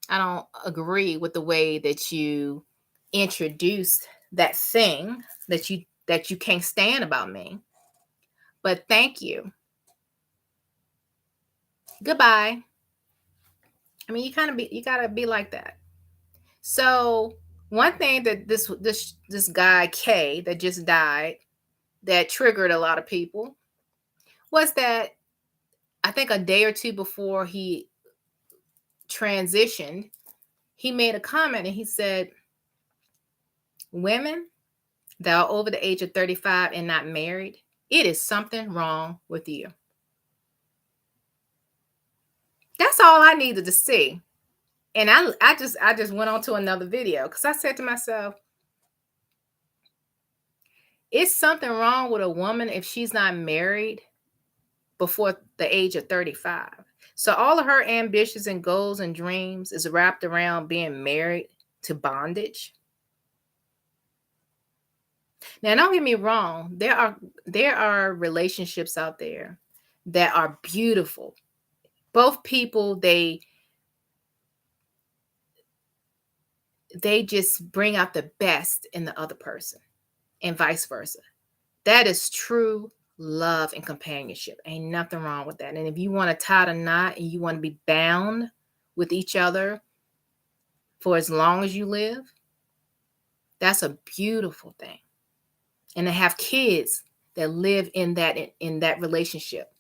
I don't agree with the way that you introduced that thing that you can't stand about me. But thank you. Goodbye. I mean, you gotta be like that. So one thing that this guy K that just died that triggered a lot of people was that I think a day or two before he transitioned, he made a comment and he said, women that are over the age of 35 and not married, it is something wrong with you. That's all I needed to see. And I just went on to another video because I said to myself, it's something wrong with a woman if she's not married before the age of 35. So all of her ambitions and goals and dreams is wrapped around being married to bondage. Now, don't get me wrong. There are relationships out there that are beautiful. Both people, they just bring out the best in the other person and vice versa. That is true love and companionship. Ain't nothing wrong with that. And if you want to tie the knot and you want to be bound with each other for as long as you live, that's a beautiful thing. And to have kids that live in that relationship,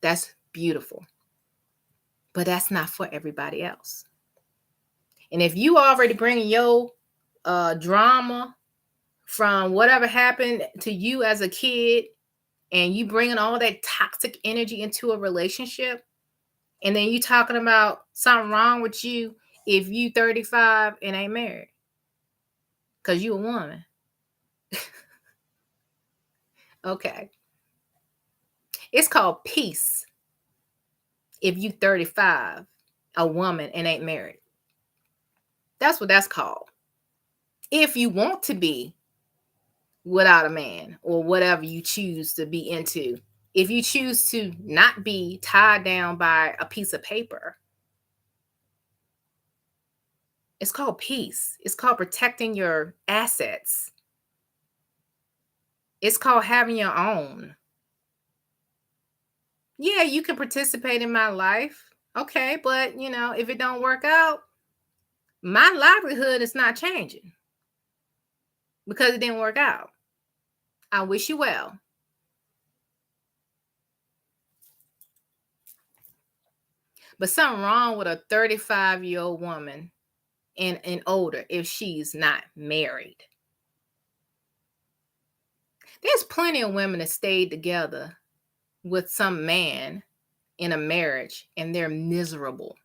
that's beautiful. But that's not for everybody else. And if you already bring your drama from whatever happened to you as a kid, and you bringing all that toxic energy into a relationship, and then you talking about something wrong with you if you 35 and ain't married because you a woman. Okay. It's called peace if you 35, a woman, and ain't married. That's what that's called. If you want to be without a man or whatever you choose to be into, if you choose to not be tied down by a piece of paper, it's called peace. It's called protecting your assets. It's called having your own. Yeah, you can participate in my life. Okay, but if it don't work out, my livelihood is not changing because it didn't work out. I wish you well. But something wrong with a 35-year-old woman and older if she's not married. There's plenty of women that stayed together with some man in a marriage and they're miserable.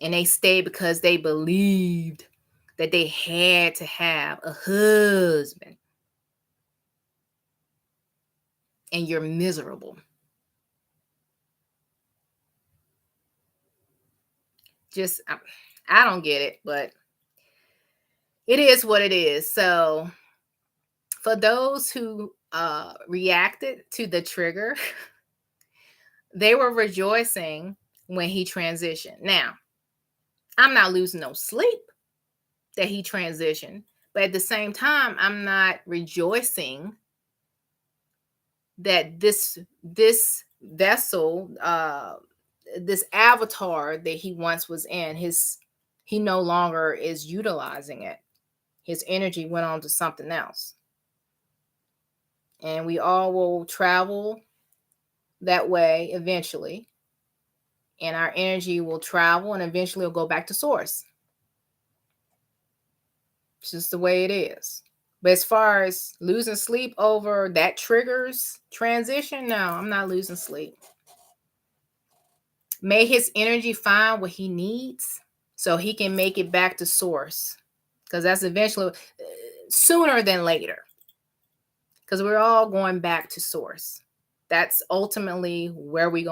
And they stayed because they believed that they had to have a husband. And you're miserable. I don't get it, but it is what it is. So for those who reacted to the trigger, they were rejoicing when he transitioned. Now, I'm not losing no sleep that he transitioned, but at the same time, I'm not rejoicing that this vessel, this avatar that he once was in, he no longer is utilizing it. His energy went on to something else. And we all will travel that way eventually. and our energy will travel and eventually it'll go back to source. It's just the way it is. But as far as losing sleep over that triggers transition, no, I'm not losing sleep. May his energy find what he needs so he can make it back to source. Because that's eventually sooner than later. Because we're all going back to source. That's ultimately where we're going.